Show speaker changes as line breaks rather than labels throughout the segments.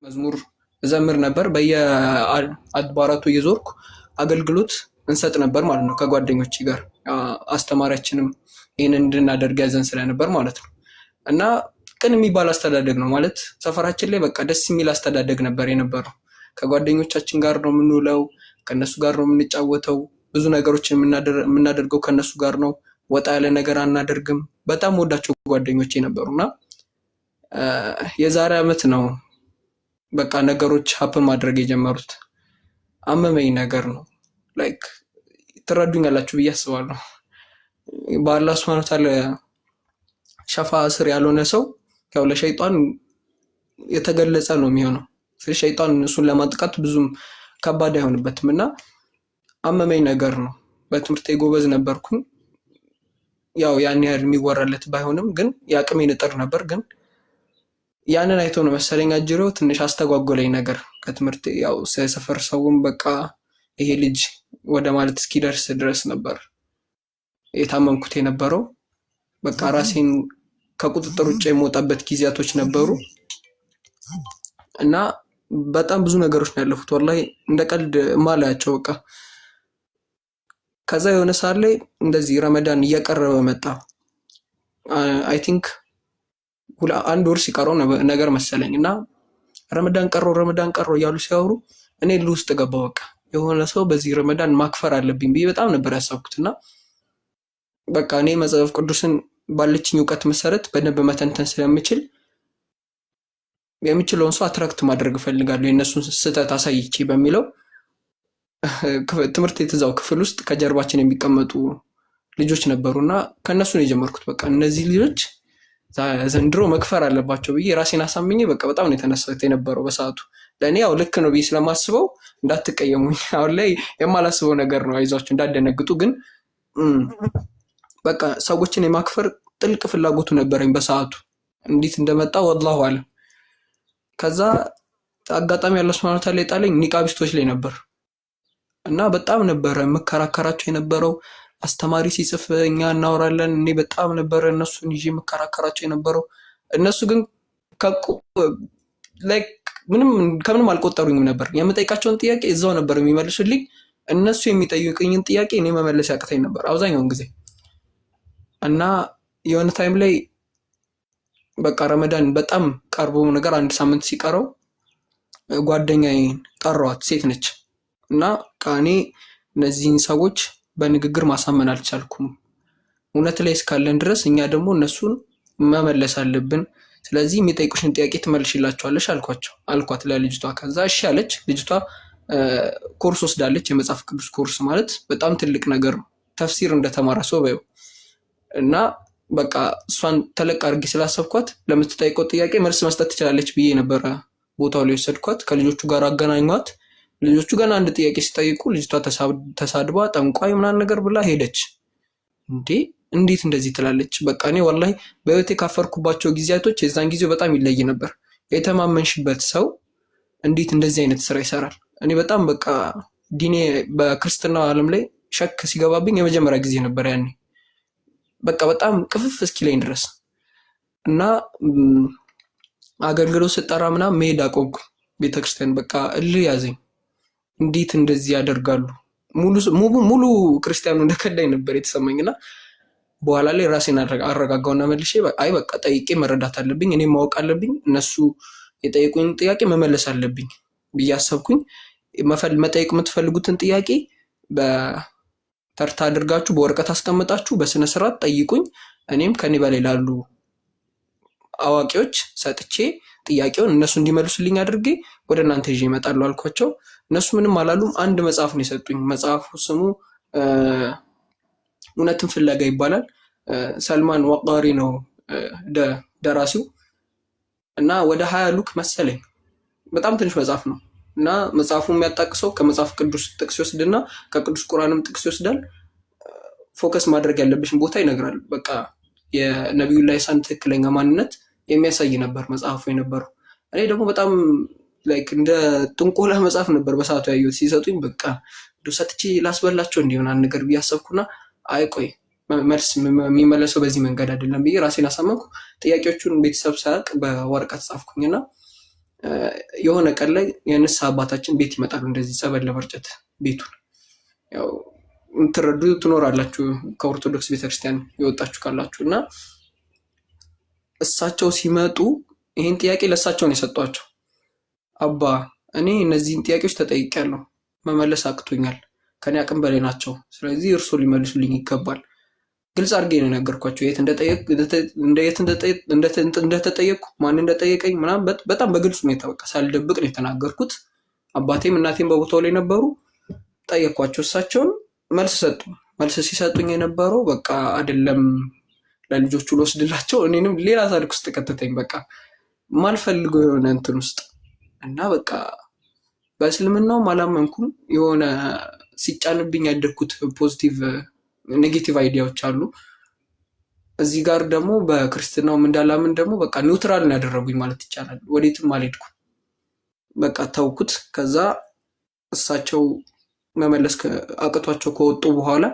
መዝሙር እዘምር ነበር። በየአድባራቱ እየዞርኩ አገልግሎት እንሰጥ ነበር ማለት ነው ከጓደኞቼ ጋር። አስተማሪያችንም ይህንን እንድናደርግ ያዘን ስለነበር ማለት ነው። እና ቅን የሚባል አስተዳደግ ነው ማለት ሰፈራችን ላይ በቃ ደስ የሚል አስተዳደግ ነበር የነበረው። ከጓደኞቻችን ጋር ነው የምንውለው፣ ከነሱ ጋር ነው የምንጫወተው፣ ብዙ ነገሮችን የምናደርገው ከነሱ ጋር ነው። ወጣ ያለ ነገር አናደርግም። በጣም ወዳቸው ጓደኞቼ ነበሩና የዛሬ ዓመት ነው በቃ ነገሮች ሀፕን ማድረግ የጀመሩት። አመመኝ ነገር ነው። ላይክ ትረዱኛላችሁ ብዬ አስባለሁ። በአላህ ሱብሃነሁ ወተዓላ ሸፋ ስር ያልሆነ ሰው ያው ለሸይጣን የተገለጸ ነው የሚሆነው። ስለዚህ ሸይጣን እሱን ለማጥቃት ብዙም ከባድ አይሆንበትም እና አመመኝ ነገር ነው። በትምህርቴ ጎበዝ ነበርኩኝ። ያው ያን ያህል የሚወራለት ባይሆንም ግን የአቅሜን እጥር ነበር። ግን ያንን አይቶ ነው መሰለኝ አጅሬው ትንሽ አስተጓጎለኝ ነገር ከትምህርት ያው ሰፈር ሰውም በቃ ይሄ ልጅ ወደ ማለት እስኪደርስ ድረስ ነበር የታመምኩት የነበረው። በቃ ራሴን ከቁጥጥር ውጭ የምወጣበት ጊዜያቶች ነበሩ እና በጣም ብዙ ነገሮች ነው ያለፉት። ወላሂ እንደ ቀልድ ማላያቸው በቃ። ከዛ የሆነ ሰዓት ላይ እንደዚህ ረመዳን እየቀረበ መጣ። አይ ቲንክ አንድ ወር ሲቀረው ነገር መሰለኝ እና ረመዳን ቀረው እያሉ ሲያወሩ እኔ ውስጥ ገባው። በቃ የሆነ ሰው በዚህ ረመዳን ማክፈር አለብኝ ብዬ በጣም ነበር ያሰብኩት እና በቃ እኔ መጽሐፍ ቅዱስን ባለችኝ እውቀት መሰረት በደንብ መተንተን ስለምችል የምችለውን ሰው አትራክት ማድረግ እፈልጋለሁ የእነሱን ስህተት አሳይቼ በሚለው ትምህርት የተዛው ክፍል ውስጥ ከጀርባችን የሚቀመጡ ልጆች ነበሩና ከነሱ ነው የጀመርኩት። በቃ እነዚህ ልጆች ዘንድሮ መክፈር አለባቸው ብዬ ራሴን አሳምኜ በቃ በጣም ነው የተነሳሁት የነበረው በሰዓቱ። ለእኔ ያው ልክ ነው ብዬ ስለማስበው እንዳትቀየሙኝ፣ አሁን ላይ የማላስበው ነገር ነው፣ አይዟችሁ እንዳደነግጡ። ግን በቃ ሰዎችን የማክፈር ጥልቅ ፍላጎቱ ነበረኝ በሰዓቱ። እንዴት እንደመጣ ወላሁ አለም። ከዛ አጋጣሚ ያለው ሱብሃነሁ ወተዓላ የጣለኝ ኒቃቢስቶች ላይ ነበር እና በጣም ነበረ መከራከራቸው የነበረው። አስተማሪ ሲጽፍ እኛ እናወራለን፣ እኔ በጣም ነበረ እነሱን ይዤ መከራከራቸው የነበረው። እነሱ ግን ከምንም አልቆጠሩኝም ነበር። የምጠይቃቸውን ጥያቄ እዛው ነበር የሚመልሱልኝ። እነሱ የሚጠይቁኝን ጥያቄ እኔ መመለስ ያቅተኝ ነበር አብዛኛውን ጊዜ። እና የሆነ ታይም ላይ በቃ ረመዳን በጣም ቀርቦ ነገር አንድ ሳምንት ሲቀረው ጓደኛዬን ጠራዋት፣ ሴት ነች። እና እኔ እነዚህን ሰዎች በንግግር ማሳመን አልቻልኩም። እውነት ላይ እስካለን ድረስ እኛ ደግሞ እነሱን መመለስ አለብን። ስለዚህ የሚጠይቁሽን ጥያቄ ትመልሽላቸዋለሽ አልኳት ለልጅቷ። ከዛ እሺ አለች። ልጅቷ ኮርስ ወስዳለች። የመጽሐፍ ቅዱስ ኮርስ ማለት በጣም ትልቅ ነገር ነው። ተፍሲር እንደተማረ ሰው በይው። እና በቃ እሷን ተለቅ አድርጌ ስላሰብኳት ለምትጠይቀው ጥያቄ መልስ መስጠት ትችላለች ብዬ ነበረ ቦታው ላይ ወሰድኳት። ከልጆቹ ጋር አገናኟት። ልጆቹ ገና አንድ ጥያቄ ሲጠይቁ ልጅቷ ተሳድባ ጠንቋይ ምናምን ነገር ብላ ሄደች። እንዴት እንደዚህ ትላለች? በቃ እኔ ወላሂ በህይወቴ ካፈርኩባቸው ጊዜያቶች የዛን ጊዜው በጣም ይለይ ነበር። የተማመንሽበት ሰው እንዴት እንደዚህ አይነት ስራ ይሰራል? እኔ በጣም በቃ ዲኔ በክርስትና ዓለም ላይ ሸክ ሲገባብኝ የመጀመሪያ ጊዜ ነበር ያኔ። በቃ በጣም ቅፍፍ እስኪለኝ ድረስ እና አገልግሎት ስጠራ ምናምን መሄድ አቆምኩ ቤተክርስቲያን። በቃ እልህ ያዘኝ። እንዴት እንደዚህ ያደርጋሉ? ሙሉ ክርስቲያኑ እንደከዳኝ ነበር የተሰማኝና በኋላ ላይ ራሴን አረጋጋውና መልሼ አይ በቃ ጠይቄ መረዳት አለብኝ፣ እኔ ማወቅ አለብኝ፣ እነሱ የጠየቁኝ ጥያቄ መመለስ አለብኝ ብዬ አሰብኩኝ። መጠየቅ የምትፈልጉትን ጥያቄ በተርታ አድርጋችሁ በወረቀት አስቀምጣችሁ በስነ ስርዓት ጠይቁኝ። እኔም ከኔ በላይ ላሉ አዋቂዎች ሰጥቼ ጥያቄውን እነሱ እንዲመልሱልኝ አድርጌ ወደ እናንተ ይዤ እመጣለሁ አልኳቸው። እነሱ ምንም አላሉም። አንድ መጽሐፍ ነው የሰጡኝ። መጽሐፉ ስሙ እውነትን ፍለጋ ይባላል። ሰልማን ወቃሪ ነው ደራሲው እና ወደ 20 ሉክ መሰለኝ። በጣም ትንሽ መጽሐፍ ነው እና መጽሐፉ የሚያጣቅሰው ከመጽሐፍ ቅዱስ ጥቅስ ይወስድና ከቅዱስ ቁርአንም ጥቅስ ይወስዳል። ፎከስ ማድረግ ያለብሽን ቦታ ይነግራል። በቃ የነቢዩላህ ኢሳን ትክክለኛ ማንነት የሚያሳይ ነበር መጽሐፉ የነበረው። እኔ ደግሞ በጣም ላይክ እንደ ጥንቆላ መጽሐፍ ነበር በሰዓቱ ያየሁት። ሲሰጡኝ በቃ ሰጥቼ ላስበላቸው እንዲሆን አንድ ነገር ብዬ አሰብኩና አይ ቆይ መልስ የሚመለሰው በዚህ መንገድ አይደለም ብዬ ራሴን አሳመንኩ። ጥያቄዎቹን ቤተሰብ ሳያውቅ በወረቀት ጻፍኩኝና የሆነ ቀን ላይ የንስሐ አባታችን ቤት ይመጣሉ፣ እንደዚህ ጸበል ለመርጨት ቤቱን። ያው የምትረዱ ትኖራላችሁ ከኦርቶዶክስ ቤተክርስቲያን የወጣችሁ ካላችሁ። እና እሳቸው ሲመጡ ይህን ጥያቄ ለእሳቸው ነው የሰጧቸው። አባ እኔ እነዚህን ጥያቄዎች ተጠይቄያለሁ፣ መመለስ አቅቶኛል፣ ከኔ አቅም በላይ ናቸው። ስለዚህ እርሶ ሊመልሱልኝ ይገባል። ግልጽ አድርጌ ነው የነገርኳቸው፣ የት እንደተጠየቅኩ፣ ማን እንደጠየቀኝ ምናምን በጣም በግልጽ ሁኔታ በቃ ሳልደብቅ ነው የተናገርኩት። አባቴም እናቴም በቦታው ላይ ነበሩ። ጠየኳቸው፣ እሳቸውን መልስ ሰጡ። መልስ ሲሰጡኝ የነበረው በቃ አይደለም ለልጆቹ ልወስድላቸው፣ እኔንም ሌላ ታሪክ ውስጥ ከተተኝ። በቃ ማልፈልገው የሆነ እንትን ውስጥ እና በቃ በእስልምናውም አላመንኩም። የሆነ ሲጫንብኝ ያደግኩት ፖዚቲቭ ኔጌቲቭ አይዲያዎች አሉ። እዚህ ጋር ደግሞ በክርስትናውም እንዳላምን ደግሞ በቃ ኒውትራል ነው ያደረጉኝ ማለት ይቻላል። ወዴትም አልሄድኩም፣ በቃ ተውኩት። ከዛ እሳቸው መመለስ አቅቷቸው ከወጡ በኋላ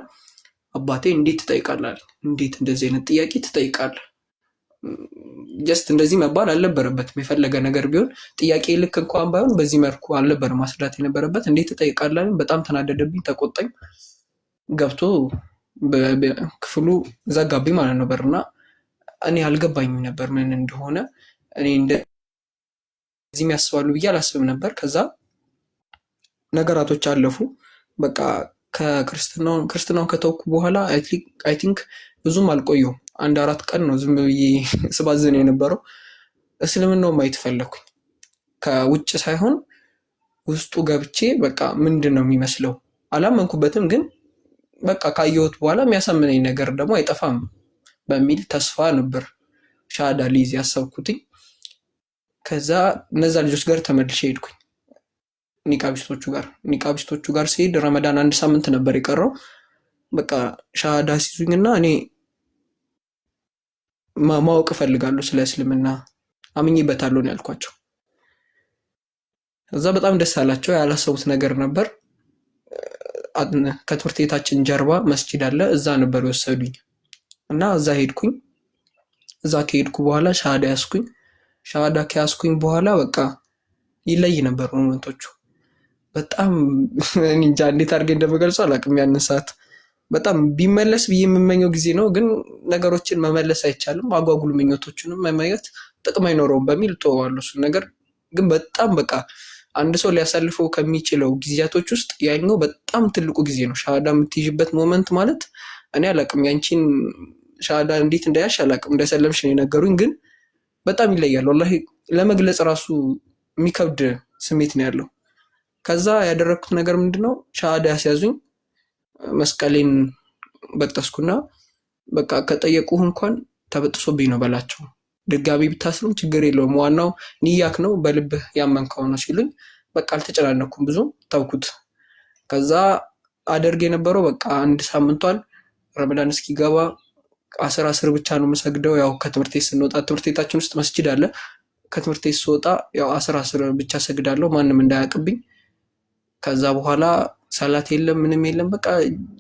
አባቴ እንዴት ትጠይቃለህ? እንዴት እንደዚህ አይነት ጥያቄ ትጠይቃለህ? ጀስት እንደዚህ መባል አልነበረበትም። የፈለገ ነገር ቢሆን ጥያቄ ልክ እንኳን ባይሆን በዚህ መልኩ አልነበረ ማስረዳት የነበረበት። እንዴት ትጠይቃለህ? በጣም ተናደደብኝ፣ ተቆጣኝ። ገብቶ ክፍሉ ዘጋብኝ ማለት ነበር። እና እኔ አልገባኝም ነበር ምን እንደሆነ። እኔ እንደዚህ የሚያስባሉ ብዬ አላስብም ነበር። ከዛ ነገራቶች አለፉ። በቃ ክርስትናውን ከተውኩ በኋላ አይ ቲንክ ብዙም አልቆየሁም። 1-4 ቀን ነው ዝም ብዬ ስባዝን የነበረው። እስልምናውን ማየት ፈለኩኝ፣ ከውጭ ሳይሆን ውስጡ ገብቼ በቃ ምንድን ነው የሚመስለው። አላመንኩበትም፣ ግን በቃ ካየሁት በኋላ የሚያሳምነኝ ነገር ደግሞ አይጠፋም በሚል ተስፋ ነበር ሻሃዳ ሊይዝ ያሰብኩትኝ። ከዛ እነዛ ልጆች ጋር ተመልሼ ሄድኩኝ፣ ኒቃቢስቶቹ ጋር ሲሄድ ረመዳን 1 ሳምንት ነበር የቀረው። በቃ ሻሃዳ ሲይዙኝና እኔ ማወቅ እፈልጋለሁ ስለ እስልምና፣ አምኜበታለሁ ነው ያልኳቸው። እዛ በጣም ደስ አላቸው። ያላሰቡት ነገር ነበር። ከትምህርት ቤታችን ጀርባ መስጂድ አለ፣ እዛ ነበር የወሰዱኝ እና እዛ ሄድኩኝ። እዛ ከሄድኩ በኋላ ሻሃዳ ያስኩኝ። ሻሃዳ ከያስኩኝ በኋላ በቃ ይለይ ነበር ሞመንቶቹ። በጣም እንጃ እንዴት አድርጌ እንደምገልጸው አላውቅም። ያንን ሰዓት በጣም ቢመለስ ብዬ የምመኘው ጊዜ ነው፣ ግን ነገሮችን መመለስ አይቻልም። አጓጉል ምኞቶችንም መመኘት ጥቅም አይኖረውም በሚል ተወዋለሁ እሱን ነገር። ግን በጣም በቃ አንድ ሰው ሊያሳልፈው ከሚችለው ጊዜያቶች ውስጥ ያኛው በጣም ትልቁ ጊዜ ነው። ሻሃዳ የምትይዥበት ሞመንት ማለት እኔ አላውቅም፣ ያንቺን ሻሃዳ እንዴት እንዳያሽ አላውቅም፣ እንደሰለምሽ ነው የነገሩኝ። ግን በጣም ይለያል ወላሂ፣ ለመግለጽ ራሱ የሚከብድ ስሜት ነው ያለው። ከዛ ያደረግኩት ነገር ምንድነው፣ ሻሃዳ ያስያዙኝ፣ መስቀሌን በጠስኩና በቃ ከጠየቁህ እንኳን ተበጥሶብኝ ነው በላቸው፣ ድጋሚ ብታስሩም ችግር የለውም፣ ዋናው ንያክ ነው፣ በልብህ ያመንከው ነው ሲሉኝ በቃ አልተጨናነኩም፣ ብዙ ተውኩት። ከዛ አደርግ የነበረው በቃ 1 ሳምንቷን ረመዳን እስኪገባ 10 ብቻ ነው የምሰግደው። ያው ከትምህርት ቤት ስንወጣ ትምህርት ቤታችን ውስጥ መስጂድ አለ። ከትምህርት ቤት ስወጣ ያው 10 ብቻ ሰግዳለሁ፣ ማንም እንዳያውቅብኝ። ከዛ በኋላ ሰላት የለም፣ ምንም የለም። በቃ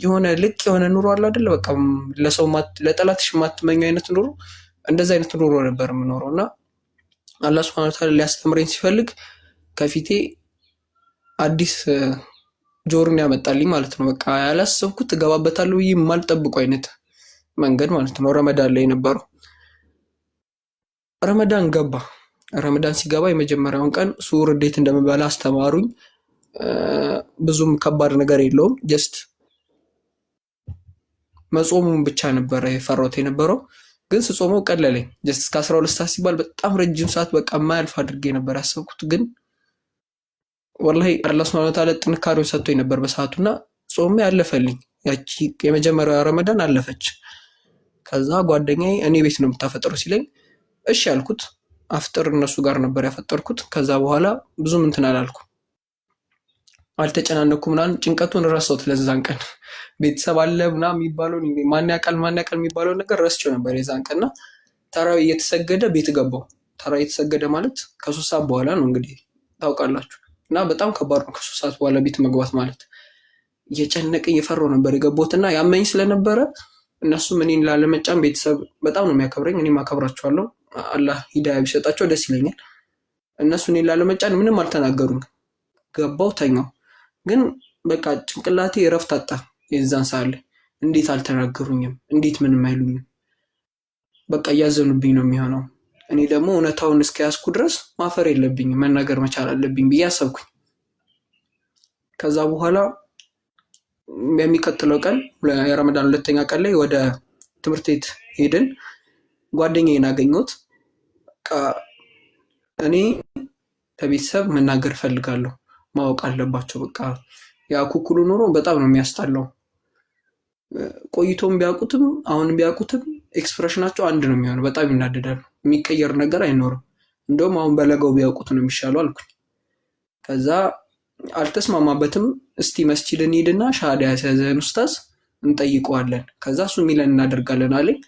የሆነ ልቅ የሆነ ኑሮ አለ አይደለ? በቃ ለሰው ለጠላትሽ የማትመኘው አይነት ኑሮ፣ እንደዚህ አይነት ኑሮ ነበር የምኖረው። እና አላህ ሱብሃነሁ ወተዓላ ሊያስተምረኝ ሲፈልግ ከፊቴ አዲስ ጆርን ያመጣልኝ ማለት ነው። በቃ ያላሰብኩት እገባበታለሁ ብዬ የማልጠብቁ አይነት መንገድ ማለት ነው። ረመዳን ላይ የነበረው ረመዳን ገባ። ረመዳን ሲገባ የመጀመሪያውን ቀን ሱር እንዴት እንደምበላ አስተማሩኝ። ብዙም ከባድ ነገር የለውም። ጀስት መጾሙን ብቻ ነበረ የፈራሁት የነበረው፣ ግን ስጾመው ቀለለኝ። ጀስት እስከ 12 ሰዓት ሲባል በጣም ረጅም ሰዓት በቃ የማያልፍ አድርጌ ነበር ያሰብኩት። ግን ወላሂ አላህ ሱብሃነሁ ወተዓላ ጥንካሬውን ሰጥቶኝ ነበር በሰዓቱና ጾሜ አለፈልኝ። ያቺ የመጀመሪያው ረመዳን አለፈች። ከዛ ጓደኛዬ እኔ ቤት ነው የምታፈጥረው ሲለኝ እሺ ያልኩት። አፍጥር እነሱ ጋር ነበር ያፈጠርኩት። ከዛ በኋላ ብዙም እንትን አላልኩም፣ አልተጨናነኩም ምናምን። ጭንቀቱን ረሳሁት ለዛን ቀን። ቤተሰብ አለ ምናምን የሚባለውን ማን ያውቃል የሚባለውን ነገር ረስቼው ነበር የዛን ቀንና ተራዊ እየተሰገደ ቤት ገባሁ። ተራዊ እየተሰገደ ማለት ከ3 ሰዓት በኋላ ነው እንግዲህ ታውቃላችሁ። እና በጣም ከባድ ነው ከ3 ሰዓት በኋላ ቤት መግባት ማለት። እየጨነቀኝ እየፈራሁ ነበር የገባሁት እና ያመኝ ስለነበረ እነሱም እኔን ላለመጫን ቤተሰብ በጣም ነው የሚያከብረኝ፣ እኔም አከብራቸዋለሁ። አላህ ሂዳያ ቢሰጣቸው ደስ ይለኛል። እነሱ እኔን ላለመጫን ምንም አልተናገሩኝ። ገባው ተኛው። ግን በቃ ጭንቅላቴ እረፍት አጣ። የዛን ሰዓት ላይ እንዴት አልተናገሩኝም? እንዴት ምንም አይሉኝም? በቃ እያዘኑብኝ ነው የሚሆነው። እኔ ደግሞ እውነታውን እስከያዝኩ ድረስ ማፈር የለብኝም መናገር መቻል አለብኝ ብዬ አሰብኩኝ። ከዛ በኋላ የሚቀጥለው ቀን የረመዳን ሁለተኛ ቀን ላይ ወደ ትምህርት ቤት ሄድን። ጓደኛዬን አገኘሁት። በቃ እኔ ለቤተሰብ መናገር እፈልጋለሁ፣ ማወቅ አለባቸው። በቃ የአኩኩሉ ኑሮ በጣም ነው የሚያስጠላው። ቆይቶም ቢያውቁትም አሁንም ቢያውቁትም ኤክስፕሬሽናቸው አንድ ነው የሚሆነው። በጣም ይናደዳሉ። የሚቀየር ነገር አይኖርም። እንደውም አሁን በለጋው ቢያውቁት ነው የሚሻለው አልኩኝ። ከዛ አልተስማማበትም። እስቲ መስጂድ እንሂድና ሻሃዳ ያስያዘን ኡስታዝ እንጠይቀዋለን፣ ከዛ እሱ የሚለን እናደርጋለን አለኝ።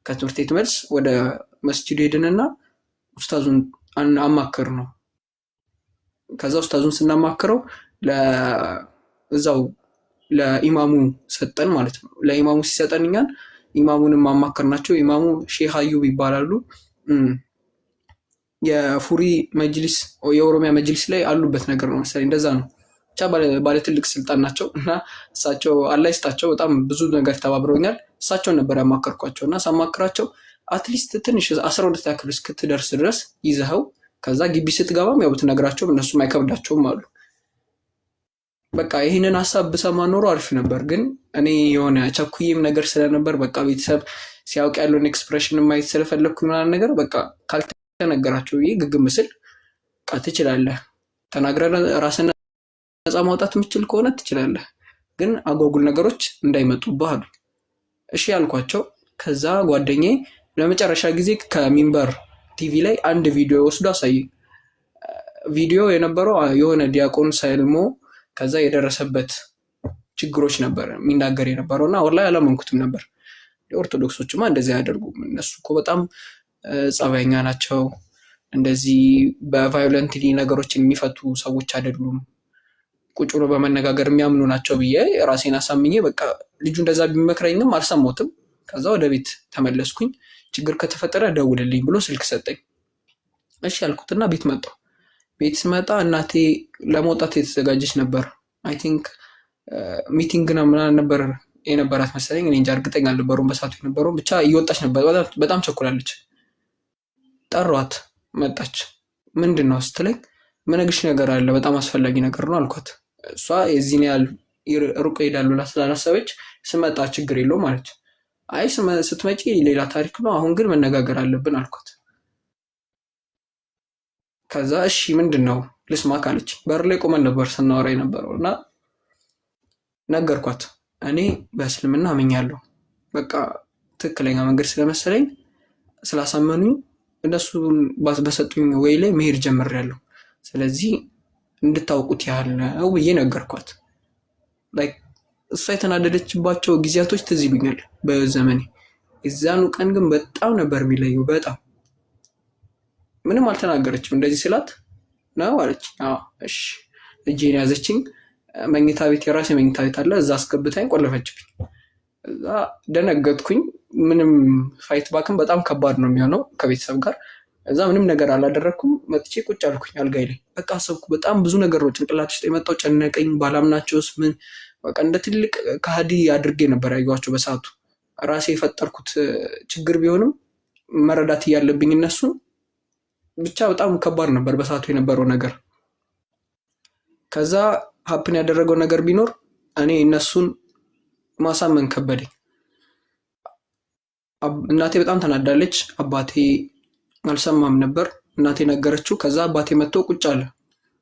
ከትምህርት ቤት መልስ ወደ መስጂድ ሄድንና ኡስታዙን አማክር ነው። ከዛ ኡስታዙን ስናማክረው እዛው ለኢማሙ ሰጠን ማለት ነው። ለኢማሙ ሲሰጠን እኛን ኢማሙንም ማማከር ናቸው። ኢማሙ ሼህ አዩብ ይባላሉ። የፉሪ መጅሊስ የኦሮሚያ መጅሊስ ላይ አሉበት ነገር ነው መሰለኝ፣ እንደዛ ነው። ብቻ ባለ ትልቅ ስልጣን ናቸው እና እሳቸው አላህ ይስጣቸው በጣም ብዙ ነገር ተባብረውኛል። እሳቸውን ነበር ያማከርኳቸው እና ሳማክራቸው አትሊስት ትንሽ 12 ክፍል እስክትደርስ ድረስ ይዘኸው ከዛ ግቢ ስትገባም ያው ብትነግራቸው እነሱም አይከብዳቸውም አሉ። በቃ ይህንን ሀሳብ ብሰማ ኖሮ አሪፍ ነበር። ግን እኔ የሆነ ቸኩዬም ነገር ስለነበር በቃ ቤተሰብ ሲያውቅ ያለውን ኤክስፕሬሽን ማየት ስለፈለግኩ ምናምን ነገር በቃ ካልተነገራቸው ብዬ ግግም ስል በቃ ትችላለህ፣ ተናግረህ ራስን ነፃ ማውጣት የምችል ከሆነ ትችላለህ፣ ግን አጓጉል ነገሮች እንዳይመጡብህ አሉ። እሺ ያልኳቸው። ከዛ ጓደኛዬ ለመጨረሻ ጊዜ ከሚንበር ቲቪ ላይ አንድ ቪዲዮ ወስዶ አሳየኝ። ቪዲዮ የነበረው የሆነ ዲያቆን ሰልሞ ከዛ የደረሰበት ችግሮች ነበር የሚናገር የነበረው እና ወላሂ አላመንኩትም ነበር። የኦርቶዶክሶችማ እንደዚህ አያደርጉም፣ እነሱ እኮ በጣም ጸባይኛ ናቸው፣ እንደዚህ በቫዮለንትሊ ነገሮችን የሚፈቱ ሰዎች አይደሉም፣ ቁጭ ብሎ በመነጋገር የሚያምኑ ናቸው ብዬ ራሴን አሳምኜ በቃ ልጁ እንደዛ ቢመክረኝም አልሰማሁትም። ከዛ ወደ ቤት ተመለስኩኝ። ችግር ከተፈጠረ ደውልልኝ ብሎ ስልክ ሰጠኝ። እሺ ያልኩትና ቤት መጣሁ። ቤት ስመጣ እናቴ ለመውጣት የተዘጋጀች ነበር። አይ ቲንክ ሚቲንግ ነው ምናምን ነበር የነበራት መሰለኝ። እኔ እንጃ እርግጠኛ አልነበረውም በሰዓቱ የነበረውም። ብቻ እየወጣች ነበር። በጣም ቸኩላለች። ጠሯት፣ መጣች። ምንድን ነው ስትለኝ ምነግርሽ ነገር አለ፣ በጣም አስፈላጊ ነገር ነው አልኳት። እሷ የዚህን ያህል ሩቅ ሄዳሉ ብላ ስላላሰበች ስመጣ ችግር የለውም አለች። አይ ስትመጪ ሌላ ታሪክ ነው፣ አሁን ግን መነጋገር አለብን አልኳት። ከዛ እሺ ምንድን ነው ልስማ ካለች በር ላይ ቆመን ነበር ስናወራ የነበረው እና ነገርኳት። እኔ በእስልምና አምኛለሁ፣ በቃ ትክክለኛ መንገድ ስለመሰለኝ ስላሳመኑኝ እነሱን በሰጡኝ ወይ ላይ መሄድ ጀምሬያለሁ። ስለዚህ እንድታውቁት ያህል ነው ብዬ ነገርኳት። እሷ የተናደደችባቸው ጊዜያቶች ትዝ ይሉኛል በዘመኔ። የዛኑ ቀን ግን በጣም ነበር የሚለየው። በጣም ምንም አልተናገረችም። እንደዚህ ስላት ነው አለች። እሺ እጄን ያዘችኝ። መኝታ ቤት የራሴ መኝታ ቤት አለ፣ እዛ አስገብታኝ ቆለፈችብኝ። እዛ ደነገጥኩኝ። ምንም ፋይት ባክም በጣም ከባድ ነው የሚሆነው ከቤተሰብ ጋር። እዛ ምንም ነገር አላደረግኩም። መጥቼ ቁጭ አልኩኝ አልጋይ ላይ። በቃ አሰብኩ። በጣም ብዙ ነገር ነው ጭንቅላት ውስጥ የመጣው። ጨነቀኝ። ባላምናቸውስ ምን በቃ እንደ ትልቅ ከሃዲ አድርጌ ነበር ያዩዋቸው በሰዓቱ። ራሴ የፈጠርኩት ችግር ቢሆንም መረዳት እያለብኝ እነሱን ብቻ በጣም ከባድ ነበር በሰዓቱ የነበረው ነገር። ከዛ ሀፕን ያደረገው ነገር ቢኖር እኔ እነሱን ማሳመን ከበደኝ። እናቴ በጣም ተናዳለች። አባቴ አልሰማም ነበር። እናቴ ነገረችው። ከዛ አባቴ መጥቶ ቁጭ አለ።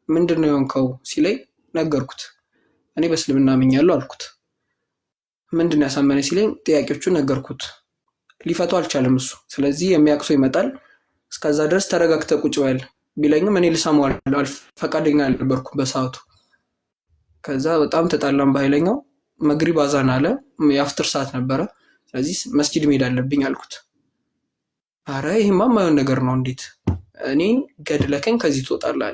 ምንድን ነው የሆንከው ሲለኝ ነገርኩት። እኔ በእስልምና አምኛለሁ አልኩት። ምንድን ነው ያሳመነ ሲለኝ ጥያቄዎቹን ነገርኩት። ሊፈቱ አልቻለም እሱ። ስለዚህ የሚያቅሶ ይመጣል፣ እስከዛ ድረስ ተረጋግተህ ቁጭ በል ቢለኝም እኔ ልሰማው ፈቃደኛ አልነበርኩም በሰዓቱ። ከዛ በጣም ተጣላም በኃይለኛው። መግሪብ አዛን አለ፣ የአፍጥር ሰዓት ነበረ። ስለዚህ መስጂድ መሄድ አለብኝ አልኩት። አረ ይሄማ የማይሆን ነገር ነው፣ እንዴት እኔን ገድለከኝ ከዚህ ትወጣለህ?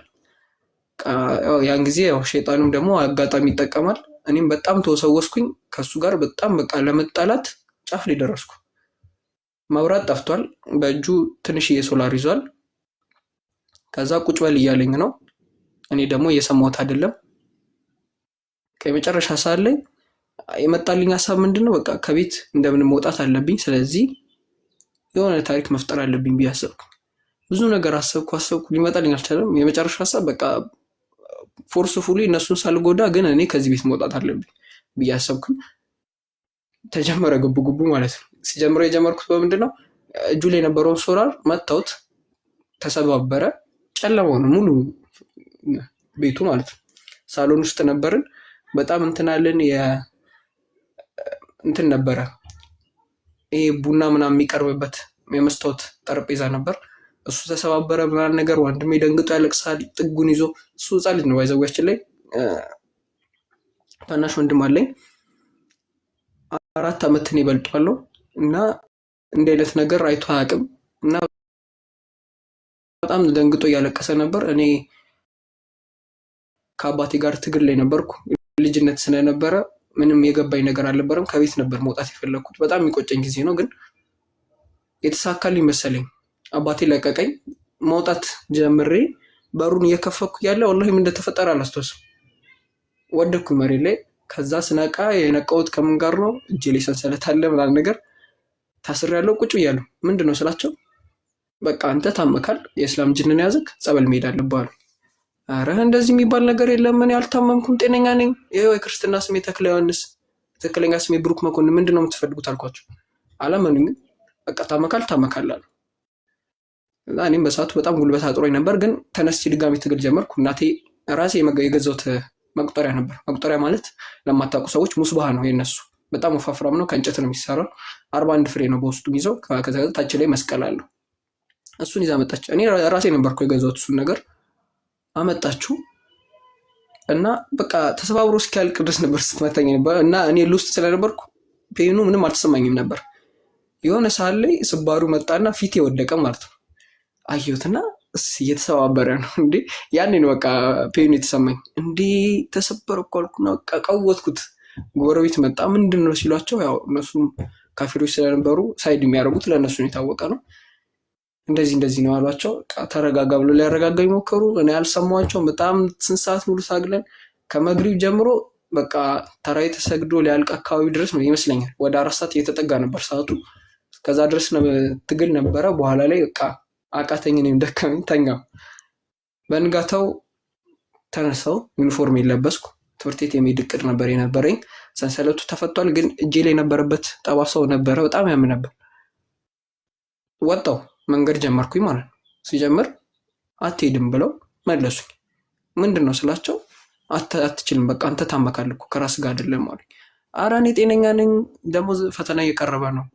ያን ጊዜ ያው ሸይጣንም ደግሞ አጋጣሚ ይጠቀማል። እኔም በጣም ተወሰወስኩኝ ከሱ ጋር በጣም በቃ ለመጣላት ጫፍ ላይ ደረስኩ። መብራት ጠፍቷል። በእጁ ትንሽዬ ሶላር ይዟል። ከዛ ቁጭ በል እያለኝ ነው። እኔ ደግሞ እየሰማሁት አይደለም። ከመጨረሻ ሰዓት ላይ የመጣልኝ ሀሳብ ምንድን ነው? በቃ ከቤት እንደምን መውጣት አለብኝ። ስለዚህ የሆነ ታሪክ መፍጠር አለብኝ ብዬ አሰብኩ። ብዙ ነገር አሰብኩ፣ ሊመጣልኝ አልቻለም። የመጨረሻ ሀሳብ በቃ ፎርስፉሊ እነሱን ሳልጎዳ ግን እኔ ከዚህ ቤት መውጣት አለብኝ ብዬ አሰብኩኝ። ተጀመረ ግቡ ማለት ነው። ሲጀምረው የጀመርኩት በምንድን ነው? እጁ ላይ የነበረውን ሶላር መታውት ተሰባበረ። ጨለማው ነው ሙሉ ቤቱ ማለት ነው። ሳሎን ውስጥ ነበርን። በጣም እንትናለን እንትን ነበረ፣ ይሄ ቡና ምናምን የሚቀርብበት የመስታወት ጠረጴዛ ነበር። እሱ ተሰባበረ ምናምን ነገር። ወንድሜ ደንግጦ ያለቅሳል ጥጉን ይዞ። እሱ ህፃን ልጅ ነው። ባይዘዊያችን ላይ ታናሽ ወንድም አለኝ፣ 4 ዓመትን ይበልጧለሁ እና እንዲህ አይነት ነገር አይቶ አያውቅም እና በጣም ደንግጦ እያለቀሰ ነበር። እኔ ከአባቴ ጋር ትግል ላይ ነበርኩ። ልጅነት ስለነበረ ምንም የገባኝ ነገር አልነበረም። ከቤት ነበር መውጣት የፈለግኩት። በጣም የሚቆጨኝ ጊዜ ነው፣ ግን የተሳካልኝ መሰለኝ። አባቴ ለቀቀኝ። መውጣት ጀምሬ በሩን እየከፈኩ ያለ ወላሂ ምን እንደተፈጠረ አላስታውስም። ወደኩኝ መሬት ላይ። ከዛ ስነቃ የነቃሁት ከምን ጋር ነው? እጄ ላይ ሰንሰለት አለ ምናምን ነገር ታስሬያለሁ። ቁጭ ብያለሁ። ምንድን ነው ስላቸው፣ በቃ አንተ ታመካል፣ የእስላም ጅንን ያዝክ፣ ጸበል መሄድ አለብህ አሉ። ኧረ እንደዚህ የሚባል ነገር የለም፣ እኔ አልታመምኩም፣ ጤነኛ ነኝ። ይኸው የክርስትና ስሜ ተክለ ዮሐንስ፣ ትክክለኛ ስሜ ብሩክ መኮንን፣ ምንድን ነው የምትፈልጉት አልኳቸው። አላመኑኝም። በቃ ታመካል አሉ። እኔም በሰዓቱ በጣም ጉልበት አጥሮኝ ነበር፣ ግን ተነስቼ ድጋሚ ትግል ጀመርኩ። እናቴ ራሴ የገዛሁት መቁጠሪያ ነበር። መቁጠሪያ ማለት ለማታውቁ ሰዎች ሙስባህ ነው የነሱ። በጣም ወፋፍራም ነው፣ ከእንጨት ነው የሚሰራው። 41 ፍሬ ነው በውስጡ ይዘው። ታች ላይ መስቀል አለው። እሱን ይዛ መጣች። እኔ ራሴ ነበርኩ የገዛሁት እሱን ነገር። አመጣችሁ እና በቃ ተሰባብሮ እስኪያልቅ ድረስ ነበር ስትመታኝ ነበር። እና እኔ ውስጥ ስለነበርኩ ፔኑ ምንም አልተሰማኝም ነበር። የሆነ ሰዓት ላይ ስባሩ መጣና ፊቴ ወደቀ ማለት ነው። አየሁትና እየተሰባበረ ነው እንዴ! ያኔ ነው በቃ ፔኑ የተሰማኝ። እንዴ ተሰበረ እኮ አልኩና በቃ ቀወጥኩት። ጎረቤት መጣ። ምንድን ነው ሲሏቸው፣ ያው እነሱም ካፊሮች ስለነበሩ ሳይድ የሚያደርጉት ለእነሱ ነው የታወቀ ነው። እንደዚህ ነው አሏቸው። ተረጋጋ ብሎ ሊያረጋጋ ሞከሩ። እኔ አልሰማቸውም። በጣም ስንት ሰዓት ሙሉ ታግለን ከመግሪብ ጀምሮ በቃ ተራይ ተሰግዶ ሊያልቅ አካባቢ ድረስ ነው ይመስለኛል። ወደ 4 ሰዓት እየተጠጋ ነበር ሰዓቱ። ከዛ ድረስ ትግል ነበረ። በኋላ ላይ በቃ አቃተኝ፣ እኔም ደከመኝ፣ ተኛው። በንጋታው ተነሳው፣ ዩኒፎርም የለበስኩ። ትምህርት ቤት የሚሄድ እቅድ ነበር የነበረኝ። ሰንሰለቱ ተፈቷል፣ ግን እጄ ላይ የነበረበት ጠባሳው ነበረ። በጣም ያም ነበር። ወጣው መንገድ ጀመርኩኝ ማለት ነው። ሲጀምር አትሄድም ብለው መለሱኝ። ምንድን ነው ስላቸው፣ አትችልም፣ በቃ አንተ ታመካል እኮ ከራስ ጋር አይደለም አሉኝ። ኧረ እኔ ጤነኛ ነኝ፣ ደግሞ ፈተና እየቀረበ ነው።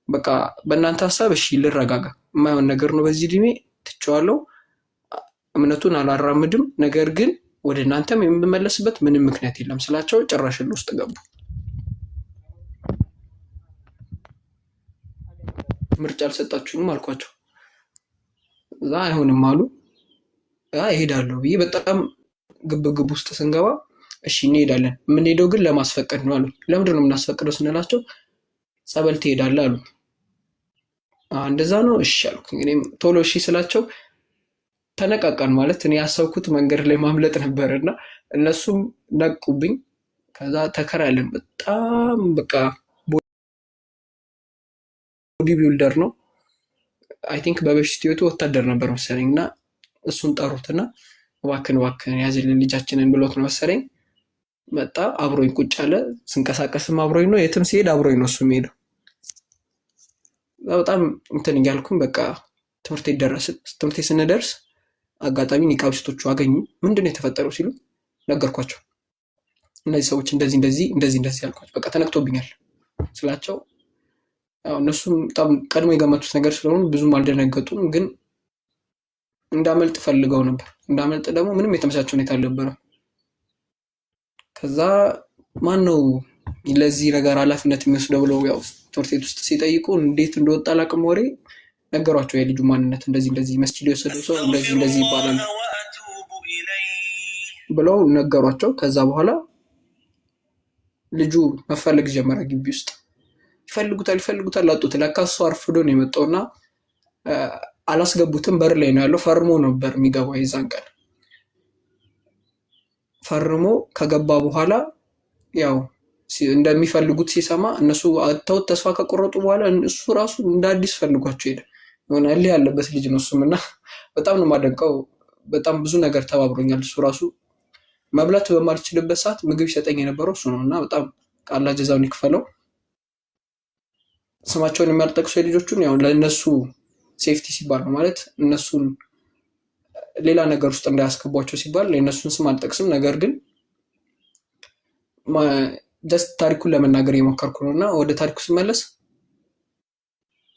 በቃ በእናንተ ሀሳብ እሺ ልረጋጋ፣ የማይሆን ነገር ነው፣ በዚህ እድሜ ትቼዋለሁ፣ እምነቱን አላራምድም፣ ነገር ግን ወደ እናንተም የምመለስበት ምንም ምክንያት የለም ስላቸው ጭራሽ ውስጥ ገቡ። ምርጫ አልሰጣችሁኝም አልኳቸው። እዛ አይሆንም አሉ። እሄዳለሁ ብዬ በጣም ግብግብ ውስጥ ስንገባ እሺ እንሄዳለን፣ የምንሄደው ግን ለማስፈቀድ ነው አሉ። ለምንድን ነው የምናስፈቅደው ስንላቸው፣ ጸበል ትሄዳለህ አሉ። እንደዛ ነው እሺ አልኩ። እኔም ቶሎ እሺ ስላቸው ተነቃቃን። ማለት እኔ ያሰብኩት መንገድ ላይ ማምለጥ ነበር እና እነሱም ነቁብኝ። ከዛ ተከራለን። በጣም በቃ ቦዲ ቢልደር ነው አይ ቲንክ በበፊት ህይወቱ ወታደር ነበር መሰለኝ። እና እሱን ጠሩትና እባክህን ያዝልን ልጃችንን ብሎት ነው መሰለኝ። መጣ፣ አብሮኝ ቁጭ አለ። ስንቀሳቀስም አብሮኝ ነው፣ የትም ሲሄድ አብሮኝ ነው እሱ የሚሄደው። በጣም እንትን እያልኩኝ በቃ ትምህርት ቤት ደረስን። ትምህርት ቤት ስንደርስ አጋጣሚ ኒቃቢስቶቹ አገኙ። ምንድን ነው የተፈጠረው ሲሉ ነገርኳቸው። እነዚህ ሰዎች እንደዚህ ያልኳቸው። በቃ ተነክቶብኛል ስላቸው እነሱም በጣም ቀድሞ የገመቱት ነገር ስለሆኑ ብዙም አልደነገጡም፣ ግን እንዳመልጥ ፈልገው ነበር። እንዳመልጥ ደግሞ ምንም የተመቻቸ ሁኔታ አልነበረም። ከዛ ማን ነው ለዚህ ነገር ኃላፊነት የሚወስደው ብለው ያው ትምህርት ቤት ውስጥ ሲጠይቁ እንዴት እንደወጣ አላውቅም፣ ወሬ ነገሯቸው። የልጁ ማንነት እንደዚህ መስጂድ የወሰደው ሰው እንደዚህ ይባላል ብለው ነገሯቸው። ከዛ በኋላ ልጁ መፈለግ ጀመረ ግቢ ውስጥ። ይፈልጉታል አጡት። ለካ እሱ አርፍዶ ነው የመጣውና አላስገቡትም። በር ላይ ነው ያለው። ፈርሞ ነበር የሚገባው። የዛን ቀን ፈርሞ ከገባ በኋላ ያው እንደሚፈልጉት ሲሰማ እነሱ አተውት ተስፋ ከቆረጡ በኋላ እሱ ራሱ እንደ አዲስ ፈልጓቸው ሄደ። የሆነ እልህ ያለበት ልጅ ነው እሱም እና በጣም ነው የማደንቀው። በጣም ብዙ ነገር ተባብሮኛል። እሱ ራሱ መብላት በማልችልበት ሰዓት ምግብ ይሰጠኝ የነበረው እሱ ነው እና በጣም አላህ ጀዛውን ይክፈለው። ስማቸውን የሚያልጠቅሱ የልጆቹን ያው ለእነሱ ሴፍቲ ሲባል ነው ማለት እነሱን ሌላ ነገር ውስጥ እንዳያስገቧቸው ሲባል የእነሱን ስም አልጠቅስም። ነገር ግን ጀስት ታሪኩን ለመናገር የሞከርኩ ነው እና ወደ ታሪኩ ስመለስ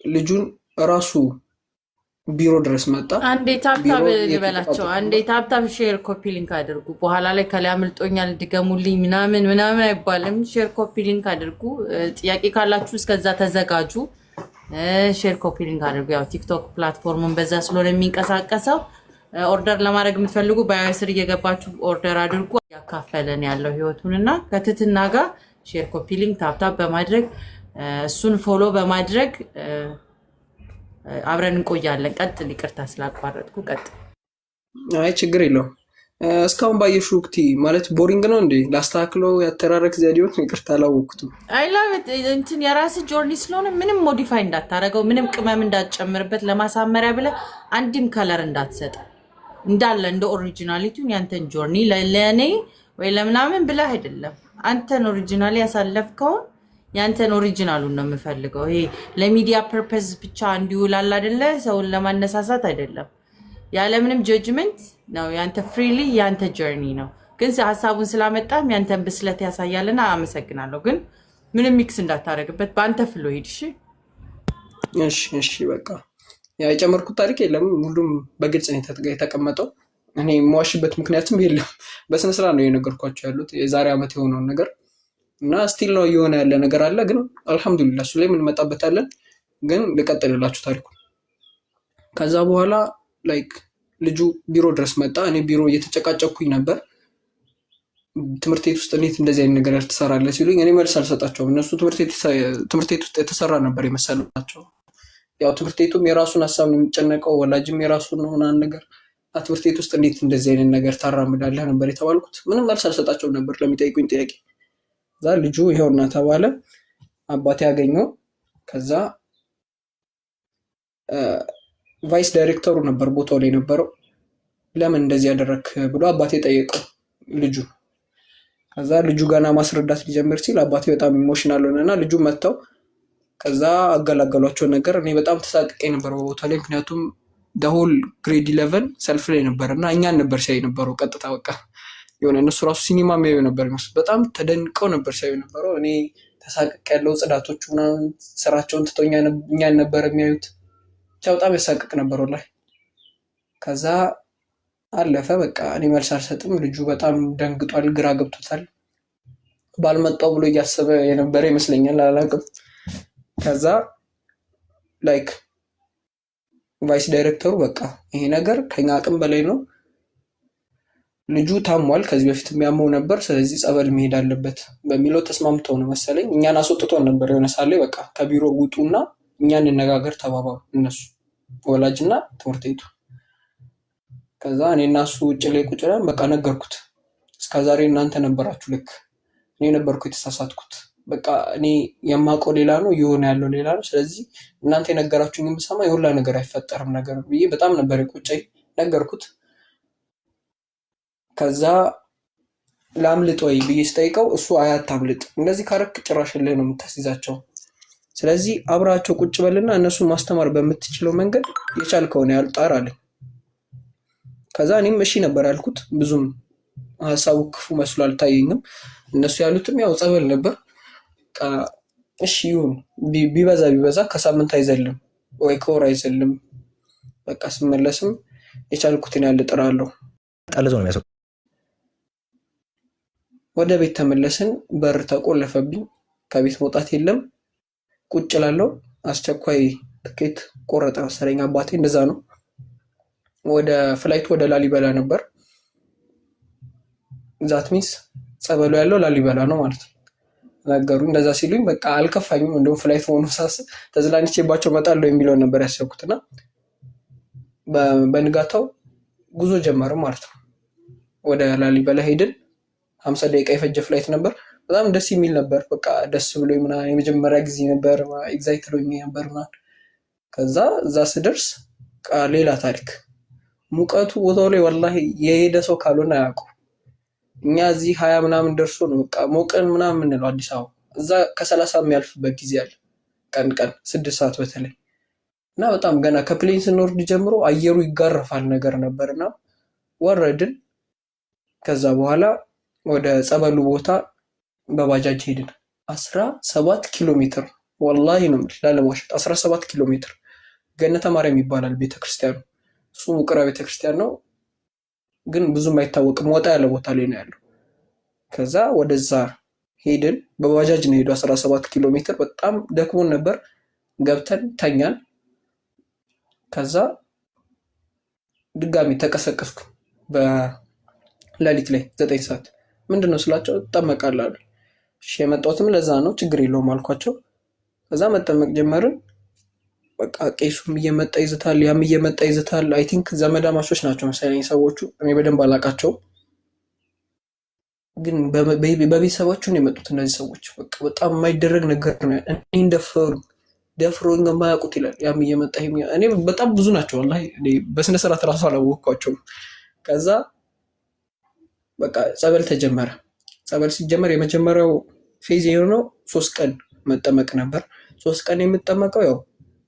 ልጁን ራሱ ቢሮ ድረስ መጣ።
አንዴ ታብታብ ልበላቸው። አንዴ ታብታብ ሼር ኮፒ ሊንክ አድርጉ። በኋላ ላይ ከላይ አምልጦኛል ድገሙልኝ ምናምን አይባልም። ሼር ኮፒ ሊንክ አድርጉ። ጥያቄ ካላችሁ እስከዛ ተዘጋጁ። ሼር ኮፒ ሊንክ አድርጉ። ያው ቲክቶክ ፕላትፎርሙን በዛ ስለሆነ የሚንቀሳቀሰው ኦርደር ለማድረግ የምትፈልጉ ባዮ ስር እየገባችሁ ኦርደር አድርጉ። ያካፈለን ያለው ህይወቱን እና ከትትና ጋር ሼር ኮፒ ሊንክ ታብታብ በማድረግ እሱን ፎሎ በማድረግ አብረን እንቆያለን። ቀጥል። ይቅርታ ስላቋረጥኩ ቀጥል።
አይ ችግር የለውም። እስካሁን ባየሽው ወቅት ማለት ቦሪንግ ነው እንዴ? ላስተካክለው ያተራረክ ዘዴውን ይቅርታ አላወቅኩትም።
አይ ላቭ እንትን የራስህ ጆርኒ ስለሆነ ምንም ሞዲፋይ እንዳታረገው፣ ምንም ቅመም እንዳትጨምርበት፣ ለማሳመሪያ ብለህ አንድም ከለር እንዳትሰጥ እንዳለ እንደ ኦሪጂናሊቲውን ያንተን ጆርኒ ለእኔ ወይ ለምናምን ብለህ አይደለም። አንተን ኦሪጂናሊ ያሳለፍከውን ያንተን ኦሪጂናሉን ነው የምፈልገው። ይሄ ለሚዲያ ፐርፐዝ ብቻ እንዲውላል አይደለ? ሰውን ለማነሳሳት አይደለም። ያለምንም ጀጅመንት ነው ያንተ ፍሪሊ ያንተ ጆርኒ ነው። ግን ሀሳቡን ስላመጣም ያንተን ብስለት ያሳያልና አመሰግናለሁ። ግን ምንም ሚክስ እንዳታረግበት በአንተ ፍሎ ሂድ።
እሺ በቃ የጨመርኩት ታሪክ የለም። ሁሉም በግልጽ ነው የተቀመጠው። እኔ የማዋሽበት ምክንያትም የለም። በስነስርዓት ነው የነገርኳቸው ያሉት የዛሬ ዓመት የሆነውን ነገር እና ስቲል ነው እየሆነ ያለ ነገር አለ። ግን አልሐምዱሊላህ እሱ ላይ እንመጣበታለን። ግን ልቀጥልላችሁ ታሪኩ። ከዛ በኋላ ላይክ ልጁ ቢሮ ድረስ መጣ። እኔ ቢሮ እየተጨቃጨኩኝ ነበር። ትምህርት ቤት ውስጥ እንዴት እንደዚህ አይነት ነገር ትሰራለህ ሲሉኝ እኔ መልስ አልሰጣቸውም። እነሱ ትምህርት ቤት ውስጥ የተሰራ ነበር የመሰላቸው። ያው ትምህርት ቤቱም የራሱን ሀሳብ ነው የሚጨነቀው፣ ወላጅም የራሱን ነው ምናምን ነገር። ትምህርት ቤት ውስጥ እንዴት እንደዚህ አይነት ነገር ታራምዳለህ ነበር የተባልኩት። ምንም መልስ አልሰጣቸውም ነበር ለሚጠይቁኝ ጥያቄ። ከዛ ልጁ ይኸውና ተባለ። አባቴ ያገኘው። ከዛ ቫይስ ዳይሬክተሩ ነበር ቦታው ላይ ነበረው። ለምን እንደዚህ ያደረክ ብሎ አባቴ ጠየቀው ልጁ። ከዛ ልጁ ገና ማስረዳት ሊጀምር ሲል አባቴ በጣም ኢሞሽናል ሆነና ልጁ መታው። ከዛ አገላገሏቸው ነገር። እኔ በጣም ተሳቅቄ ነበር በቦታው ላይ፣ ምክንያቱም ደሆል ግሬድ 11 ሰልፍ ላይ ነበር እና እኛን ነበር ሲያይ ነበረው ቀጥታ በቃ የሆነ እነሱ ራሱ ሲኒማ የሚያዩ ነበር ይመስል በጣም ተደንቀው ነበር ሲያዩ ነበረው። እኔ ተሳቅቄ ያለው ጽዳቶቹ ምናምን ስራቸውን ትተው እኛን ነበር የሚያዩት። ብቻ በጣም ያሳቅቅ ነበር ላይ። ከዛ አለፈ በቃ እኔ መልስ አልሰጥም። ልጁ በጣም ደንግጧል፣ ግራ ገብቶታል። ባልመጣው ብሎ እያሰበ የነበረ ይመስለኛል፣ አላውቅም። ከዛ ላይክ ቫይስ ዳይሬክተሩ በቃ ይሄ ነገር ከኛ አቅም በላይ ነው፣ ልጁ ታሟል፣ ከዚህ በፊት የሚያመው ነበር፣ ስለዚህ ጸበል መሄድ አለበት በሚለው ተስማምተው ነው መሰለኝ እኛን አስወጥቶን ነበር። የሆነ ሳለ በቃ ከቢሮ ውጡና እኛ እንነጋገር ተባባሉ እነሱ ወላጅና ትምህርት ቤቱ። ከዛ እኔ እና እሱ ውጭ ላይ ቁጭ ብለን በቃ ነገርኩት። እስከዛሬ እናንተ ነበራችሁ ልክ፣ እኔ ነበርኩ የተሳሳትኩት። በቃ እኔ የማውቀው ሌላ ነው እየሆነ ያለው ሌላ ነው። ስለዚህ እናንተ የነገራችሁኝ የምሰማ የሁላ ነገር አይፈጠርም ነገር ብዬ በጣም ነበር የቆጨኝ። ነገርኩት። ከዛ ላምልጥ ወይ ብዬ ስጠይቀው እሱ አያታምልጥ፣ እንደዚህ ካረክ ጭራሽ ላይ ነው የምታስይዛቸው። ስለዚህ አብራቸው ቁጭ በልና እነሱን ማስተማር በምትችለው መንገድ የቻልከውን ያህል ጣር አለኝ። ከዛ እኔም እሺ ነበር ያልኩት። ብዙም ሀሳቡ ክፉ መስሎ አልታየኝም። እነሱ ያሉትም ያው ጸበል ነበር። እሺ ይሁን፣ ቢበዛ ከሳምንት አይዘልም ወይ ከወር አይዘልም። በቃ ስመለስም የቻልኩትን ያህል እጥራለሁ። ወደ ቤት ተመለስን። በር ተቆለፈብኝ። ከቤት መውጣት የለም። ቁጭ ላለው አስቸኳይ ትኬት ቆረጠ መሰለኝ አባቴ፣ እንደዛ ነው። ወደ ፍላይት ወደ ላሊበላ ነበር። ዛት ሚንስ ጸበሉ ያለው ላሊበላ ነው ማለት ነው ነገሩ። እንደዛ ሲሉኝ በቃ አልከፋኝም። እንደውም ፍላይት መሆኑ ሳስብ ተዝናንቼባቸው እመጣለሁ የሚለውን ነበር ያሰብኩትና በንጋታው ጉዞ ጀመረ ማለት ነው። ወደ ላሊበላ ሄድን። 50 ደቂቃ የፈጀ ፍላይት ነበር። በጣም ደስ የሚል ነበር። በቃ ደስ ብሎ ምናምን የመጀመሪያ ጊዜ ነበር። ኤግዛይትድ ሆኜ ነበር ምናምን። ከዛ እዛ ስደርስ ሌላ ታሪክ። ሙቀቱ ቦታው ላይ ወላሂ የሄደ ሰው ካልሆነ አያውቁም። እኛ እዚህ 20 ምናምን ደርሶ ነው በቃ ሞቀን ምናምን የምንለው አዲስ አበባ። እዛ ከ30 የሚያልፍበት ጊዜ አለ። ቀን 6 ሰዓት በተለይ እና በጣም ገና ከፕሌን ስንወርድ ጀምሮ አየሩ ይጋረፋል ነገር ነበርና ወረድን። ከዛ በኋላ ወደ ጸበሉ ቦታ በባጃጅ ሄድን። 17 ኪሎ ሜትር ወላሂ ነው ላለመዋሸት 17 ኪሎ ሜትር። ገነተ ማርያም ይባላል ቤተክርስቲያኑ። እሱ ውቅራ ቤተክርስቲያን ነው፣ ግን ብዙም አይታወቅም። ወጣ ያለ ቦታ ላይ ነው ያለው። ከዛ ወደዛ ሄድን። በባጃጅ ነው ሄዱ 17 ኪሎ ሜትር። በጣም ደክሞን ነበር። ገብተን ተኛን። ከዛ ድጋሚ ተቀሰቀስኩ በሌሊት ላይ 9 ሰዓት። ምንድነው ስላቸው እጠመቃለሁ አሉ። እሺ የመጣሁትም ለዛ ነው ችግር የለውም አልኳቸው። ከዛ መጠመቅ ጀመርን። በቃ ቄሱም እየመጣ ይዝታል፣ ያም እየመጣ ይዝታል። አይ ቲንክ ዘመዳማቾች ናቸው መሰለኝ ሰዎቹ፣ እኔ በደንብ አላውቃቸውም። ግን በቤተሰባቸው ነው የመጡት እነዚህ ሰዎች። በቃ በጣም የማይደረግ ነገር ነው። እኔ ደፍሮኝ የማያውቁት ይላል። ያም እየመጣ እኔ በጣም ብዙ ናቸው ወላሂ፣ በስነ ስርዓት ራሱ አላወቅኳቸውም። ከዛ በቃ ጸበል ተጀመረ። ጸበል ሲጀመር የመጀመሪያው ፌዝ የሆነው 3 ቀን መጠመቅ ነበር። 3 ቀን የምጠመቀው ያው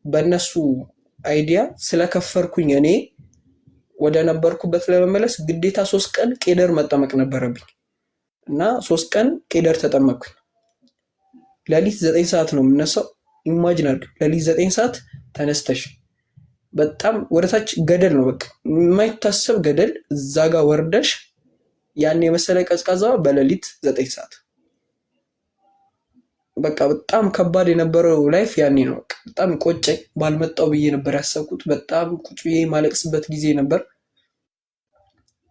በእነሱ አይዲያ ስለከፈርኩኝ እኔ ወደ ነበርኩበት ለመመለስ ግዴታ 3 ቀን ቄደር መጠመቅ ነበረብኝ እና 3 ቀን ቄደር ተጠመቅኩኝ። ሌሊት 9 ሰዓት ነው የምነሳው። ኢማጂን አድርግ፣ ሌሊት 9 ሰዓት ተነስተሽ በጣም ወደታች ገደል ነው፣ በቃ የማይታሰብ ገደል። እዛ ጋር ወርደሽ ያን የመሰለ ቀዝቃዛ በሌሊት 9 ሰዓት። በቃ በጣም ከባድ የነበረው ላይፍ ያኔ ነው። በቃ በጣም ቆጨኝ። ባልመጣው ብዬ ነበር ያሰብኩት። በጣም ቁጭ ብዬ ማለቅስበት ጊዜ ነበር።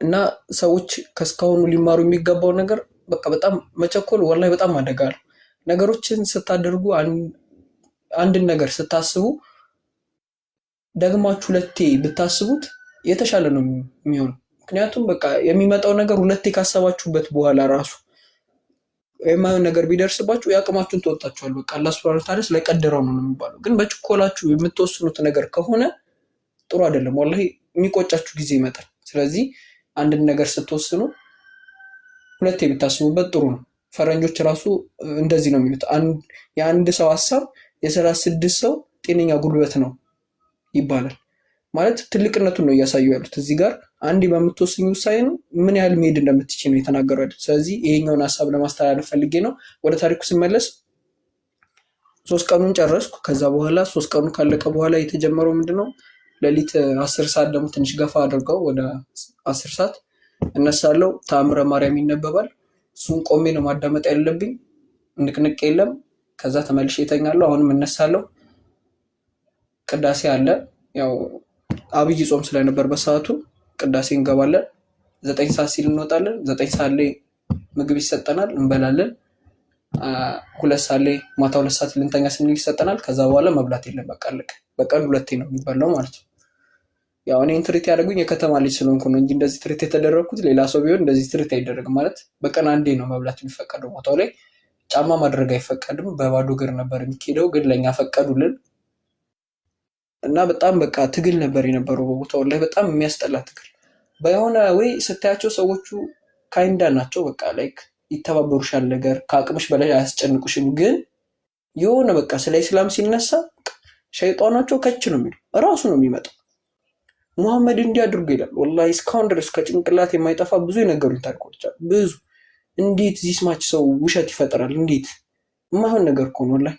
እና ሰዎች ከስካሁኑ ሊማሩ የሚገባው ነገር በቃ በጣም መቸኮል ወላሂ በጣም አደጋ ነው። ነገሮችን ስታደርጉ አንድን ነገር ስታስቡ ደግማችሁ 2ቴ ብታስቡት የተሻለ ነው የሚሆነው። ምክንያቱም በቃ የሚመጣው ነገር 2ቴ ካሰባችሁበት በኋላ ራሱ የማይሆን ነገር ቢደርስባችሁ የአቅማችሁን ትወጣችኋል። በቃ አላህ ሱብሃነሁ ወተዓላ ስለቀደረው ነው የሚባለው። ግን በችኮላችሁ የምትወስኑት ነገር ከሆነ ጥሩ አይደለም። ወላሂ የሚቆጫችሁ ጊዜ ይመጣል። ስለዚህ አንድን ነገር ስትወስኑ 2ቴ ብታስቡበት ጥሩ ነው። ፈረንጆች ራሱ እንደዚህ ነው የሚሉት፣ የአንድ ሰው ሀሳብ የ36 ሰው ጤነኛ ጉልበት ነው ይባላል። ማለት ትልቅነቱን ነው እያሳዩ ያሉት። እዚህ ጋር አንድ በምትወስኙ ውሳኔ ነው ምን ያህል መሄድ እንደምትችል ነው የተናገሩ ያሉት። ስለዚህ ይሄኛውን ሀሳብ ለማስተላለፍ ፈልጌ ነው። ወደ ታሪኩ ስመለስ 3 ቀኑን ጨረስኩ። ከዛ በኋላ 3 ቀኑ ካለቀ በኋላ የተጀመረው ምንድነው ሌሊት 10 ሰዓት ደግሞ ትንሽ ገፋ አድርገው ወደ 10 ሰዓት እነሳለሁ። ተአምረ ማርያም ይነበባል። እሱን ቆሜ ነው ማዳመጥ ያለብኝ፣ ንቅንቅ የለም። ከዛ ተመልሼ እተኛለሁ። አሁንም እነሳለሁ። ቅዳሴ አለ። ያው አብይ ጾም ስለነበር በሰዓቱ ቅዳሴ እንገባለን። 9 ሰዓት ሲል እንወጣለን። 9 ሰዓት ላይ ምግብ ይሰጠናል፣ እንበላለን። 2 ሰዓት ላይ ማታ 2 ሰዓት ልንተኛ ስንል ይሰጠናል። ከዛ በኋላ መብላት የለም። በቃ አለቀ። በቀን 2ቴ ነው የሚበላው ማለት ነው። ያው እኔን ትሪት ያደረጉኝ የከተማ ልጅ ስለሆንኩ ነው እንጂ እንደዚህ ትሪት የተደረግኩት ሌላ ሰው ቢሆን እንደዚህ ትሪት አይደረግም። ማለት በቀን 1ዴ ነው መብላት የሚፈቀደው። ቦታው ላይ ጫማ ማድረግ አይፈቀድም። በባዶ እግር ነበር የሚኬደው፣ ግን ለእኛ ፈቀዱልን እና በጣም በቃ ትግል ነበር የነበረው በቦታው ላይ፣ በጣም የሚያስጠላ ትግል። በሆነ ወይ ስታያቸው ሰዎቹ ካይንዳ ናቸው። በቃ ላይክ ይተባበሩሻል፣ ነገር ከአቅምሽ በላይ አያስጨንቁሽም። ግን የሆነ በቃ ስለ ኢስላም ሲነሳ ሸይጣናቸው ከች ነው የሚለው፣ እራሱ ነው የሚመጣው። ሙሐመድ እንዲያድርጉ ይላል። ወላሂ እስካሁን ድረስ ከጭንቅላት የማይጠፋ ብዙ የነገሩኝ ታሪኮች አሉ። ብዙ እንዴት ዚስማች ሰው ውሸት ይፈጥራል? እንዴት የማይሆን ነገር እኮ ነው ወላሂ።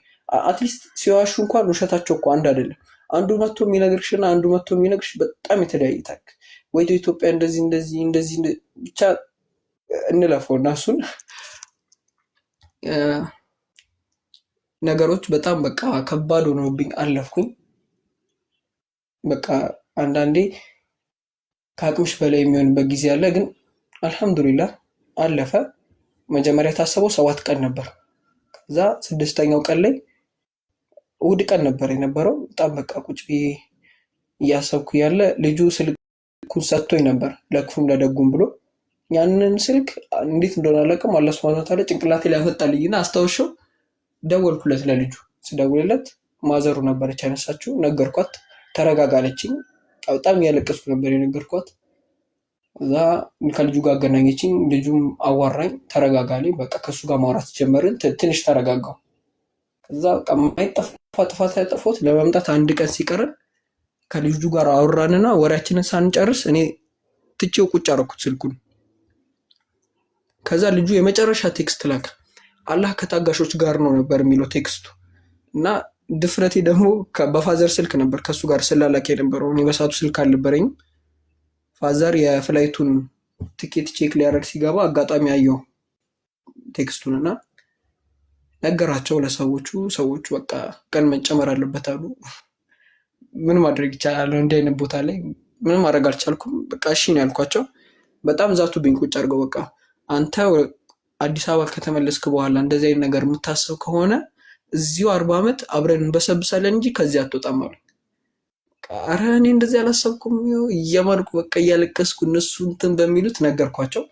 አትሊስት ሲዋሹ እንኳን ውሸታቸው እኮ አንድ አይደለም። አንዱ መጥቶ የሚነግርሽና አንዱ መጥቶ የሚነግርሽ በጣም የተለያየ ታሪክ። ወይ ኢትዮጵያ እንደዚህ ብቻ እንለፈው እና እሱን ነገሮች በጣም በቃ ከባድ ሆነውብኝ አለፍኩኝ። በቃ አንዳንዴ ከአቅምሽ በላይ የሚሆንበት ጊዜ አለ። ግን አልሐምዱሊላህ አለፈ። መጀመሪያ የታሰበው 7 ቀን ነበር። ከዛ 6ኛው ቀን ላይ እሑድ ቀን ነበር የነበረው። በጣም በቃ ቁጭ ብዬ እያሰብኩ ያለ ልጁ ስልኩን ሰጥቶኝ ነበር ለክፉም ለደጉም ብሎ ያንን ስልክ እንዴት እንደሆነ አላውቅም። አላህ ሱብሃነሁ ወተዓላ ጭንቅላቴ ላይ ያመጣልኝና አስታውሻው ደወልኩለት ለልጁ። ስደውልለት ማዘሩ ነበረች ያነሳችው። ነገርኳት፣ ተረጋጋለችኝ። በጣም እያለቀስኩ ነበር የነገርኳት። እዛ ከልጁ ጋር አገናኘችኝ። ልጁም አዋራኝ፣ ተረጋጋለኝ። በቃ ከሱ ጋር ማውራት ጀመርን። ትንሽ ተረጋጋው። ከዛ በቃ የማይጠፋ ጥፋት ያጠፋሁት ለመምጣት አንድ ቀን ሲቀረን ከልጁ ጋር አወራንና ወሬያችንን ሳንጨርስ እኔ ትቼው ቁጭ አደረኩት ስልኩን። ከዛ ልጁ የመጨረሻ ቴክስት ላከ። አላህ ከታጋሾች ጋር ነው ነበር የሚለው ቴክስቱ። እና ድፍረቴ ደግሞ በፋዘር ስልክ ነበር ከሱ ጋር ስላላክ የነበረው። እኔ በሰዓቱ ስልክ አልነበረኝም። ፋዘር የፍላይቱን ትኬት ቼክ ሊያደርግ ሲገባ አጋጣሚ አየው ቴክስቱን እና ነገራቸው ለሰዎቹ። ሰዎቹ በቃ ቀን መጨመር አለበት አሉ። ምን ማድረግ ይቻላል? እንዲህ አይነት ቦታ ላይ ምንም ማድረግ አልቻልኩም። በቃ እሺ ነው ያልኳቸው። በጣም ዛቱብኝ ቁጭ አድርገው። በቃ አንተ አዲስ አበባ ከተመለስክ በኋላ እንደዚህ አይነት ነገር የምታስብ ከሆነ እዚሁ 40 ዓመት አብረን እንበሰብሳለን እንጂ ከዚህ አትወጣም አሉ። ኧረ እኔ እንደዚህ አላሰብኩም እያማልኩ በቃ እያለቀስኩ እነሱ እንትን በሚሉት ነገርኳቸው።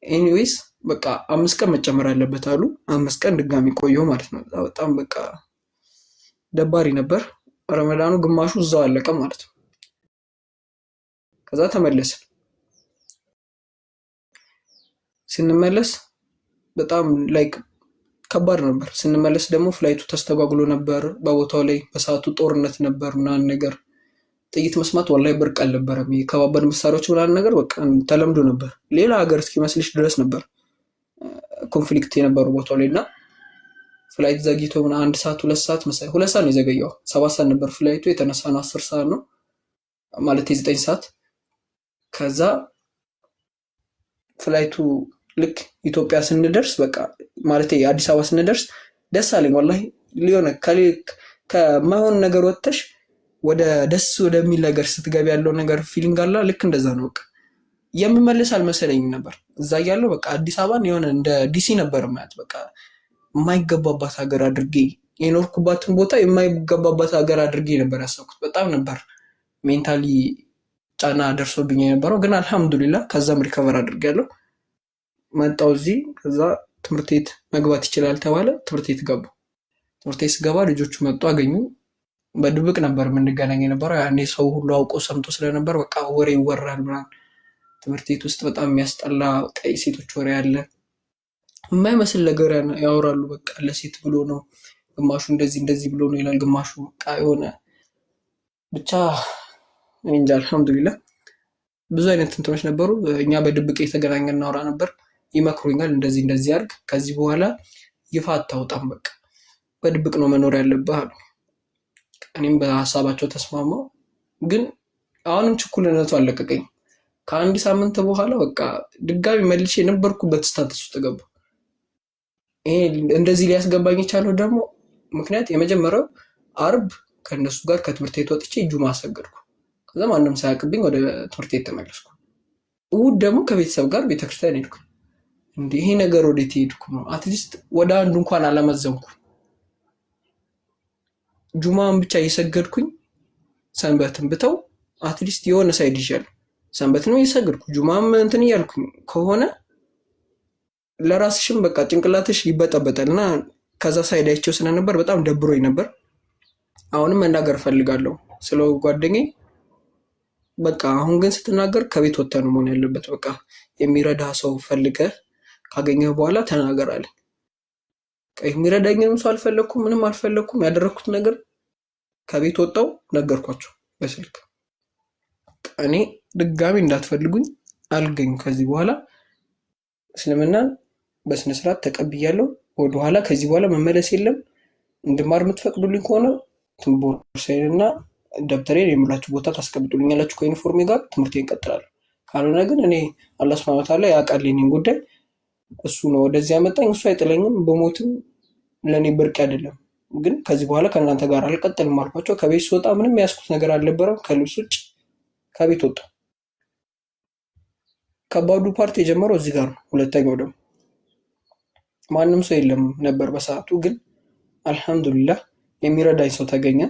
ኤኒዌይስ በቃ 5 ቀን መጨመር አለበት አሉ። 5 ቀን ድጋሚ ቆየሁ ማለት ነው። በጣም በቃ ደባሪ ነበር። ረመዳኑ ግማሹ እዛው አለቀ ማለት ነው። ከዛ ተመለስን። ስንመለስ በጣም ላይክ ከባድ ነበር። ስንመለስ ደግሞ ፍላይቱ ተስተጓጉሎ ነበር በቦታው ላይ። በሰዓቱ ጦርነት ነበር ምናምን ነገር። ጥይት መስማት ወላሂ ብርቅ አልነበረም። ከባባድ መሳሪያዎች ምናምን ነገር በቃ ተለምዶ ነበር። ሌላ ሀገር እስኪመስልሽ ድረስ ነበር ኮንፍሊክት የነበሩ ቦታው ላይ እና ፍላይት ዘግይቶ 1 ሰዓት 2 ሰዓት መሰለኝ 2 ሰዓት ነው የዘገየው። 7 ሰዓት ነበር ፍላይቱ። የተነሳ ነው 10 ሰዓት ነው ማለት 9 ሰዓት። ከዛ ፍላይቱ ልክ ኢትዮጵያ ስንደርስ በቃ ማለት አዲስ አበባ ስንደርስ ደስ አለኝ ወላሂ። ሊሆነ ከማይሆን ነገር ወጥተሽ ወደ ደስ ወደሚል ነገር ስትገቢ ያለው ነገር ፊሊንግ አለ። ልክ እንደዛ ነው። በቃ የምመለስ አልመሰለኝም ነበር እዛ ያለው። በቃ አዲስ አበባን የሆነ እንደ ዲሲ ነበር ማለት በቃ የማይገባባት ሀገር አድርጌ የኖርኩባትን ቦታ የማይገባባት ሀገር አድርጌ ነበር ያሰብኩት። በጣም ነበር ሜንታሊ ጫና ደርሶብኝ የነበረው። ግን አልሐምዱሊላህ ከዛም ሪከቨር አድርጌያለሁ። መጣሁ እዚህ። ከዛ ትምህርት ቤት መግባት ይችላል ተባለ። ትምህርት ቤት ገባሁ። ትምህርት ቤት ስገባ ልጆቹ መጡ አገኙ። በድብቅ ነበር የምንገናኝ የነበረው። ያኔ ሰው ሁሉ አውቆ ሰምቶ ስለነበር በቃ ወሬ ይወራል ምናምን። ትምህርት ቤት ውስጥ በጣም የሚያስጠላ ቀይ ሴቶች ወሬ አለ። የማይመስል ነገር ያወራሉ። በቃ ለሴት ብሎ ነው፣ ግማሹ እንደዚህ ብሎ ነው ይላል፣ ግማሹ በቃ የሆነ ብቻ እንጃ። አልሐምዱሊላህ ብዙ አይነት እንትኖች ነበሩ። እኛ በድብቅ የተገናኘን እናወራ ነበር። ይመክሩኛል፣ እንደዚህ አድርግ፣ ከዚህ በኋላ ይፋ አታውጣም፣ በቃ በድብቅ ነው መኖር ያለብህ አሉ። እኔም በሀሳባቸው ተስማማው። ግን አሁንም ችኩልነቱ አለቀቀኝ። ከ1 ሳምንት በኋላ በቃ ድጋሚ መልሼ የነበርኩበት ስታተስ ውስጥ ገባሁ። ይሄ እንደዚህ ሊያስገባኝ የቻለው ደግሞ ምክንያት የመጀመሪያው አርብ ከእነሱ ጋር ከትምህርት ቤት ወጥቼ ጁማ ሰገድኩ። ከዛ ማንም ሳያውቅብኝ ወደ ትምህርት ቤት ተመለስኩ። እሑድ ደግሞ ከቤተሰብ ጋር ቤተክርስቲያን ሄድኩ። እንዲህ ይሄ ነገር ወዴት ሄድኩ ነው? አትሊስት ወደ አንዱ እንኳን አላመዘንኩ። ጁማን ብቻ እየሰገድኩኝ ሰንበትን ብተው አትሊስት የሆነ ሳይድ ይሻል። ሰንበት ነው እየሰገድኩ ጁማም እንትን እያልኩኝ ከሆነ ለራስሽም በቃ ጭንቅላትሽ ይበጠበጣል። እና ከዛ ሳይድ አይቼው ስለነበር በጣም ደብሮኝ ነበር። አሁንም መናገር ፈልጋለሁ ስለ ጓደኛዬ። በቃ አሁን ግን ስትናገር ከቤት ወጥተህ ነው መሆን ያለበት። በቃ የሚረዳ ሰው ፈልገህ ካገኘህ በኋላ ተናገር አለ። የሚረዳኝንም ሰው አልፈለኩም፣ ምንም አልፈለኩም። ያደረኩት ነገር ከቤት ወጣው ነገርኳቸው በስልክ። እኔ ድጋሚ እንዳትፈልጉኝ አልገኝም። ከዚህ በኋላ እስልምናን በስነስርዓት ተቀብያለሁ። ወደኋላ ከዚህ በኋላ መመለስ የለም። እንድማር የምትፈቅዱልኝ ከሆነ ቦርሳዬንና ደብተሬን የምላችሁ ቦታ ታስቀምጡልኛላችሁ ከዩኒፎርሜ ጋር ትምህርቴን እቀጥላለሁ። ካልሆነ ግን እኔ አላህ ሱብሃነሁ ወተዓላ ያውቃል የእኔን ጉዳይ። እሱ ነው ወደዚህ ያመጣኝ። እሱ አይጥለኝም። በሞትም ለእኔ ብርቅ አይደለም። ግን ከዚህ በኋላ ከእናንተ ጋር አልቀጥልም አልኳቸው። ከቤት ስወጣ ምንም ያስኩት ነገር አልነበረም ከልብስ ውጭ። ከቤት ወጣ። ከባዱ ፓርት የጀመረው እዚህ ጋር ነው። ሁለተኛው ደግሞ ማንም ሰው የለም ነበር በሰዓቱ። ግን አልሐምዱሊላህ የሚረዳኝ ሰው ተገኘ።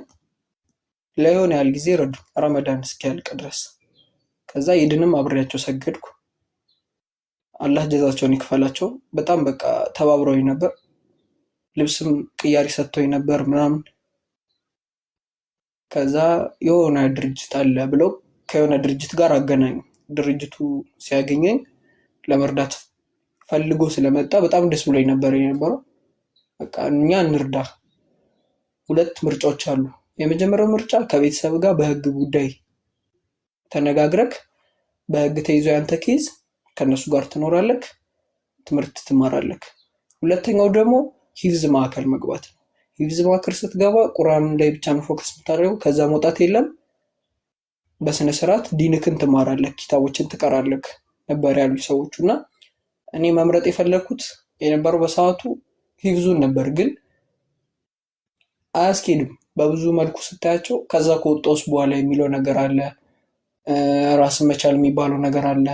ለየሆነ ያህል ጊዜ ረዱ ረመዳን እስኪያልቅ ድረስ። ከዛ ኢድንም አብሬያቸው ሰገድኩ። አላህ ጀዛቸውን ይክፈላቸው። በጣም በቃ ተባብረውኝ ነበር። ልብስም ቅያሪ ሰጥቶኝ ነበር ምናምን። ከዛ የሆነ ድርጅት አለ ብለው ከየሆነ ድርጅት ጋር አገናኙ። ድርጅቱ ሲያገኘኝ ለመርዳት ፈልጎ ስለመጣ በጣም ደስ ብሎኝ ነበር የነበረው። በቃ እኛ እንርዳ። ሁለት ምርጫዎች አሉ። የመጀመሪያው ምርጫ ከቤተሰብ ጋር በህግ ጉዳይ ተነጋግረክ በህግ ተይዞ ያንተ ኬዝ ከነሱ ጋር ትኖራለክ፣ ትምህርት ትማራለክ። ሁለተኛው ደግሞ ሂፍዝ ማዕከል መግባት ነው። ሂፍዝ ማዕከል ስትገባ ቁርአን ላይ ብቻ ነው ፎከስ የምታደርገው። ከዛ መውጣት የለም። በስነ ስርዓት ዲንክን ትማራለክ፣ ኪታቦችን ትቀራለክ ነበር ያሉ ሰዎቹ። እና እኔ መምረጥ የፈለኩት የነበረው በሰዓቱ ሂፍዙን ነበር፣ ግን አያስኬድም በብዙ መልኩ ስታያቸው። ከዛ ከወጣውስ በኋላ የሚለው ነገር አለ፣ ራስን መቻል የሚባለው ነገር አለ።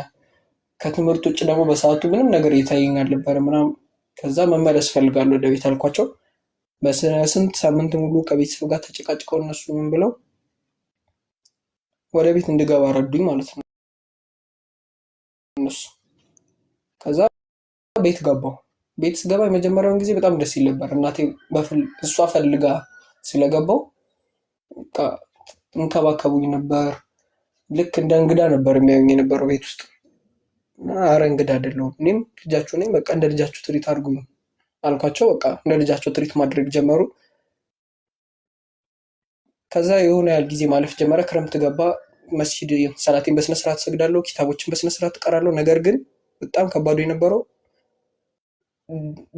ከትምህርት ውጭ ደግሞ በሰዓቱ ምንም ነገር እየታየኝ አልነበረ ምናምን። ከዛ መመለስ ፈልጋለሁ ወደ ቤት አልኳቸው። በስንት ሳምንት ሙሉ ከቤተሰብ ጋር ተጨቃጭቀው እነሱ ምን ብለው ወደ ቤት እንድገባ ረዱኝ ማለት ነው እነሱ። ከዛ ቤት ገባሁ። ቤት ስገባ የመጀመሪያውን ጊዜ በጣም ደስ ይል ነበር። እናቴ እሷ ፈልጋ ስለገባው እንከባከቡኝ ነበር። ልክ እንደ እንግዳ ነበር የሚያዩኝ የነበረው ቤት ውስጥ። አረ እንግዳ አይደለሁም፣ እኔም ልጃችሁ ነኝ፣ በቃ እንደ ልጃችሁ ትሪት አድርጉኝ አልኳቸው። በቃ እንደ ልጃቸው ትሪት ማድረግ ጀመሩ። ከዛ የሆነ ያህል ጊዜ ማለፍ ጀመረ። ክረምት ገባ። መስጂድ ሰላቴን በስነስርዓት ሰግዳለሁ፣ ኪታቦችን በስነስርዓት እቀራለሁ። ነገር ግን በጣም ከባዱ የነበረው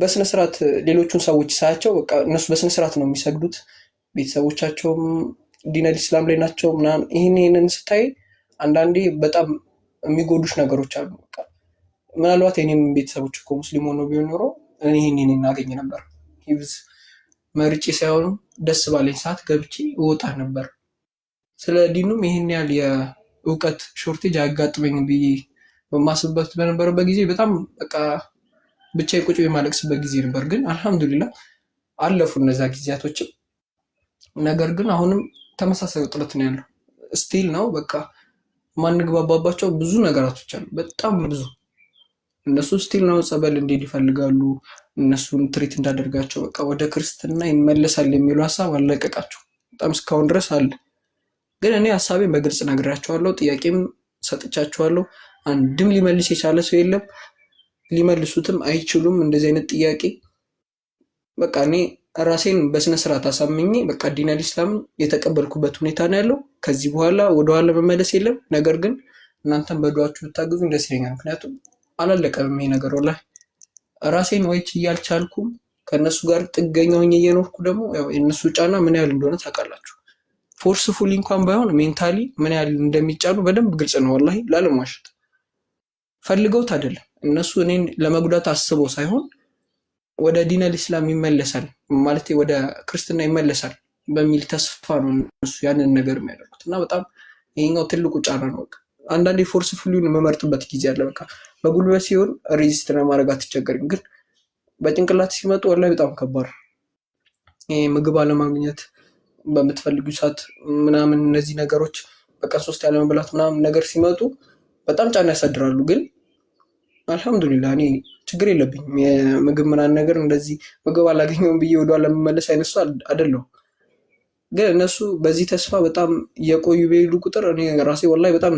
በስነስርዓት ሌሎቹን ሰዎች ሳያቸው በቃ እነሱ በስነስርዓት ነው የሚሰግዱት፣ ቤተሰቦቻቸውም ዲነል ኢስላም ላይ ናቸው ምናምን። ይህንን ስታይ አንዳንዴ በጣም የሚጎዱሽ ነገሮች አሉ። በቃ ምናልባት የኔም ቤተሰቦች እኮ ሙስሊም ሆነው ቢሆን ኖሮ ይህንን እናገኝ ነበር። ሂፍዝ መርጬ ሳይሆኑ ደስ ባለኝ ሰዓት ገብቼ እወጣ ነበር። ስለ ዲኑም ይህን ያህል የእውቀት ሾርቴጅ አያጋጥመኝም ብዬ በማስብበት በነበረበት ጊዜ በጣም በቃ ብቻ ቁጭ የማለቅስበት ጊዜ ነበር። ግን አልሐምዱሊላህ አለፉ እነዛ ጊዜያቶችም። ነገር ግን አሁንም ተመሳሳይ ውጥረት ነው ያለው። ስቲል ነው በቃ ማንግባባባቸው ብዙ ነገራቶች አሉ፣ በጣም ብዙ። እነሱ ስቲል ነው ጸበል እንዴት ይፈልጋሉ፣ እነሱን ትሪት እንዳደርጋቸው፣ በቃ ወደ ክርስትና ይመለሳል የሚሉ ሀሳብ አለቀቃቸው። በጣም እስካሁን ድረስ አለ። ግን እኔ ሀሳቤን በግልጽ ነግራቸዋለሁ፣ ጥያቄም ሰጥቻቸዋለሁ። አንድም ሊመልስ የቻለ ሰው የለም፣ ሊመልሱትም አይችሉም እንደዚህ አይነት ጥያቄ። በቃ እኔ ራሴን በስነስርዓት አሳምኜ በቃ ዲነል ኢስላምን የተቀበልኩበት ሁኔታ ነው ያለው። ከዚህ በኋላ ወደኋላ መመለስ የለም። ነገር ግን እናንተም በዱዓችሁ ብታግዙኝ ደስ ይለኛል። ምክንያቱም አላለቀም ይሄ ነገር ወላሂ። ራሴን ወይ ችዬ አልቻልኩም። ከእነሱ ጋር ጥገኛ ሆኜ እየኖርኩ ደግሞ ያው የእነሱ ጫና ምን ያህል እንደሆነ ታውቃላችሁ። ፎርስፉሊ እንኳን ባይሆን ሜንታሊ ምን ያህል እንደሚጫኑ በደንብ ግልጽ ነው ወላሂ፣ ላለማሸት። ፈልገውት አይደለም እነሱ እኔን ለመጉዳት አስበው ሳይሆን ወደ ዲነል ኢስላም ይመለሳል ማለት ወደ ክርስትና ይመለሳል በሚል ተስፋ ነው እነሱ ያንን ነገር የሚያደርጉት። እና በጣም ይሄኛው ትልቁ ጫና ነው። በቃ አንዳንዴ ፎርስፉሊውን የምመርጥበት ጊዜ አለ። በቃ በጉልበት ሲሆን ሬዚስት ለማድረግ አትቸገርም፣ ግን በጭንቅላት ሲመጡ ወላሂ በጣም ከባድ። ይሄ ምግብ አለማግኘት በምትፈልጉ ሰዓት ምናምን፣ እነዚህ ነገሮች በቀን 3 ያለመብላት ምናምን ነገር ሲመጡ በጣም ጫና ያሳድራሉ። ግን አልሐምዱሊላህ እኔ ችግር የለብኝም። የምግብ ምናምን ነገር እንደዚህ ምግብ አላገኘውም ብዬ ወደኋላ ለመመለስ አይነሱ አይደለሁም። ግን እነሱ በዚህ ተስፋ በጣም እየቆዩ በሄዱ ቁጥር እኔ ራሴ ወላሂ በጣም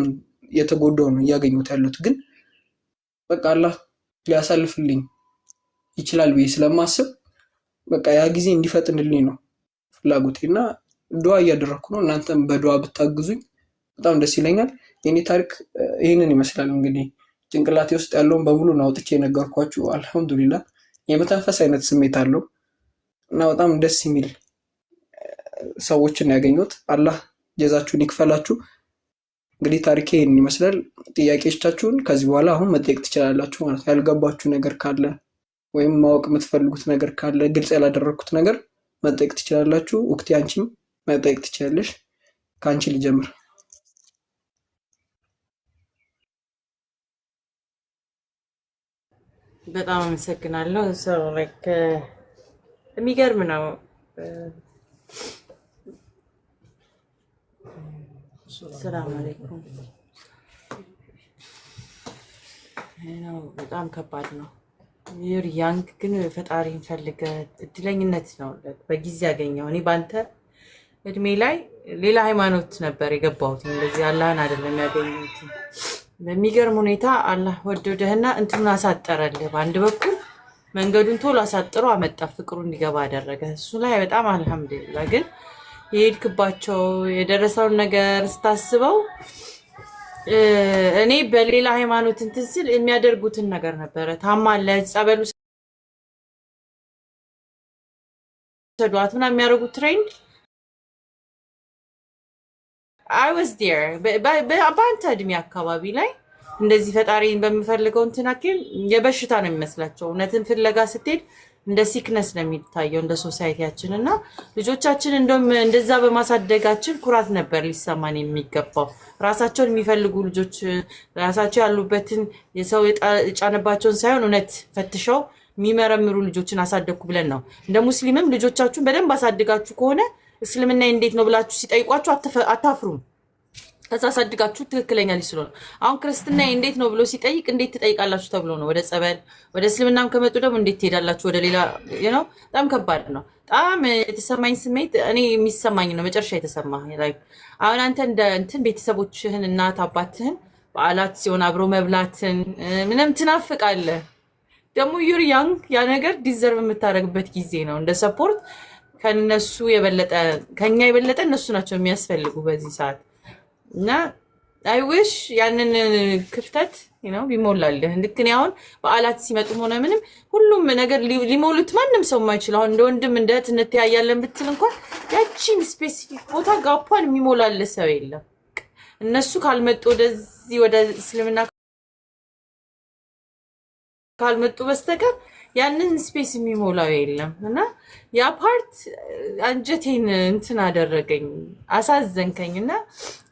የተጎዳው ነው እያገኙት ያሉት። ግን በቃ አላህ ሊያሳልፍልኝ ይችላል ብዬ ስለማስብ በቃ ያ ጊዜ እንዲፈጥንልኝ ነው ፍላጎቴ እና ዱዓ እያደረኩ ነው። እናንተም በዱዓ ብታግዙኝ በጣም ደስ ይለኛል። የኔ ታሪክ ይህንን ይመስላል። እንግዲህ ጭንቅላቴ ውስጥ ያለውን በሙሉ አውጥቼ የነገርኳችሁ። አልሐምዱሊላህ የመተንፈስ አይነት ስሜት አለው እና በጣም ደስ የሚል ሰዎችን ያገኙት። አላህ ጀዛችሁን ይክፈላችሁ። እንግዲህ ታሪኬ ይህንን ይመስላል። ጥያቄዎቻችሁን ከዚህ በኋላ አሁን መጠየቅ ትችላላችሁ ማለት። ያልገባችሁ ነገር ካለ ወይም ማወቅ የምትፈልጉት ነገር ካለ፣ ግልጽ ያላደረግኩት ነገር መጠየቅ ትችላላችሁ። ወቅቴ አንቺም መጠየቅ ትችላለሽ። ከአንቺ ልጀምር።
በጣም አመሰግናለሁ። የሚገርም ነው። ሰላም አለይኩም። ነው በጣም ከባድ ነው። ዩር ያንግ ግን ፈጣሪን ፈልገ እድለኝነት ነው በጊዜ ያገኘው። እኔ ባንተ እድሜ ላይ ሌላ ሃይማኖት ነበር የገባሁት፣ እንደዚህ አላህን አይደለም ያገኘሁት። በሚገርም ሁኔታ አላህ ወደደህና እንትኑን አሳጠረልህ። በአንድ በኩል መንገዱን ቶሎ አሳጥሮ አመጣ፣ ፍቅሩ እንዲገባ አደረገ። እሱ ላይ በጣም አልሐምዱሊላህ። ግን የሄድክባቸው የደረሰውን ነገር ስታስበው እኔ በሌላ ሃይማኖት እንትን ስል የሚያደርጉትን ነገር ነበረ። ታማለች፣ ጸበሉ ሰዷት ምናምን የሚያደርጉት ትሬንድ I was there በአንተ እድሜ አካባቢ ላይ እንደዚህ ፈጣሪን በምፈልገው እንትን አክል የበሽታ ነው የሚመስላቸው። እውነትን ፍለጋ ስትሄድ እንደ ሲክነስ ነው የሚታየው እንደ ሶሳይቲያችን። እና ልጆቻችን እንደውም እንደዛ በማሳደጋችን ኩራት ነበር ሊሰማን የሚገባው። ራሳቸውን የሚፈልጉ ልጆች ራሳቸው ያሉበትን የሰው የጫነባቸውን ሳይሆን እውነት ፈትሸው የሚመረምሩ ልጆችን አሳደግኩ ብለን ነው። እንደ ሙስሊምም ልጆቻችሁን በደንብ አሳድጋችሁ ከሆነ እስልምና እንዴት ነው ብላችሁ ሲጠይቋችሁ አታፍሩም። ከዛ አሳድጋችሁ ትክክለኛ ልጅ ስለሆነ። አሁን ክርስትና እንዴት ነው ብሎ ሲጠይቅ እንዴት ትጠይቃላችሁ ተብሎ ነው ወደ ጸበል። ወደ እስልምናም ከመጡ ደግሞ እንዴት ትሄዳላችሁ ወደ ሌላ ነው። በጣም ከባድ ነው። በጣም የተሰማኝ ስሜት እኔ የሚሰማኝ ነው መጨረሻ የተሰማ ላይ አሁን አንተ እንደ እንትን ቤተሰቦችህን እናት አባትህን በዓላት ሲሆን አብሮ መብላትን ምንም ትናፍቃለህ። ደግሞ ዩር ያንግ ያ ነገር ዲዘርቭ የምታደርግበት ጊዜ ነው። እንደ ሰፖርት ከነሱ የበለጠ ከኛ የበለጠ እነሱ ናቸው የሚያስፈልጉ በዚህ ሰዓት። እና አይ ዊሽ ያንን ክፍተት ቢሞላልህ። ልክ እኔ አሁን በዓላት ሲመጡ ሆነ ምንም ሁሉም ነገር ሊሞሉት ማንም ሰው የማይችል አሁን እንደ ወንድም እንደ እህት እንተያያለን ብትል እንኳን ያቺን ስፔሲፊክ ቦታ ጋፓን የሚሞላልህ ሰው የለም። እነሱ ካልመጡ ወደዚህ ወደ እስልምና ካልመጡ በስተቀር ያንን ስፔስ የሚሞላው የለም። እና ያ ፓርት አንጀቴን እንትን አደረገኝ፣ አሳዘንከኝ። እና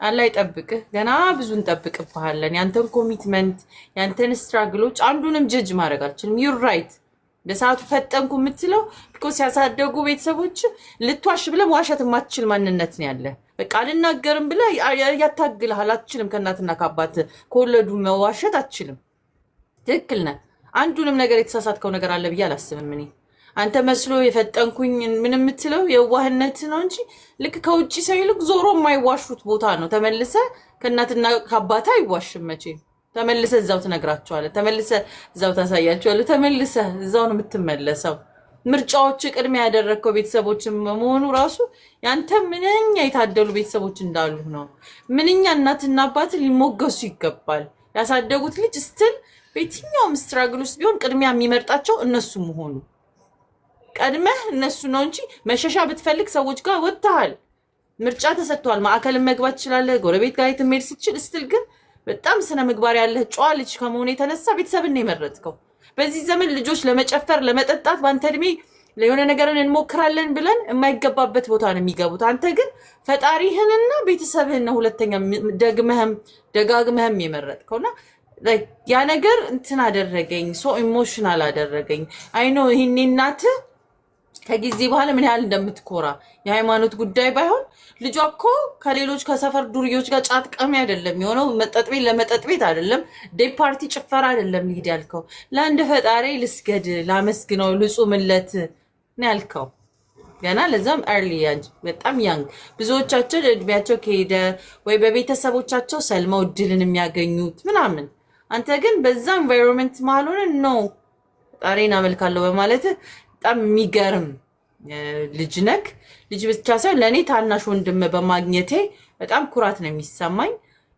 አላህ ይጠብቅህ። ገና ብዙ እንጠብቅብሃለን። ያንተን ኮሚትመንት ያንተን ስትራግሎች አንዱንም ጀጅ ማድረግ አልችልም። ዩር ራይት በሰዓቱ ፈጠንኩ የምትለው ቢኮዝ ሲያሳደጉ ቤተሰቦች ልትዋሽ ብለህ መዋሸት የማትችል ማንነት ነው ያለ። በቃ አልናገርም ብለህ ያታግልሃል። አትችልም። ከእናትና ከአባት ከወለዱ መዋሸት አትችልም። ትክክል ነህ። አንዱንም ነገር የተሳሳትከው ነገር አለ ብዬ አላስብም። እኔ አንተ መስሎ የፈጠንኩኝ ምን የምትለው የዋህነት ነው እንጂ ልክ ከውጪ ሰው ይልቅ ዞሮ የማይዋሹት ቦታ ነው። ተመልሰ ከእናትና ከአባታ አይዋሽም መቼም። ተመልሰ እዛው ትነግራቸዋለህ፣ ተመልሰ እዛው ታሳያቸዋለህ፣ ተመልሰ እዛው ነው የምትመለሰው። ምርጫዎች ቅድሚያ ያደረግከው ቤተሰቦች መሆኑ ራሱ ያንተ ምንኛ የታደሉ ቤተሰቦች እንዳሉ ነው። ምንኛ እናትና አባት ሊሞገሱ ይገባል። ያሳደጉት ልጅ ስትል በየትኛውም ስትራግል ውስጥ ቢሆን ቅድሚያ የሚመርጣቸው እነሱ መሆኑ ቀድመህ እነሱ ነው እንጂ መሸሻ ብትፈልግ ሰዎች ጋር ወጥተሃል። ምርጫ ተሰጥቷል። ማዕከልን መግባት ትችላለህ። ጎረቤት ጋር የትመሄድ ስትችል ስትል ግን በጣም ስነ ምግባር ያለህ ጨዋ ልጅ ከመሆኑ የተነሳ ቤተሰብን ነው የመረጥከው። በዚህ ዘመን ልጆች ለመጨፈር ለመጠጣት በአንተ እድሜ ለሆነ ነገርን እንሞክራለን ብለን የማይገባበት ቦታ ነው የሚገቡት። አንተ ግን ፈጣሪህንና ቤተሰብህን ነው ሁለተኛ ደጋግመህም የመረጥከውና ያ ነገር እንትን አደረገኝ። ሶ ኢሞሽናል አደረገኝ። አይኖ ይሄኔ እናትህ ከጊዜ በኋላ ምን ያህል እንደምትኮራ የሃይማኖት ጉዳይ ባይሆን ልጇ እኮ ከሌሎች ከሰፈር ዱርዮች ጋር ጫት ቀሚ አይደለም የሆነው። መጠጥ ቤት ለመጠጥ ቤት አይደለም፣ ዴይ ፓርቲ ጭፈራ አይደለም ሊሄድ ያልከው። ለአንድ ፈጣሪ ልስገድ ላመስግነው ልጹምለት ነው ያልከው። ገና ለዛም ኤርሊ በጣም ያንግ። ብዙዎቻችን እድሜያቸው ከሄደ ወይ በቤተሰቦቻቸው ሰልመው እድልን የሚያገኙት ምናምን፣ አንተ ግን በዛ ኤንቫይሮንመንት መሀል ሆነ ነው ፈጣሪን አመልካለሁ በማለት በጣም የሚገርም ልጅ ነክ። ልጅ ብቻ ሳይሆን ለእኔ ታናሽ ወንድም በማግኘቴ በጣም ኩራት ነው የሚሰማኝ።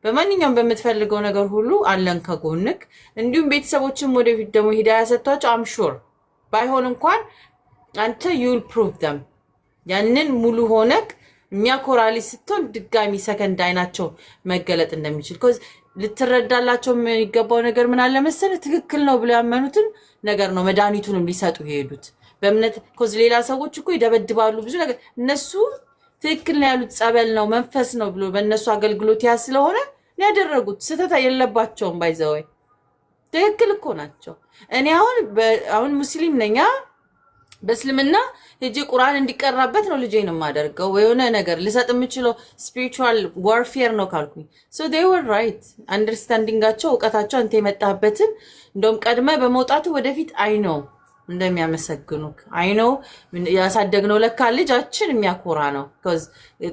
በማንኛውም በምትፈልገው ነገር ሁሉ አለን ከጎንክ። እንዲሁም ቤተሰቦችም ወደፊት ደግሞ ሂዳያ ሰጥቷቸው አምሹር ባይሆን እንኳን አንተ ዩል ፕሩቭ ደም ያንን ሙሉ ሆነክ የሚያኮራ ልጅ ስትሆን ድጋሚ ሰከንድ አይናቸው መገለጥ እንደሚችል ልትረዳላቸው የሚገባው ነገር ምን አለ መሰለህ፣ ትክክል ነው ብለው ያመኑትን ነገር ነው መድኃኒቱንም ሊሰጡ የሄዱት በእምነት። ሌላ ሰዎች እኮ ይደበድባሉ ብዙ ነገር። እነሱ ትክክል ነው ያሉት ጸበል ነው መንፈስ ነው ብሎ በእነሱ አገልግሎት ያ ስለሆነ ያደረጉት ስህተት የለባቸውም። ባይዘወይ ትክክል እኮ ናቸው። እኔ አሁን ሙስሊም ነኝ በእስልምና ሄጄ ቁርአን እንዲቀራበት ነው ልጄን የማደርገው ወይ የሆነ ነገር ልሰጥ የምችለው ስፒሪቹዋል ዋርፌር ነው ካልኩኝ ሶ they were right አንደርስታንዲንጋቸው እውቀታቸው አንተ የመጣበትን እንደውም ቀድመ በመውጣቱ ወደፊት አይ ነው እንደሚያመሰግኑክ አይ ነው ያሳደግነው ለካ ልጃችን የሚያኮራ ነው cuz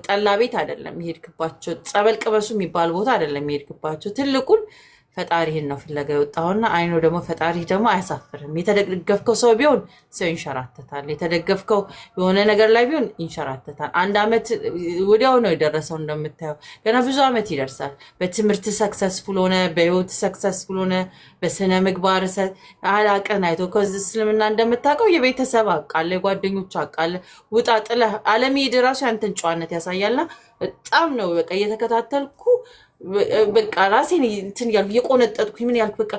ጠላ ቤት አይደለም ይሄድክባቸው ጸበል ቅበሱ የሚባል ቦታ አይደለም ይሄድክባቸው ትልቁን ፈጣሪህን ነው ፍለጋ የወጣውና አይኖ ደግሞ ፈጣሪ ደግሞ አያሳፍርም የተደገፍከው ሰው ቢሆን ሰው ይንሸራተታል የተደገፍከው የሆነ ነገር ላይ ቢሆን ይንሸራተታል አንድ አመት ወዲያው ነው የደረሰው እንደምታየው ገና ብዙ አመት ይደርሳል በትምህርት ሰክሰስፉል ሆነ በህይወት ሰክሰስፉል ሆነ በስነ ምግባር አላቀን አይቶ ከዚ እስልምና እንደምታውቀው የቤተሰብ አቃለ ጓደኞች አቃለ ውጣ ጥለ ዓለም ይድራሱ ያንተን ጨዋነት ያሳያልና በጣም ነው በቃ እየተከታተልኩ በቃ ራሴን እንትን ያልኩ የቆነጠጥኩኝ ምን ያልኩ በቃ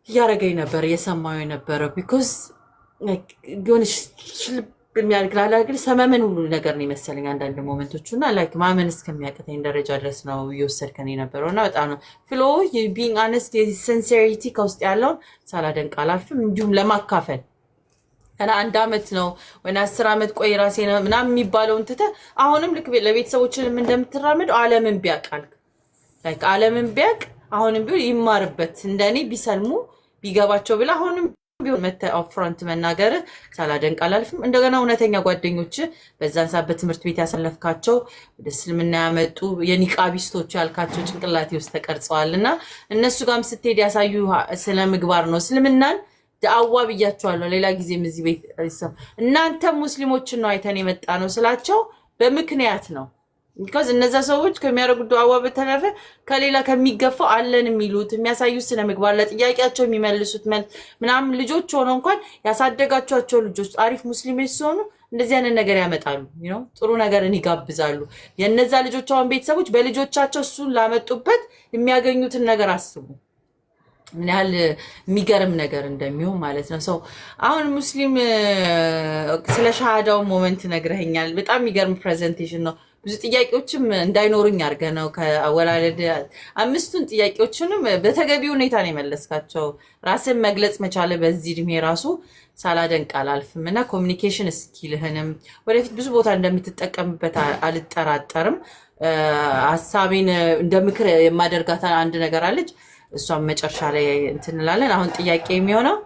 ያረጋይ ነበር የሰማው ነበር because like ቢሆንሽ በሚያርግላላ ግን ሰመመን ሁሉ ነገር ነው መሰለኝ አንዳንድ ሞመንቶቹና like ማመን እስከሚያቀተኝ ደረጃ ድረስ ነው እየወሰድከኝ ነበርና በጣም ነው ፍሎ being honest sincerity ኮስት ያለው ሳላደንቅ አላልፍም እንዲሁም ለማካፈል እና አንድ አመት ነው ወይ 10 አመት ቆይ ራሴና ምናምን የሚባለው እንተተ አሁንም ልክ ለቤተሰቦችንም እንደምትራመድ ዓለምን ቢያቃል like ዓለምን ቢያቅ አሁንም ቢሆን ይማርበት እንደኔ ቢሰልሙ ቢገባቸው ብለ አሁንም ቢሆን መተ አፍራንት መናገር ሳላደንቅ አላልፍም እንደገና እውነተኛ ጓደኞች በዛን ሰዓት በትምህርት ቤት ያሳለፍካቸው ወደ እስልምና ያመጡ የኒቃቢስቶች ያልካቸው ጭንቅላቴ ውስጥ ተቀርጸዋልና እነሱ ጋርም ስትሄድ ያሳዩ ስለ ምግባር ነው እስልምናን ዳዋ ብያቸዋለሁ ሌላ ጊዜም እዚህ ቤት እናንተ ሙስሊሞችን ነው አይተን የመጣ ነው ስላቸው በምክንያት ነው because እነዛ ሰዎች ከሚያደርጉት ዳዋ በተረፈ ከሌላ ከሚገፋው አለን የሚሉት የሚያሳዩት ስነ ምግባር ለጥያቄያቸው የሚመልሱት ምናምን ልጆች ሆነው እንኳን ያሳደጋቸው ልጆች አሪፍ ሙስሊሞች ሲሆኑ እንደዚህ አይነት ነገር ያመጣሉ ጥሩ ነገርን ይጋብዛሉ የነዛ ልጆች አሁን ቤተሰቦች በልጆቻቸው እሱን ላመጡበት የሚያገኙትን ነገር አስቡ ምን ያህል የሚገርም ነገር እንደሚሆን ማለት ነው ሰው አሁን ሙስሊም ስለ ሻሃዳው ሞመንት ነግረኸኛል በጣም የሚገርም ፕሬዘንቴሽን ነው ብዙ ጥያቄዎችም እንዳይኖርኝ አርገነው ከወላለድ አምስቱን ጥያቄዎችንም በተገቢ ሁኔታ ነው የመለስካቸው ራስን መግለጽ መቻለ በዚህ ድሜ ራሱ ሳላደንቅ አላልፍምና ኮሙኒኬሽን ስኪልህንም ወደፊት ብዙ ቦታ እንደምትጠቀምበት አልጠራጠርም ሐሳቤን እንደምክር የማደርጋት አንድ ነገር አለች እሷም መጨረሻ ላይ እንትንላለን አሁን ጥያቄ የሚሆነው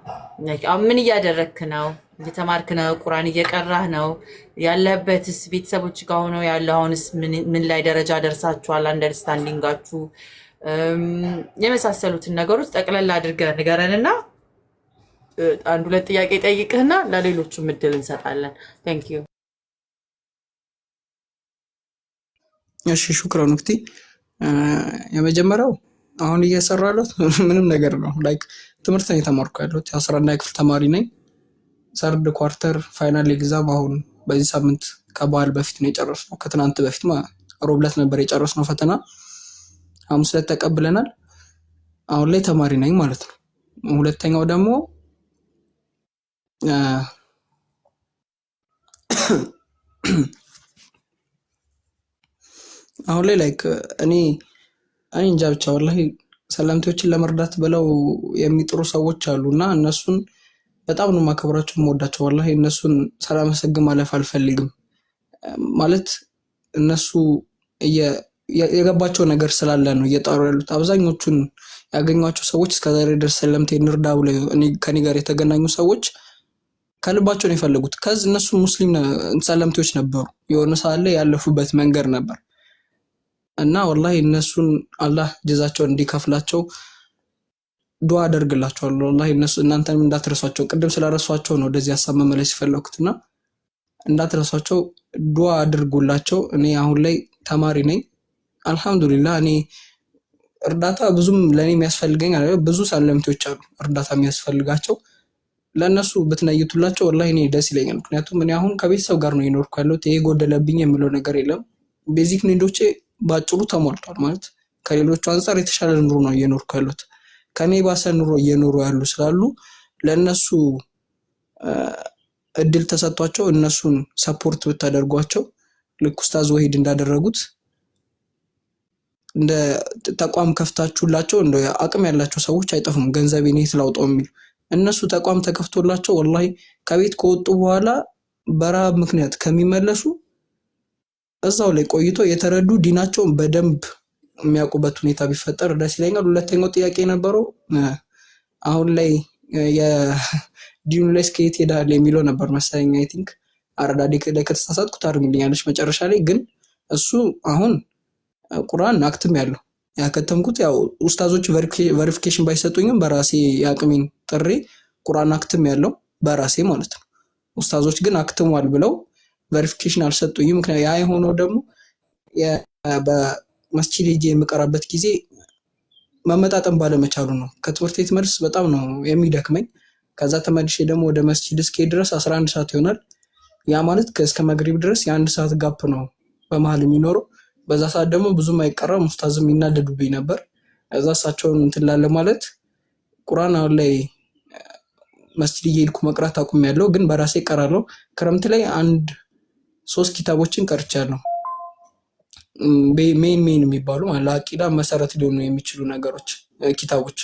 ምን እያደረክ ነው እየተማርክ ነው ቁርአን እየቀራህ ነው ያለበትስ ቤተሰቦች ጋር ሆኖ ያለው አሁንስ ምን ላይ ደረጃ ደርሳችኋል አንደርስታንዲንጋችሁ የመሳሰሉትን ነገሮች ጠቅለል አድርገህ ንገረንና አንድ ሁለት ጥያቄ ጠይቅህና ለሌሎቹ ምድል እንሰጣለን thank you
እሺ ሹክራን ወክቲ የመጀመሪያው አሁን እየሰራሁት ምንም ነገር ነው ላይክ ትምህርት ነው የተማርኩ ያለሁት 11 ክፍል ተማሪ ነኝ ሰርድ ኳርተር ፋይናል ኤግዛም አሁን በዚህ ሳምንት ከበዓል በፊት ነው የጨረስነው ከትናንት በፊት ሮብ ዕለት ነበር የጨረስነው ፈተና ሐሙስ ዕለት ተቀብለናል አሁን ላይ ተማሪ ነኝ ማለት ነው ሁለተኛው ደግሞ አሁን ላይ ላይክ እኔ እንጃ ብቻ ወላሂ ሰላምቶችን ለመርዳት ብለው የሚጥሩ ሰዎች አሉና እነሱን በጣም ነው ማከብራቸው የምወዳቸው ወላሂ እነሱን ሳላመሰግን ማለፍ አልፈልግም ማለት እነሱ የገባቸው ነገር ስላለ ነው እየጣሩ ያሉት አብዛኞቹን ያገኟቸው ሰዎች እስከዛሬ ድረስ ሰላምቴ እንርዳ ብለው ከኔ ጋር የተገናኙ ሰዎች ከልባቸው ነው የፈለጉት ከዛ እነሱ ሙስሊም ሰላምቶች ነበሩ የሆነ ሰዓት ላይ ያለፉበት መንገር ነበር እና ወላሂ እነሱን አላህ ጀዛቸውን እንዲከፍላቸው ዱዓ አደርግላቸዋለሁ ወላሂ እነሱ እናንተም እንዳትረሷቸው ቅድም ስለረሷቸው ነው ወደዚህ ሐሳብ መመለስ ይፈልኩትና እንዳትረሷቸው ዱዓ አድርጉላቸው እኔ አሁን ላይ ተማሪ ነኝ አልহামዱሊላህ እኔ እርዳታ ብዙም ለኔ የሚያስፈልገኝ አይደል ብዙ ሰላምቶች አሉ እርዳታ የሚያስፈልጋቸው ለነሱ ብትነይቱላቸው ወላሂ እኔ ደስ ይለኛል ምክንያቱም እኔ አሁን ከቤተሰብ ጋር ነው የኖርኩ ያለሁት ይሄ ጎደለብኝ የሚለው ነገር የለም ቤዚክ ኒዶቼ ባጭሩ ተሟልቷል ማለት ከሌሎቹ አንፃር የተሻለ ኑሮ ነው እየኖርኩ ያለሁት ከኔ ባሰ ኑሮ እየኖሩ ያሉ ስላሉ ለነሱ እድል ተሰጥቷቸው እነሱን ሰፖርት ብታደርጓቸው ልክ ኡስታዝ ወሂድ እንዳደረጉት እንደ ተቋም ከፍታችሁላቸው እንደ አቅም ያላቸው ሰዎች አይጠፉም ገንዘብ እኔ ስላውጣው የሚል እነሱ ተቋም ተከፍቶላቸው ወላሂ ከቤት ከወጡ በኋላ በረሃብ ምክንያት ከሚመለሱ እዛው ላይ ቆይቶ የተረዱ ዲናቸውን በደንብ የሚያውቁበት ሁኔታ ቢፈጠር ደስ ይለኛል። ሁለተኛው ጥያቄ የነበረው አሁን ላይ የዲኑ ላይ እስከየት ሄዳል የሚለው ነበር መሰለኝ። አይ ቲንክ አረዳዴ ላይ ከተሳሳትኩ ታርሚልኛለች መጨረሻ ላይ። ግን እሱ አሁን ቁርአን አክትም ያለው ያከተምኩት ያው ኡስታዞች ቨሪፊኬሽን ባይሰጡኝም በራሴ የአቅሜን ጥሬ ቁርአን አክትም ያለው በራሴ ማለት ነው። ኡስታዞች ግን አክትሟል ብለው ቨሪፊኬሽን አልሰጡኝም። ምክንያት ያ የሆነው ደግሞ በመስጂድ ሄጄ የምቀራበት ጊዜ መመጣጠን ባለመቻሉ ነው። ከትምህርት ቤት መልስ በጣም ነው የሚደክመኝ። ከዛ ተመልሼ ደግሞ ወደ መስጂድ እስከሄድ ድረስ 11 ሰዓት ይሆናል። ያ ማለት እስከ መግሪብ ድረስ የ1 ሰዓት ጋፕ ነው በመሀል የሚኖረው። በዛ ሰዓት ደግሞ ብዙም አይቀራም፣ ኡስታዝም ይናደዱብኝ ነበር። እዛ እሳቸውን እንትን ላለ ማለት ቁርአን አሁን ላይ መስጂድ እየሄድኩ መቅራት አቁሜያለሁ፣ ግን በራሴ እቀራለሁ። ክረምት ላይ 3 ኪታቦችን ቀርቻለሁ። ሜን የሚባሉ ማለት ለአቂዳ መሰረት ሊሆኑ የሚችሉ ነገሮች ኪታቦች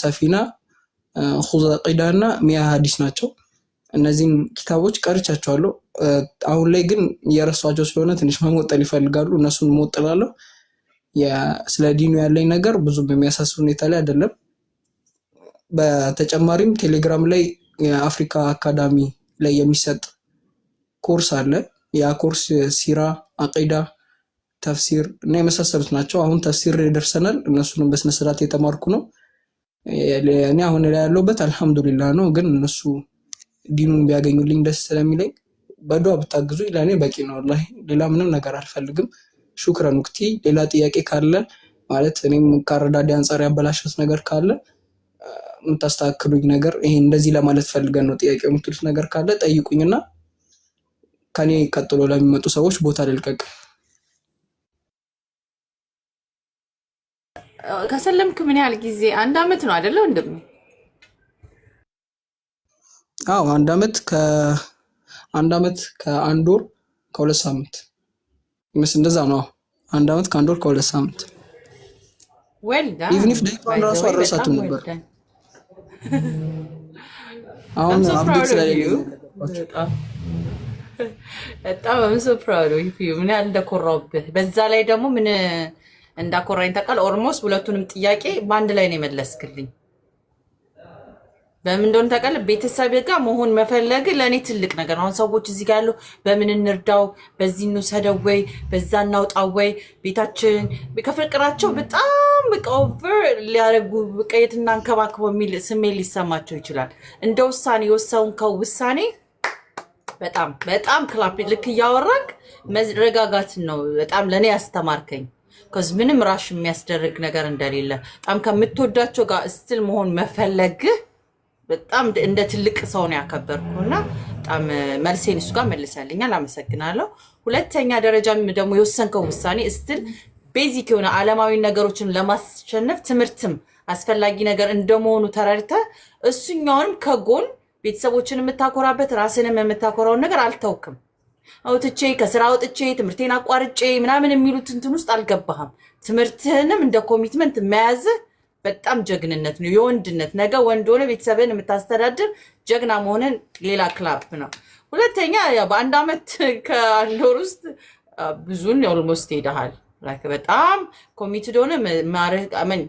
ሰፊና፣ ኹዝ አቂዳ እና ሚያ ሐዲስ ናቸው። እነዚህን ኪታቦች ቀርቻቸዋለሁ። አሁን ላይ ግን እየረሷቸው ስለሆነ ትንሽ መሞጠል ይፈልጋሉ። እነሱን እሞጥላለሁ። ስለ ዲኑ ያለኝ ነገር ብዙም የሚያሳስብ ሁኔታ ላይ አይደለም። በተጨማሪም ቴሌግራም ላይ የአፍሪካ አካዳሚ ላይ የሚሰጥ ኮርስ አለ። ያ ኮርስ ሲራ፣ አቂዳ፣ ተፍሲር እና የመሳሰሉት ናቸው። አሁን ተፍሲር ደርሰናል። እነሱንም በስነ ስርዓት የተማርኩ ነው። እኔ አሁን ላይ ያለሁበት አልহামዱሊላህ ነው። ግን እነሱ ዲኑን ቢያገኙልኝ ደስ ስለሚለኝ በዱዓ ብታግዙ ለኔ በቂ ነው። ወላሂ ሌላ ምንም ነገር አልፈልግም። ሹክራን ወክቲ። ሌላ ጥያቄ ካለ ማለት እኔም ካረዳዲ አንፃር ያበላሽት ነገር ካለ የምታስተካክሉኝ ነገር ይሄ እንደዚህ ለማለት ፈልገን ነው ጥያቄው የምትሉት ነገር ካለ ጠይቁኝና ከኔ ቀጥሎ ለሚመጡ ሰዎች ቦታ ልልቀቅ።
ከሰለምክ ምን ያህል ጊዜ? 1 አመት ነው አይደል ወንድሜ?
አዎ 1 አመት ከ1 ወር ከ2 ሳምንት ይመስል እንደዛ ነው። 1 አመት ከ1 ወር ከ2 ሳምንት።
ወልዳ
ኢቭን ኢፍ ዴይቷን ራሱ አረሳቱ ነበር። አሁን አፕዴት ስለሌለ
በጣም I'm so proud of you። ምን ያህል እንደኮራውብህ በዛ ላይ ደግሞ ምን እንዳኮራኝ ታውቃለህ? ኦልሞስት ሁለቱንም ጥያቄ በአንድ ላይ ነው የመለስክልኝ። በምን እንደሆነ ታውቃለህ? ቤተሰብ ጋር መሆን መፈለግ ለእኔ ትልቅ ነገር ነው። አሁን ሰዎች እዚህ ጋር ያለው በምን እንርዳው፣ በዚህ እንውሰደው ወይ በዛ እናውጣው ወይ ቤታችን ከፍቅራቸው በጣም በቃ ኦቨር ሊያደርጉ በቃ የትና እንከባክበው የሚል ስሜት ሊሰማቸው ይችላል። እንደ ውሳኔ የወሰንከው ውሳኔ በጣም በጣም ክላፕ ልክ እያወራክ መረጋጋትን ነው በጣም ለእኔ ያስተማርከኝ። ከዚህ ምንም ራሽ የሚያስደርግ ነገር እንደሌለ በጣም ከምትወዳቸው ጋር ስትል መሆን መፈለግ በጣም እንደ ትልቅ ሰው ነው ያከበርኩና በጣም መልሴን እሱ ጋር መልሰልኛል። አመሰግናለሁ። ሁለተኛ ደረጃም ደግሞ የወሰንከው ውሳኔ ስትል ቤዚክ የሆነ ዓለማዊ ነገሮችን ለማስሸነፍ ትምህርትም አስፈላጊ ነገር እንደመሆኑ ተረድተ እሱኛውንም ከጎን ቤተሰቦችን የምታኮራበት ራስንም የምታኮራውን ነገር አልተውክም። አውጥቼ ከስራ ወጥቼ ትምህርቴን አቋርጬ ምናምን የሚሉት እንትን ውስጥ አልገባህም። ትምህርትህንም እንደ ኮሚትመንት መያዝ በጣም ጀግንነት ነው፣ የወንድነት ነገ ወንድ ሆነ ቤተሰብን የምታስተዳድር ጀግና መሆንን ሌላ ክላፕ ነው። ሁለተኛ በ1 አመት ከ1 ወር ውስጥ ብዙን ኦልሞስት ሄደሃል። ላይክ በጣም ኮሚትድ ሆነ ማረግ አመን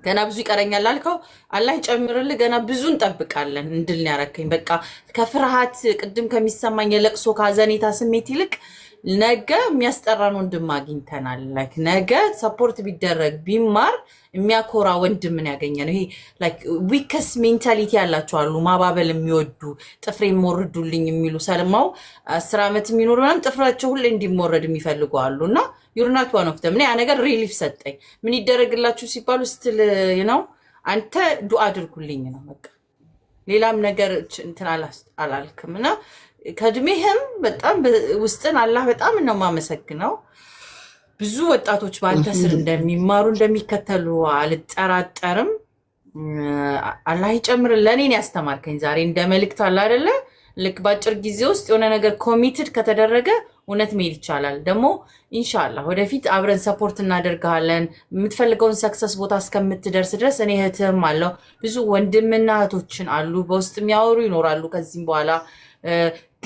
ገና ብዙ ይቀረኛል አልከው። አላህ ይጨምርልህ። ገና ብዙ እንጠብቃለን እንድል ያረከኝ በቃ ከፍርሃት ቅድም ከሚሰማኝ የለቅሶ ካዘኔታ ስሜት ይልቅ ነገ የሚያስጠራን ወንድም አግኝተናል። ላይክ ነገ ሰፖርት ቢደረግ ቢማር የሚያኮራ ወንድምን ያገኘነው። ይሄ ላይክ ዊክስ ሜንታሊቲ ያላቸው አሉ፣ ማባበል የሚወዱ ጥፍሬ ሞርዱልኝ የሚሉ ሰልማው 10 አመት የሚኖሩ ምናምን ጥፍራቸው ሁሌ እንዲሞረድ የሚፈልጉ አሉና ዩርናት ዋን ኦፍ ደም። ያ ነገር ሪሊፍ ሰጠኝ። ምን ይደረግላችሁ ሲባሉ ስትል ነው አንተ ዱአ አድርጉልኝ ነው በቃ ሌላም ነገር እንትን አላልክምና ከድሜህም በጣም ውስጥን አላህ በጣም ነው ማመሰግነው። ብዙ ወጣቶች በአንተ ስር እንደሚማሩ እንደሚከተሉ አልጠራጠርም። አላህ ይጨምር። ለኔን ያስተማርከኝ ዛሬ እንደ መልእክት አለ አይደለ? ልክ ባጭር ጊዜ ውስጥ የሆነ ነገር ኮሚትድ ከተደረገ እውነት መሄድ ይቻላል። ደግሞ ኢንሻአላህ ወደፊት አብረን ሰፖርት እናደርጋለን የምትፈልገውን ሰክሰስ ቦታ እስከምትደርስ ድረስ። እኔ እህትም አለው ብዙ ወንድምና እህቶችን አሉ በውስጥ የሚያወሩ ይኖራሉ። ከዚህም በኋላ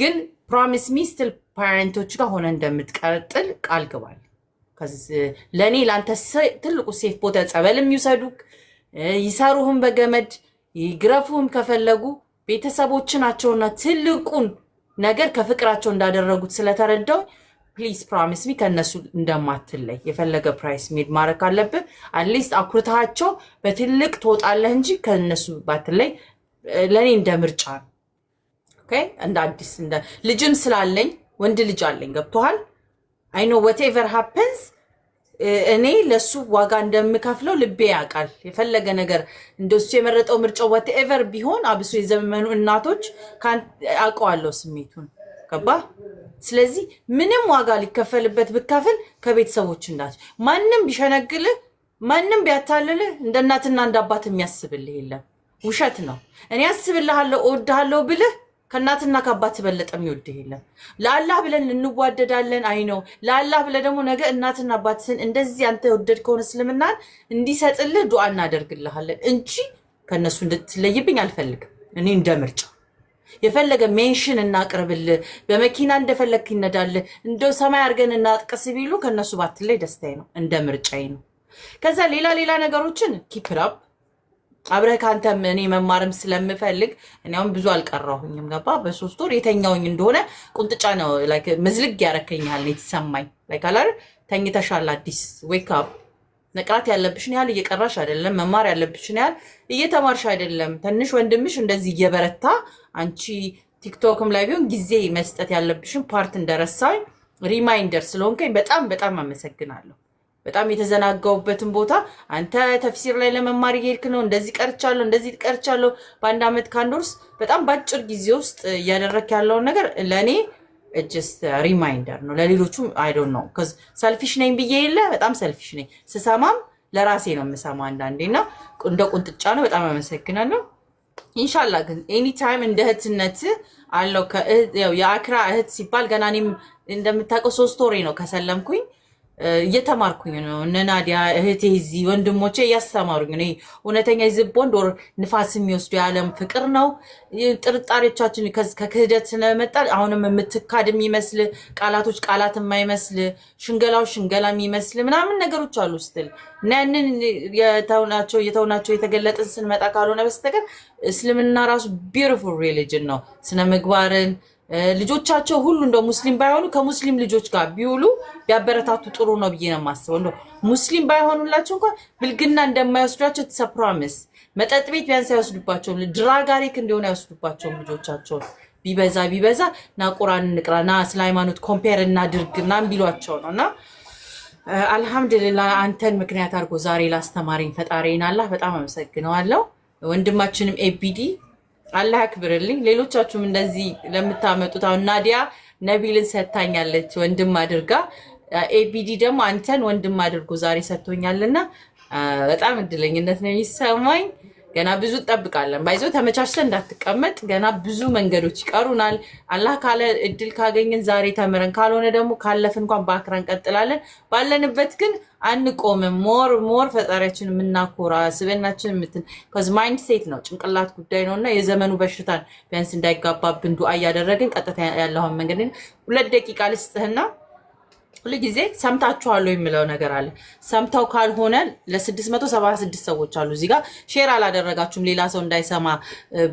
ግን ፕሮሚስ ሚ ስቲል ፓረንቶች ጋር ሆነ እንደምትቀጥል ቃል ግባል። ለእኔ ለአንተ ትልቁ ሴፍ ቦታ ጸበልም ይውሰዱክ ይሰሩህም በገመድ ይግረፉህም ከፈለጉ ቤተሰቦች ናቸውና ትልቁን ነገር ከፍቅራቸው እንዳደረጉት ስለተረዳው ፕሊዝ ፕሮሚስ ሚ ከነሱ እንደማትለይ የፈለገ ፕራይስ ሜድ ማድረግ አለብህ። አትሊስት አኩርታቸው በትልቅ ትወጣለህ እንጂ ከነሱ ባትለይ ለኔ እንደ ምርጫ ነው። ኦኬ እንደ አዲስ እንደ ልጅም ስላለኝ ወንድ ልጅ አለኝ ገብቷል። አይ ኖ whatever happens እኔ ለሱ ዋጋ እንደምከፍለው ልቤ ያውቃል። የፈለገ ነገር እንደሱ የመረጠው ምርጫው whatever ቢሆን አብሶ የዘመኑ እናቶች አውቀዋለሁ ስሜቱን ገባ። ስለዚህ ምንም ዋጋ ሊከፈልበት ብከፍል ከቤተሰቦች እንዳች ማንም ቢሸነግልህ ማንም ቢያታልልህ እንደ እናትና እንደ አባት የሚያስብልህ የለም። ውሸት ነው። እኔ አስብልሃለሁ እወድሃለሁ ብልህ ከእናትና ከአባት በለጠ የሚወድህ የለም። ለአላህ ብለን እንዋደዳለን። አይ ነው ለአላህ ብለህ ደግሞ ነገ እናትና አባትህን እንደዚህ አንተ ወደድከውን እስልምናን እንዲሰጥልህ ዱዓ እናደርግልሃለን እንጂ ከነሱ እንድትለይብኝ አልፈልግም። እኔ እንደ ምርጫ የፈለገ ሜንሽን እናቅርብልህ በመኪና እንደፈለክ ይነዳልህ እንደው ሰማይ አድርገን እናጥቀስ ቢሉ ከነሱ ባትለይ ደስታዬ ነው። እንደ ምርጫዬ ነው። ከዛ ሌላ ነገሮችን ኪፕ አፕ አብረህ ካንተ እኔ መማርም ስለምፈልግ እኔ አሁን ብዙ አልቀራሁኝም ገባ። በ3 ወር የተኛውኝ እንደሆነ ቁንጥጫ ነው ላይክ መዝልግ ያረከኛል የተሰማኝ ላይክ አላር ተኝተሻል አዲስ ዌክ አፕ ነቅራት ያለብሽን ያህል እየቀራሽ አይደለም። መማር ያለብሽን ያህል እየተማርሽ አይደለም። ትንሽ ወንድምሽ እንደዚህ እየበረታ አንቺ ቲክቶክም ላይ ቢሆን ጊዜ መስጠት ያለብሽን ፓርት እንደረሳኝ ሪማይንደር ስለሆንከኝ በጣም አመሰግናለሁ። በጣም የተዘናጋውበትን ቦታ አንተ ተፍሲር ላይ ለመማር እየሄድክ ነው። እንደዚህ ቀርቻለሁ በአንድ አመት ካንዶርስ በጣም ባጭር ጊዜ ውስጥ እያደረክ ያለውን ነገር ለኔ just ሪማይንደር ነው። ለሌሎቹም አይ ዶንት ኖ cuz ሰልፊሽ ነኝ ብዬ የለ በጣም ሰልፊሽ ነኝ። ስሰማም ለራሴ ነው የምሰማ አንዳንዴና እንደ ቁንጥጫ ነው። በጣም አመሰግናለሁ። ኢንሻአላህ ግን ኤኒ ታይም እንደ እህትነት አለው ያው የአክራ እህት ሲባል ገና እኔም እንደምታውቀው 3 ወሬ ነው ከሰለምኩኝ እየተማርኩኝ ነው። እነ ናዲያ እህቴ እዚህ ወንድሞቼ እያስተማሩኝ ነው። እውነተኛ ዝቦንድ ወር ንፋስ የሚወስዱ የዓለም ፍቅር ነው። ጥርጣሬዎቻችን ከክህደት ስለመጣ አሁንም የምትካድ የሚመስል ቃላቶች ቃላት የማይመስል ሽንገላ የሚመስል ምናምን ነገሮች አሉ ስትል እና ያንን የተውናቸው የተገለጥን ስንመጣ ካልሆነ በስተቀር እስልምና ራሱ ቢዩቲፉል ሪሊጅን ነው። ስነ ምግባርን ልጆቻቸው ሁሉ እንደ ሙስሊም ባይሆኑ ከሙስሊም ልጆች ጋር ቢውሉ ቢያበረታቱ ጥሩ ነው ብዬ ነው የማስበው። እንደ ሙስሊም ባይሆኑላቸው እንኳን ብልግና እንደማይወስዷቸው ተሰፕራሚስ መጠጥ ቤት ቢያንስ አይወስዱባቸው ድራጋሪክ እንደሆነ አይወስዱባቸው ልጆቻቸው ቢበዛ ና ቁርአን እንቅራና ስለ ሃይማኖት ኮምፔር እናድርግና ቢሏቸው ነውና አልহামዱሊላህ አንተን ምክንያት አድርጎ ዛሬ ላስተማረኝ ፈጣሪን አላህ በጣም አመሰግነዋለሁ። ወንድማችንም ኤቢዲ አላህ ያክብርልኝ። ሌሎቻችሁም እንደዚህ ለምታመጡት አሁን ናዲያ ነቢልን ሰታኛለች ወንድም አድርጋ ኤቢዲ ደግሞ አንተን ወንድም አድርጎ ዛሬ ሰጥቶኛልና በጣም እድለኝነት ነው የሚሰማኝ። ገና ብዙ እንጠብቃለን። ባይዞ ተመቻችተን እንዳትቀመጥ ገና ብዙ መንገዶች ይቀሩናል። አላህ ካለ እድል ካገኘን ዛሬ ተምረን ካልሆነ ደግሞ ካለፍን እንኳን በአክራን እንቀጥላለን። ባለንበት ግን አንቆምም። ሞር ፈጣሪያችን የምናኮራ ስበናችን cuz ማይንድ ሴት ነው ጭንቅላት ጉዳይ ነውና የዘመኑ በሽታን ቢያንስ እንዳይጋባብን ዱአ ያደረግን ቀጥታ ያለውን መንገድ 2 ደቂቃ ልስጥህና ሁሉ ጊዜ ሰምታችኋለሁ የሚለው ነገር አለ። ሰምታው ካልሆነ ለ676 ሰዎች አሉ እዚህ ጋር ሼር አላደረጋችሁም ሌላ ሰው እንዳይሰማ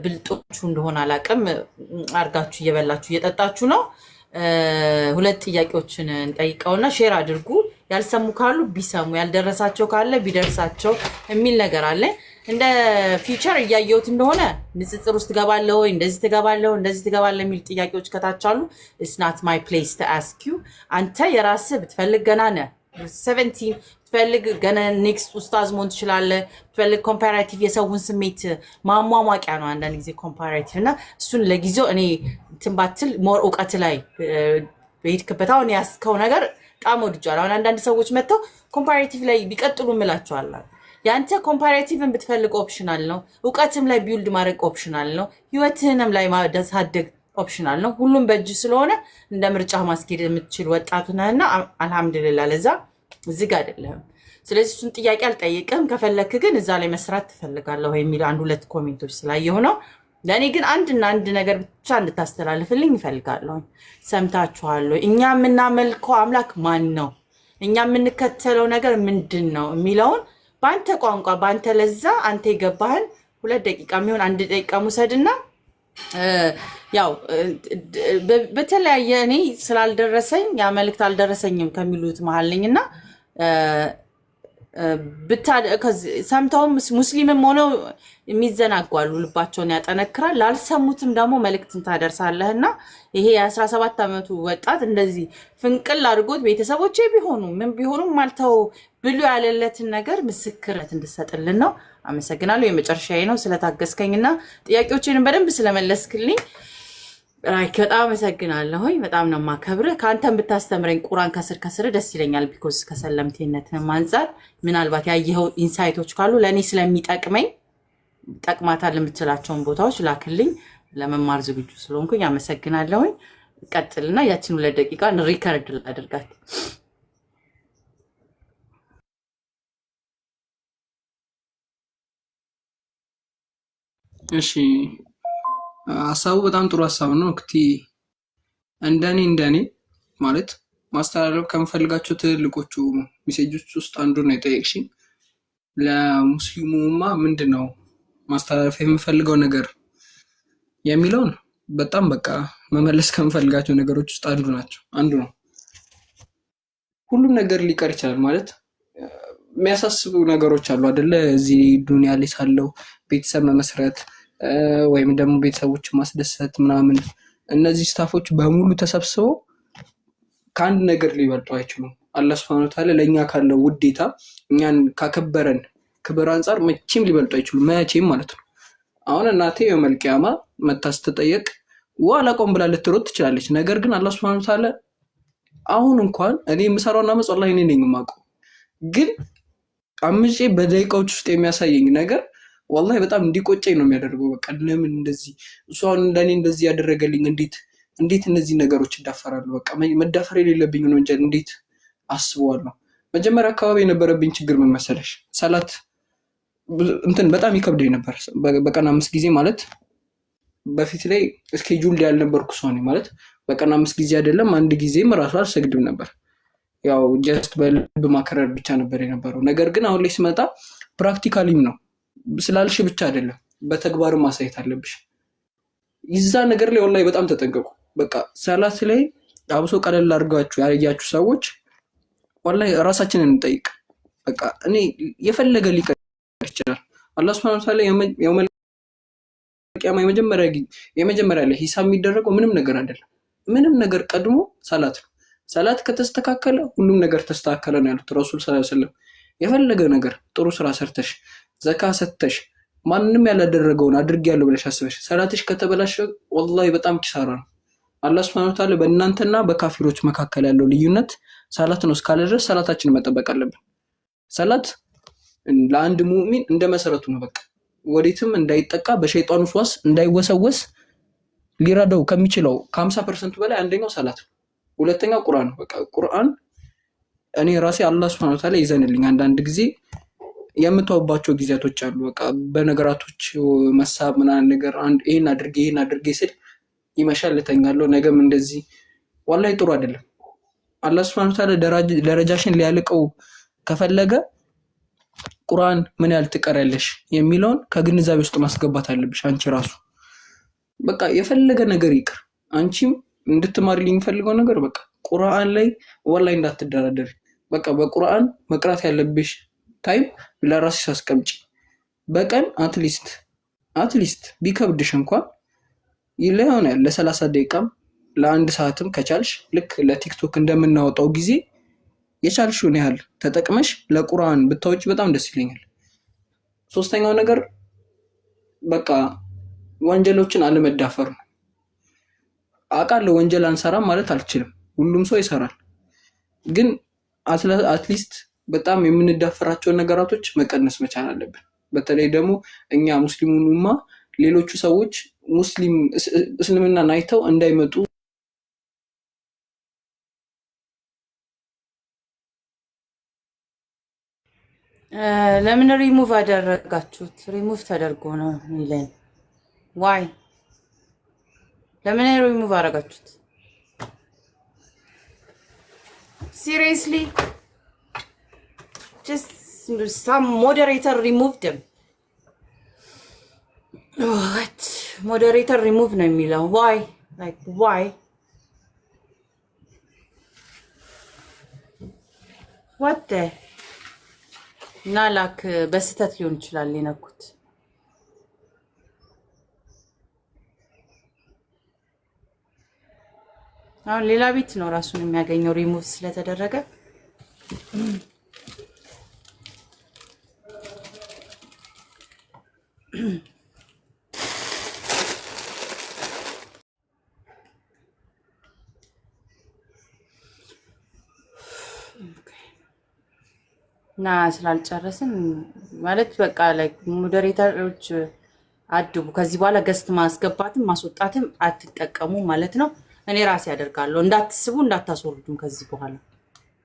ብልጦቹ እንደሆነ አላቅም አርጋችሁ እየበላችሁ እየጠጣችሁ ነው። 2 ጥያቄዎችን እንጠይቀውና ሼር አድርጉ። ያልሰሙ ካሉ ቢሰሙ ያልደረሳቸው ካለ ቢደርሳቸው የሚል ነገር አለ። እንደ ፊቸር እያየሁት እንደሆነ ንጽጽር ውስጥ ገባለሁ እንደዚህ ትገባለህ የሚል ጥያቄዎች ከታች አሉ። it's not my place to ask you አንተ የራስህ ብትፈልግ ገና ነህ 17 ብትፈልግ ገና ኔክስት ኡስታዝ መሆን ትችላለህ። ብትፈልግ ኮምፓራቲቭ የሰውን ስሜት ማሟሟቂያ ነው አንዳንድ ጊዜ ኮምፓራቲቭ እና እሱን ለጊዜው እኔ ትንባትል ሞር እውቀት ላይ በሄድክበት አሁን ያስከው ነገር በጣም ወድጃለሁ። አሁን አንዳንድ ሰዎች መጥተው ኮምፓራቲቭ ላይ ቢቀጥሉ እምላቸዋለሁ። ያንተ ኮምፓራቲቭን ብትፈልግ ኦፕሽናል ነው። እውቀትም ላይ ቢውልድ ማድረግ ኦፕሽናል ነው። ህይወትህንም ላይ ማሳደግ ኦፕሽናል ነው። ሁሉም በእጅ ስለሆነ እንደ ምርጫ ማስኬድ የምትችል ወጣቱ ነህና አልሐምዱሊላህ ለዛ እዚህ ጋር አይደለም። ስለዚህ እሱን ጥያቄ አልጠይቅም። ከፈለክ ግን እዛ ላይ መስራት ትፈልጋለሁ የሚል 1-2 ኮሜንቶች ስላየሁ ነው። ለእኔ ግን አንድ ነገር ብቻ እንድታስተላልፍልኝ ይፈልጋለሁ። ሰምታችኋለሁ። እኛ የምናመልከው አምላክ ማን ነው፣ እኛ የምንከተለው ነገር ምንድን ነው የሚለውን በአንተ ቋንቋ በአንተ ለዛ አንተ የገባህን 2 ደቂቃ የሚሆን 1 ደቂቃ ሙሰድና ያው በተለያየ እኔ ስላልደረሰኝ ያ መልእክት አልደረሰኝም ከሚሉት መሀል ነኝና ሰምተውም ሙስሊምም ሆነው የሚዘናጓሉ፣ ልባቸውን ያጠነክራል። ላልሰሙትም ደግሞ መልእክትን ታደርሳለህና ይሄ የ17 ዓመቱ ወጣት እንደዚህ ፍንቅል አድርጎት ቤተሰቦቼ ቢሆኑ ምን ቢሆኑ ማልተው ብሎ ያለለትን ነገር ምስክርነት እንድሰጥልን ነው። አመሰግናለሁ። የመጨረሻዬ ነው። ስለታገስከኝና ጥያቄዎችንም በደንብ ስለመለስክልኝ በጣም አመሰግናለሁኝ። በጣም ነው የማከብርህ። ከአንተም ብታስተምረኝ ቁርአን ከስር ደስ ይለኛል። ቢኮዝ ከሰለምቴነትህም አንጻር ምናልባት ያየኸው ኢንሳይቶች ካሉ ለእኔ ስለሚጠቅመኝ ጠቅማታል የምትላቸውን ቦታዎች ላክልኝ። ለመማር ዝግጁ ስለሆንኩኝ አመሰግናለሁኝ። ቀጥልና ያችን 2 ደቂቃ ሪከርድ አድርጋት።
እሺ ሀሳቡ በጣም ጥሩ ሀሳብ ነው። እንደኔ ማለት ማስተላለፍ ከምፈልጋቸው ትልልቆቹ ሜሴጆች ውስጥ አንዱ ነው የጠየቅሽኝ። ለሙስሊሙማ ምንድን ነው ማስተላለፍ የምፈልገው ነገር የሚለውን በጣም በቃ መመለስ ከምፈልጋቸው ነገሮች ውስጥ አንዱ ነው። ሁሉም ነገር ሊቀር ይችላል ማለት የሚያሳስቡ ነገሮች አሉ አይደለ? እዚህ ዱንያ ላይ ሳለው ቤተሰብ መመስረት ወይም ደግሞ ቤተሰቦች ማስደሰት ምናምን፣ እነዚህ ስታፎች በሙሉ ተሰብስበው ከአንድ ነገር ሊበልጡ አይችሉም። አላህ ሱብሃነሁ ወተዓላ ለእኛ ካለው ውዴታ እኛን ካከበረን ክብር አንጻር መቼም ሊበልጡ አይችሉም። መቼም ማለት ነው። አሁን እናቴ የውመል ቂያማ መታ ስትጠየቅ አላቆም ብላ ልትሮጥ ትችላለች። ነገር ግን አላህ ሱብሃነሁ ወተዓላ አሁን እንኳን እኔ የምሰራውና መጽ ወላሂ እኔ ነኝ የማውቀው፣ ግን አምጬ በደቂቃዎች ውስጥ የሚያሳየኝ ነገር ወላሂ በጣም እንዲቆጨኝ ነው የሚያደርገው። በቃ ለምን እንደዚህ እሱ አሁን እንደኔ እንደዚህ ያደረገልኝ እንዴት እነዚህ ነገሮች ይዳፈራሉ? በቃ መዳፈር የሌለብኝ ነው እንጂ እንዴት አስበዋለሁ። መጀመሪያ አካባቢ የነበረብኝ ችግር ምን መሰለሽ? ሰላት በጣም ይከብደኝ ነበር። በቀን 5 ጊዜ ማለት በፊት ላይ ስኬጁል ያልነበርኩ ሰው ነኝ ማለት በቀን 5 ጊዜ አይደለም 1 ጊዜም ራሱ አልሰግድም ነበር። ያው ጀስት በልብ ማከረር ብቻ ነበር የነበረው። ነገር ግን አሁን ላይ ስመጣ ፕራክቲካሊም ነው ስላልሽ ብቻ አይደለም በተግባርም ማሳየት አለብሽ። ይዛ ነገር ላይ ወላሂ በጣም ተጠንቀቁ። በቃ ሰላት ላይ አብሶ ቀለል አድርጋችሁ ያያችሁ ሰዎች ወላሂ ራሳችንን እንጠይቅ። በቃ እኔ የፈለገ ሊቀር ይችላል። አላህ ሱብሃነሁ ወተዓላ የውመል ቂያማ የመጀመሪያ ላይ ሂሳብ የሚደረገው ምንም ነገር አይደለም። ምንም ነገር ቀድሞ ሰላት ነው። ሰላት ከተስተካከለ ሁሉም ነገር ተስተካከለ ነው ያሉት ረሱል ሰለላሁ ዐለይሂ ወሰለም። የፈለገ ነገር ጥሩ ስራ ሰርተሽ ዘካ ሰጥተሽ ማንንም ያላደረገውን አድርጌያለሁ ብለሽ አስበሽ ሰላትሽ ከተበላሸ ወላሂ በጣም ኪሳራ ነው። አላህ ሱብሃነሁ ወተዓላ በእናንተና በካፊሮች መካከል ያለው ልዩነት ሰላት ነው እስካለ ድረስ ሰላታችንን መጠበቅ አለብን። ሰላት ለአንድ ሙእሚን እንደ መሰረቱ ነው። በቃ ወዴትም እንዳይጠቃ በሸይጣኑ ዋስ እንዳይወሰወስ ሊረዳው ከሚችለው ከ50% በላይ አንደኛው ሰላት ነው። ሁለተኛው ቁርአን ነው። በቃ ቁርአን እኔ ራሴ አላህ ሱብሃነሁ ወተዓላ ይዘንልኝ አንዳንድ ጊዜ የምተውባቸው ጊዜያቶች አሉ። በቃ በነገራቶች መሳብ ምናምን ነገር ይሄን አድርጌ ስል ይመሻል እተኛለሁ። ነገም እንደዚህ ወላሂ ጥሩ አይደለም። አላህ ሱብሃነሁ ወተዓላ ደረጃሽን ሊያልቀው ከፈለገ ቁርአን ምን ያህል ትቀሪያለሽ የሚለውን ከግንዛቤ ውስጥ ማስገባት አለብሽ አንቺ ራሱ። በቃ የፈለገ ነገር ይቅር፣ አንቺም እንድትማሪልኝ የሚፈልገው ነገር በቃ ቁርአን ላይ ወላሂ እንዳትደራደሪ። በቃ በቁርአን መቅራት ያለብሽ ታይም ለራስሽ አስቀምጪ። በቀን አትሊስት ቢከብድሽ እንኳን ይሆናል ለ30 ደቂቃም ለ1 ሰዓትም ከቻልሽ ልክ ለቲክቶክ እንደምናወጣው ጊዜ የቻልሽውን ያህል ተጠቅመሽ ለቁርአን ብታወጪ በጣም ደስ ይለኛል። ሶስተኛው ነገር በቃ ወንጀሎችን አለመዳፈር ነው። አውቃለሁ ወንጀል አንሰራም ማለት አልችልም፣ ሁሉም ሰው ይሰራል። ግን አትሊስት በጣም የምንዳፈራቸውን ነገራቶች መቀነስ መቻል አለብን። በተለይ ደግሞ እኛ ሙስሊሙንማ ሌሎቹ ሰዎች ሙስሊም እስልምናን አይተው እንዳይመጡ
ለምን ሪሙቭ አደረጋችሁት? ሪሙቭ ተደርጎ ነው ሚለን። ዋይ ለምን ሪሙቭ አደረጋችሁት? ሲሪየስሊ just some moderator removed them. What? Moderator remove ነው የሚለው. Why? Like why? What the? እና ላክ በስተት ሊሆን ይችላል የነኩት። አሁን ሌላ ቤት ነው ራሱን የሚያገኘው ሪሙቭ ስለተደረገ። እና ስላልጨረስን ማለት በቃ ላይ ሞዴሬተሮች አድቡ። ከዚህ በኋላ ገስት ማስገባትም ማስወጣትም አትጠቀሙ ማለት ነው። እኔ ራሴ ያደርጋለሁ። እንዳትስቡ እንዳታስወርዱም ከዚህ በኋላ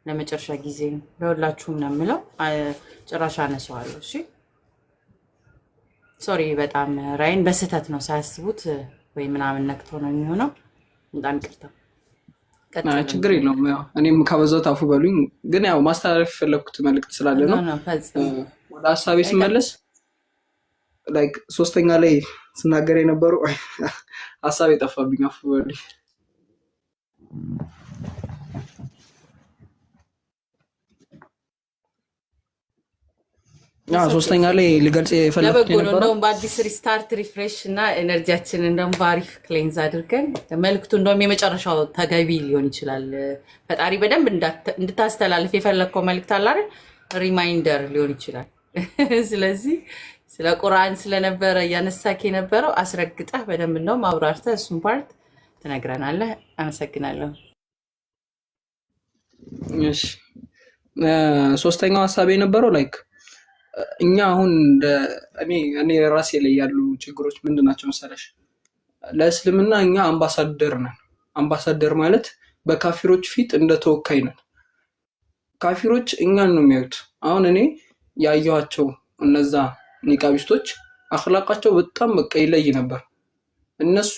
ለመጨረሻ ጊዜ ነው። ለሁላችሁም ነው የምለው። ጭራሽ አነሳዋለሁ። እሺ ሶሪ። በጣም ራይን በስህተት ነው ሳያስቡት ወይ ምናምን ነክቶ ነው የሚሆነው። በጣም ይቅርታ።
ችግር የለውም። ያው እኔም ካበዛሁት አፉ በሉኝ። ግን ያው ማስተላለፍ የፈለኩት መልዕክት ስላለ ነው። ወደ ሀሳቤ ስመለስ ላይክ ሶስተኛ ላይ ስናገር የነበረው ሀሳቤ ጠፋብኝ። አፉ በሉኝ። ሶስተኛ ላይ ልገልጽ የፈለኩት የነበረው
እንደውም በአዲስ ሪስታርት ሪፍሬሽ እና ኤነርጂያችንን እንደውም በአሪፍ ክሌንዝ አድርገን መልዕክቱ እንደውም የመጨረሻው ተገቢ ሊሆን ይችላል። ፈጣሪ በደንብ እንድታስተላልፍ የፈለግከው መልዕክት አለ አይደል? ሪማይንደር ሊሆን ይችላል። ስለዚህ ስለ ቁርአን ስለነበረ እያነሳክ የነበረው አስረግጠህ በደንብ እንደውም አብራርተህ እሱን ፓርት ትነግረናለህ። አመሰግናለሁ።
እሺ ሶስተኛው ሀሳቤ የነበረው ላይክ እኛ አሁን እኔ ራሴ ላይ ያሉ ችግሮች ምንድን ናቸው መሰለሽ? ለእስልምና እኛ አምባሳደር ነን። አምባሳደር ማለት በካፊሮች ፊት እንደ ተወካይ ነን። ካፊሮች እኛን ነው የሚያዩት። አሁን እኔ ያየኋቸው እነዛ ኒቃቢስቶች አኽላቃቸው በጣም በቃ ይለይ ነበር።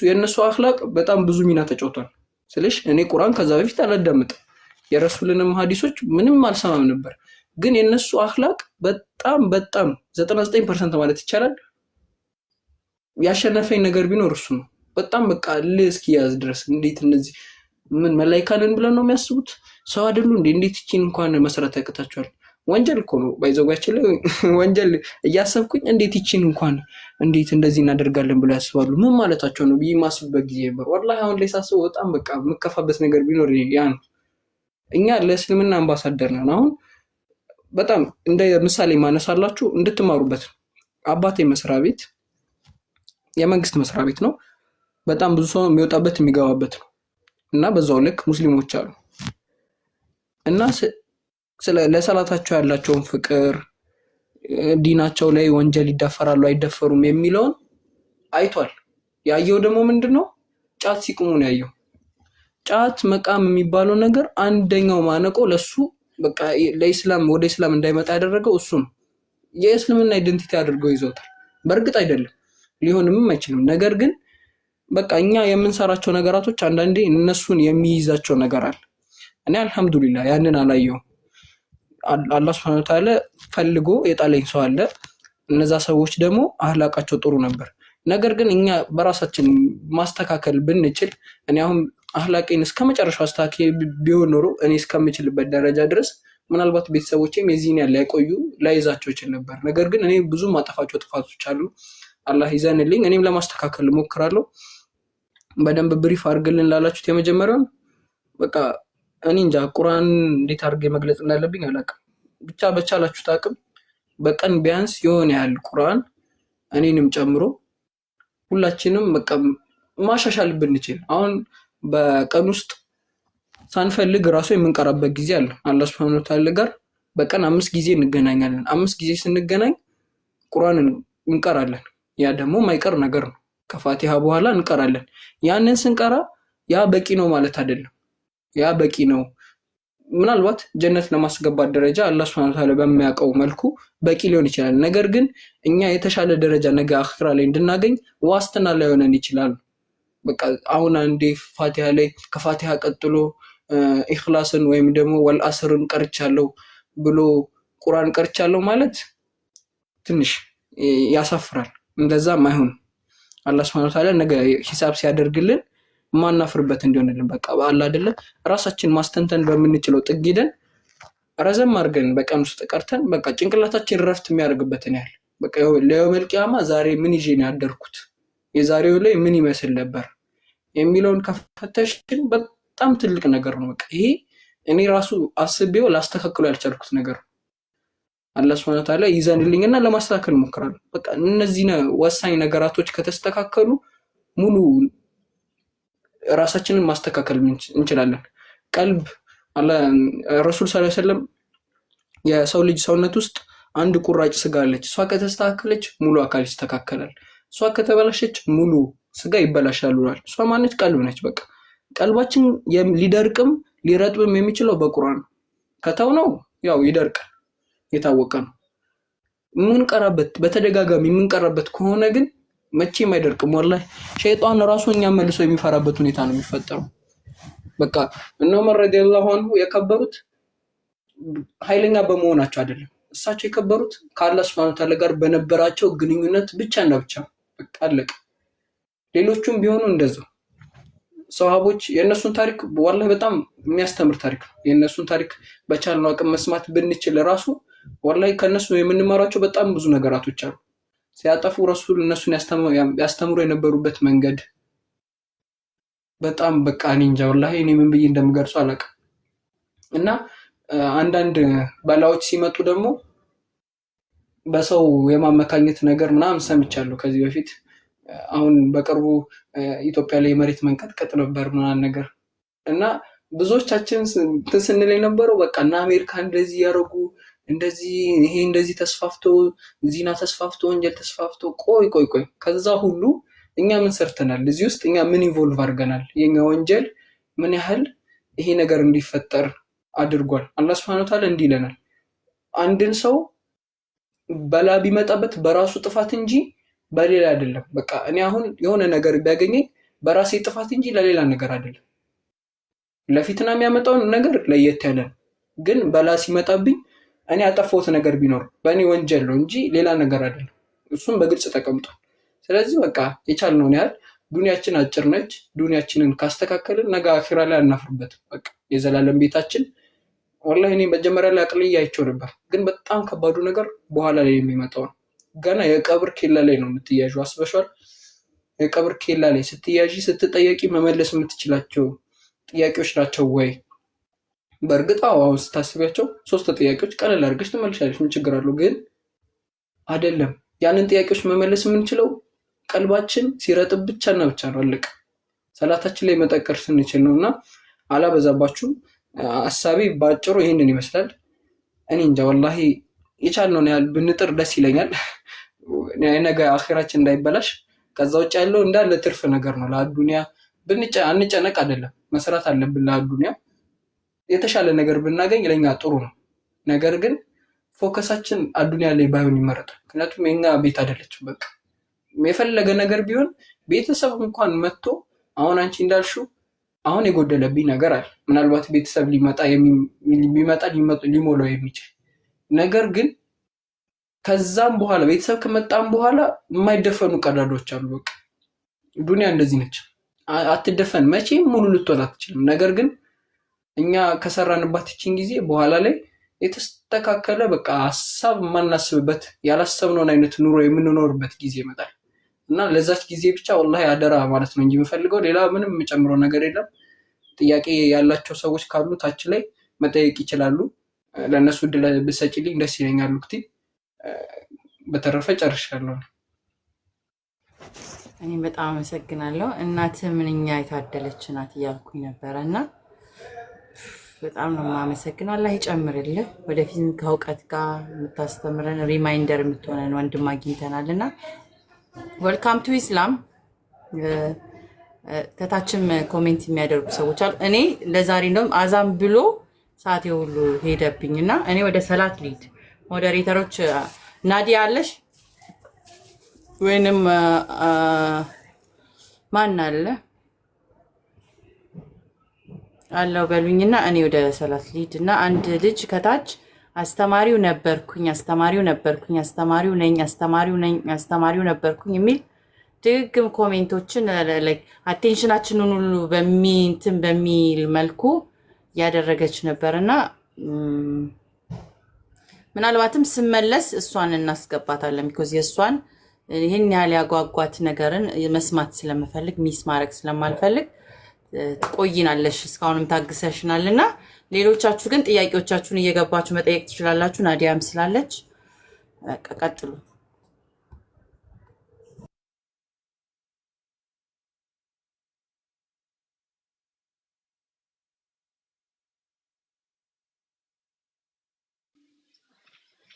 የእነሱ አኽላቅ በጣም ብዙ ሚና ተጫውቷል ስልሽ፣ እኔ ቁርአን ከዛ በፊት አላዳምጥም፣ የረሱልንም ሀዲሶች ምንም አልሰማም ነበር። ግን የነሱ አኽላቅ በጣም 99% ማለት ይቻላል ያሸነፈኝ ነገር ቢኖር እሱ ነው። በጣም በቃ እስኪያዝ ድረስ እንዴት እነዚህ ምን መላኢካንን ብለን ነው የሚያስቡት? ሰው አይደሉ እንዴ? እንዴት ይቺን እንኳን መስራት ያቅታቸዋል? ወንጀል እኮ ነው። ባይዘጓችን ላይ ወንጀል እያሰብኩኝ እንዴት ይቺን እንኳን እንዴት እንደዚህ እናደርጋለን ብለው ያስባሉ? ምን ማለታቸው ነው ብዬ ማስብበት ጊዜ ነበር። ወላሂ አሁን ላይ ሳስበው በጣም በቃ የምከፋበት ነገር ቢኖር ያ ነው። እኛ ለእስልምና አምባሳደር ነን። አሁን በጣም እንደ ምሳሌ ማነሳላችሁ እንድትማሩበት። አባቴ መስሪያ ቤት የመንግስት መስሪያ ቤት ነው። በጣም ብዙ ሰው የሚወጣበት የሚገባበት ነው እና በዛው ልክ ሙስሊሞች አሉ እና ለሰላታቸው ያላቸውን ፍቅር፣ ዲናቸው ላይ ወንጀል ይዳፈራሉ አይደፈሩም የሚለውን አይቷል። ያየው ደግሞ ምንድነው? ጫት ሲቅሙ ነው ያየው። ጫት መቃም የሚባለው ነገር አንደኛው ማነቆ ለሱ በቃ ለኢስላም ወደ ኢስላም እንዳይመጣ ያደረገው እሱ ነው። የእስልምና አይደንቲቲ አድርገው ይዘውታል። በእርግጥ አይደለም ሊሆንም አይችልም። ነገር ግን በቃ እኛ የምንሰራቸው ነገራቶች አንዳንዴ እነሱን የሚይዛቸው ነገር አለ። እኔ አልহামዱሊላህ ያንን አላየው። አላህ Subhanahu Wa Ta'ala ፈልጎ የጣለኝ ሰው አለ። እነዛ ሰዎች ደግሞ አህላቃቸው ጥሩ ነበር። ነገር ግን እኛ በራሳችን ማስተካከል ብንችል እኔ አሁን አህላቄን እስከመጨረሻው አስተካክዬ ቢሆን ኖሮ እኔ እስከምችልበት ደረጃ ድረስ ምናልባት ቤተሰቦቼም የዚህን ያለ ያቆዩ ላይዛቸው ይችል ነበር። ነገር ግን እኔ ብዙ ማጠፋቸው ጥፋቶች አሉ። አላህ ይዘንልኝ። እኔም ለማስተካከል ሞክራለሁ። በደንብ ብሪፍ አድርግልን ላላችሁት የመጀመሪያውን በቃ እኔ እንጃ ቁርአን እንዴት አድርጌ መግለጽ እንዳለብኝ አላውቅም። ብቻ በቻላችሁት አቅም በቀን ቢያንስ የሆነ ያህል ቁርአን እኔንም ጨምሮ ሁላችንም በቃ ማሻሻል ብንችል አሁን በቀን ውስጥ ሳንፈልግ ራሱ የምንቀራበት ጊዜ አለ። አላህ Subhanahu Wa Ta'ala ጋር በቀን 5 ጊዜ እንገናኛለን። 5 ጊዜ ስንገናኝ ቁርአንን እንቀራለን። ያ ደግሞ የማይቀር ነገር ነው። ከፋቲሃ በኋላ እንቀራለን። ያንን ስንቀራ ያ በቂ ነው ማለት አይደለም። ያ በቂ ነው ምናልባት ጀነት ለማስገባት ደረጃ አላህ ሱብሓነሁ ወተዓላ በሚያውቀው መልኩ በቂ ሊሆን ይችላል። ነገር ግን እኛ የተሻለ ደረጃ ነገ አኺራ ላይ እንድናገኝ ዋስትና ላይሆነን ይችላል። በቃ አሁን አንዴ ፋቲሃ ላይ ከፋቲሃ ቀጥሎ ኢኽላስን ወይም ደግሞ ወልአስርን ቀርቻለሁ ብሎ ቁርአን ቀርቻለሁ ማለት ትንሽ ያሳፍራል። እንደዛም አይሆንም። አላህ ሱብሓነሁ ወተዓላ ነገ ሂሳብ ሲያደርግልን ማናፍርበት እንዲሆንልን በቃ በአላ አይደለ ራሳችን ማስተንተን በምንችለው ጥግ ሄደን ረዘም አድርገን በቀን ውስጥ ቀርተን በቃ ጭንቅላታችን ረፍት የሚያደርግበትን ያህል በቃ ለየውመል ቂያማ ዛሬ ምን ይዤ ነው ያደርኩት፣ የዛሬው ላይ ምን ይመስል ነበር የሚለውን ከፈተሽን በጣም ትልቅ ነገር ነው። በቃ ይሄ እኔ ራሱ አስቤው ላስተካክለው ያልቻልኩት ነገር ነው። አላህ ሱብሓነሁ ወተዓላ ይዘንልኝና ለማስተካከል ሞክራለሁ። በቃ እነዚህ ወሳኝ ነገራቶች ከተስተካከሉ ሙሉ ራሳችንን ማስተካከል እንችላለን። ቀልብ ረሱል ሰለላሁ ዐለይሂ ወሰለም የሰው ልጅ ሰውነት ውስጥ አንድ ቁራጭ ስጋ አለች። እሷ ከተስተካከለች ሙሉ አካል ይስተካከላል። እሷ ከተበላሸች ሙሉ ስጋ ይበላሻል ብሏል። እሷ ማነች? ቀልብ ነች። በቃ ቀልባችን ሊደርቅም ሊረጥብም የሚችለው በቁርአን ነው። ከተውነው ያው ይደርቃል፣ የታወቀ ነው። የምንቀራበት በተደጋጋሚ የምንቀራበት ከሆነ ግን መቼም አይደርቅም። ወላሂ ሸይጣን ራሱ እኛን መልሶ የሚፈራበት ሁኔታ ነው የሚፈጠረው። በቃ እነ ዑመር ረዲየላሁ ዐንሁ የከበሩት ኃይለኛ በመሆናቸው አይደለም። እሳቸው የከበሩት ከአላህ ሱብሓነሁ ወተዓላ ጋር በነበራቸው ግንኙነት ብቻና ብቻ በቃ አለቀ። ሌሎቹም ቢሆኑ እንደዛው ሰሃቦች የእነሱን ታሪክ ወላሂ በጣም የሚያስተምር ታሪክ ነው። የእነሱን ታሪክ በቻልነው አቅም መስማት ብንችል ራሱ ወላሂ ከእነሱ የምንማራቸው በጣም ብዙ ነገራቶች አሉ። ሲያጠፉ ረሱል እነሱን ያስተምሩ የነበሩበት መንገድ በጣም በቃ እኔ እንጃ ወላሂ እኔ ምን ብዬ እንደምገልጸው አላውቅም። እና አንዳንድ በላዎች ሲመጡ ደግሞ በሰው የማመካኘት ነገር ምናምን ሰምቻለሁ ከዚህ በፊት። አሁን በቅርቡ ኢትዮጵያ ላይ የመሬት መንቀጥቀጥ ነበር ምናምን ነገር እና ብዙዎቻችን ስንል የነበረው በቃ እና አሜሪካ እንደዚህ ያደረጉ እንደዚህ ይሄ እንደዚህ ተስፋፍቶ ዚና ተስፋፍቶ ወንጀል ተስፋፍቶ ቆይ ከዛ ሁሉ እኛ ምን ሰርተናል? እዚህ ውስጥ እኛ ምን ኢንቮልቭ አድርገናል? የኛ ወንጀል ምን ያህል ይሄ ነገር እንዲፈጠር አድርጓል? አላህ ሱብሓነሁ ወተዓላ እንዲህ ይለናል፣ አንድን ሰው በላ ቢመጣበት በራሱ ጥፋት እንጂ በሌላ አይደለም። በቃ እኔ አሁን የሆነ ነገር ቢያገኘኝ በራሴ ጥፋት እንጂ ለሌላ ነገር አይደለም። ለፊትና የሚያመጣውን ነገር ለየት ያለ ነው። ግን በላ ሲመጣብኝ እኔ ያጠፋሁት ነገር ቢኖር በእኔ ወንጀል ነው እንጂ ሌላ ነገር አይደለም። እሱም በግልጽ ተቀምጧል። ስለዚህ በቃ የቻልነውን ያህል ዱንያችን አጭር ነች። ዱንያችንን ካስተካከልን ነገ አኺራ ላይ አናፍርበትም። በቃ የዘላለም ቤታችን ወላሂ እኔ መጀመሪያ ላይ አቅልዬ አይቼው ነበር፣ ግን በጣም ከባዱ ነገር በኋላ ላይ የሚመጣው ነው። ገና የቀብር ኬላ ላይ ነው የምትያዡ። አስበሽዋል? የቀብር ኬላ ላይ ስትያዢ ስትጠየቂ መመለስ የምትችላቸው ጥያቄዎች ናቸው ወይ? በእርግጥ አሁን ስታስቢያቸው 3 ጥያቄዎች ቀለል አድርገሽ ትመልሻለሽ፣ ምን ችግር አለው? ግን አይደለም። ያንን ጥያቄዎች መመለስ የምንችለው ቀልባችን ሲረጥብ ብቻና ብቻ ነው። አለቀ። ሰላታችን ላይ መጠቀር ስንችል ነው። እና አላበዛባችሁም። ሀሳቤ ባጭሩ ይህንን ይመስላል። እኔ እንጃ ወላሂ የቻልነውን ያህል ብንጥር ደስ ይለኛል፣ ነገ አኺራችን እንዳይበላሽ። ከዛ ውጭ ያለው እንዳለ ትርፍ ነገር ነው። ለአዱንያ አንጨነቅ አይደለም፣ መስራት አለብን ለአዱንያ። የተሻለ ነገር ብናገኝ ለኛ ጥሩ ነው። ነገር ግን ፎከሳችን አዱንያ ላይ ባይሆን ይመረጣል። ምክንያቱም የኛ ቤት አይደለችም። በቃ የፈለገ ነገር ቢሆን ቤተሰብ እንኳን መጥቶ አሁን አንቺ እንዳልሽው አሁን የጎደለብኝ ነገር አለ። ምናልባት ቤተሰብ ሊመጣ ሊሞላው የሚችል ነገር ግን ከዛም በኋላ ቤተሰብ ከመጣም በኋላ የማይደፈኑ ቀዳዳዎች አሉ። በቃ ዱንያ እንደዚህ ነች፣ አትደፈን። መቼም ሙሉ ልትሆን አትችልም። ነገር ግን እኛ ከሰራንባት ይችን ጊዜ በኋላ ላይ የተስተካከለ በቃ ሀሳብ የማናስብበት ያላሰብነውን አይነት ኑሮ የምንኖርበት ጊዜ ይመጣል እና ለዛች ጊዜ ብቻ ወላሂ አደራ ማለት ነው እንጂ የምፈልገው ሌላ ምንም የምጨምረው ነገር የለም። ጥያቄ ያላቸው ሰዎች ካሉ ታች ላይ መጠየቅ ይችላሉ። ለእነሱ እድል ብትሰጪልኝ ደስ ይለኛል። ሉክቲ በተረፈ ጨርሻለሁ።
እኔ በጣም አመሰግናለሁ። እናትህ ምንኛ የታደለች ናት እያልኩኝ ነበረ እና በጣም ነው የማመሰግነው። አላህ ይጨምርልህ። ወደፊት ከእውቀት ጋር የምታስተምረን ሪማይንደር የምትሆነን ወንድም አግኝተናል እና ዌልካም ቱ ኢስላም። ከታችም ኮሜንት የሚያደርጉ ሰዎች አሉ። እኔ ለዛሬ እንደውም አዛም ብሎ ሰዓት ሁሉ ሄደብኝ እና እኔ ወደ ሰላት ልሂድ። ሞዴሬተሮች ናዲያ አለሽ ወይንም ማን አለ አለው በሉኝና እኔ ወደ ሰላት ልሂድ እና አንድ ልጅ ከታች አስተማሪው ነበርኩኝ አስተማሪው ነበርኩኝ የሚል ድግም ኮሜንቶችን አቴንሽናችንን ሁሉ በሚል መልኩ ያደረገች ነበርና ምናልባትም ስመለስ እሷን እናስገባታለን። ቢኮዝ የእሷን ይህን ያህል ያጓጓት ነገርን መስማት ስለምፈልግ ሚስ ማድረግ ስለማልፈልግ ትቆይናለሽ። እስካሁንም ታግሰሽናልና ሌሎቻችሁ ግን ጥያቄዎቻችሁን እየገባችሁ መጠየቅ ትችላላችሁ። ናዲያም ስላለች ቀጥሉ።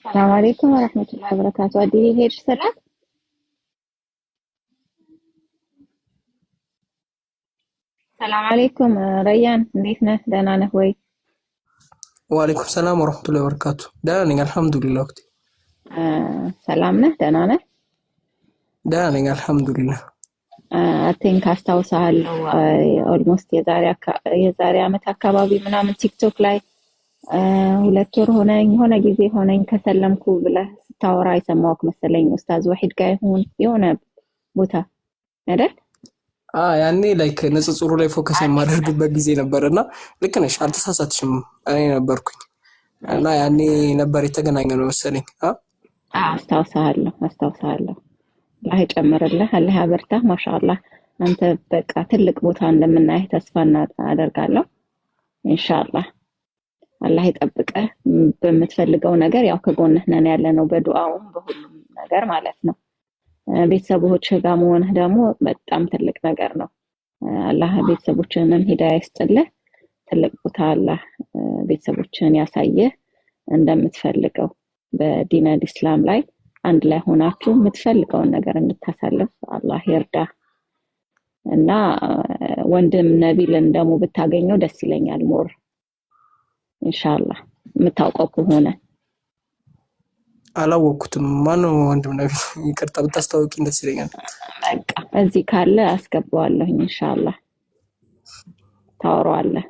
ሰላም አለይኩም ወራህመቱላሂ ወበረካቱ። አዲስ ሄድሽ ሰላት? ሰላም አለይኩም ረያን፣ እንዴት ነህ? ደህና ነህ ወይ?
ወአለይኩም ሰላም ወራህመቱላሂ ወበረካቱ። ደህና ነኝ አልሐምዱሊላህ። ወቅቲ
ሰላም ነህ? ደህና ነህ?
ደህና ነኝ አልሐምዱሊላህ።
ቲንክ አስታውሳለሁ ኦልሞስት የዛሬ ዓመት አካባቢ ምናምን ቲክቶክ ላይ 2 ወር ሆነ ጊዜ ሆነኝ ከሰለምኩ ብለህ ስታወራ የሰማሁህ መሰለኝ። ኡስታዝ ወሒድ ጋር ይሁን የሆነ ቦታ አይደል?
ያኔ ላይክ ንጽጽሩ ላይ ፎከስ የማደርግበት ጊዜ ነበርና ልክ ነሽ፣ አልተሳሳትሽም። እኔ ነበርኩኝ እና ያኔ ነበር የተገናኘነው መሰለኝ።
አስታውሳለሁ። አላህ ይጨምርልህ፣ አላህ ያበርታህ። ማሻአላህ አንተ በቃ ትልቅ ቦታ እንደምናይህ ተስፋ አደርጋለሁ። ኢንሻአላህ አላህ ይጠብቅህ። በምትፈልገው ነገር ያው ከጎንህ ነን ያለነው በዱዓውም በሁሉም ነገር ማለት ነው። ቤተሰቦች ጋር መሆንህ ደግሞ በጣም ትልቅ ነገር ነው። አላህ ቤተሰቦችንም ሂዳያ ይስጥልህ። ትልቅ ቦታ አላህ ቤተሰቦችን ያሳየህ። እንደምትፈልገው በዲን ኢስላም ላይ አንድ ላይ ሆናችሁ የምትፈልገውን ነገር እንድታሳልፍ አላህ ይርዳህ እና ወንድም ነቢልን ደግሞ ብታገኘው ደስ ይለኛል። ሞር ኢንሻአላህ የምታውቀው ከሆነ
አላወኩትም። ማነው ወንድም ነቢል? ይቅርታ ብታስተዋውቂኝ ደስ ይለኛል።
በቃ እዚህ ካለ አስገባዋለሁ። ኢንሻአላህ ታወራዋለህ።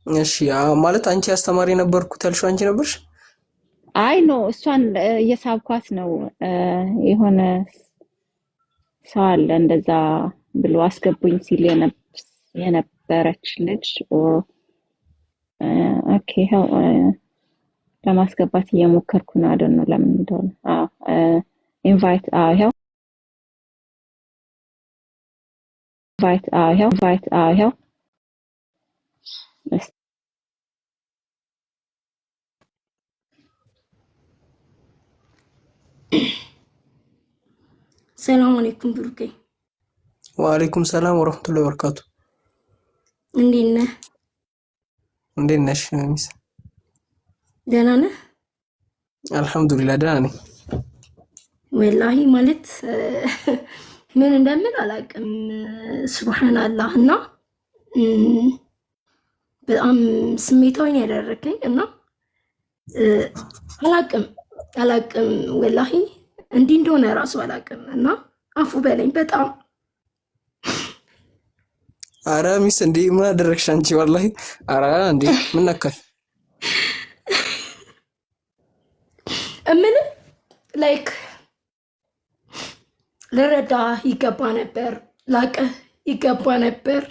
እሺ ማለት አንቺ አስተማሪ ነበርኩ ያልሽው አንቺ ነበርሽ?
አይ ኖ እሷን እየሳብኳት ነው። የሆነ ሰው አለ እንደዛ ብሎ አስገቡኝ ሲል የነበረች ልጅ ኦኬ ለማስገባት እየሞከርኩ ነው። አይደል ነው ለምን እንደሆነ ኢንቫይት ይሄው
ሰላም አለይኩም ብሩኬ።
ወአለይኩም ሰላም ወራህመቱላሂ ወበረካቱ። እንዴት ነሽ ሚስ?
ደህና ነህ?
አልሐምዱሊላህ ደህና ነኝ።
ወላሂ ማለት ምን እንደምን አላውቅም። ሱብሃንአላህ እና በጣም ስሜታዊ ያደረከኝ እና አላውቅም ወላሂ እንዲህ እንደሆነ ራሱ አላውቅም እና አፉ በለኝ በጣም።
አረ ሚስ እንዴ ምን አደረግሽ አንቺ? ወላሂ አረ እንዴ ምን ነካሽ?
ምን ላይክ ልረዳ ይገባ ነበር፣ ላቅህ ይገባ ነበር።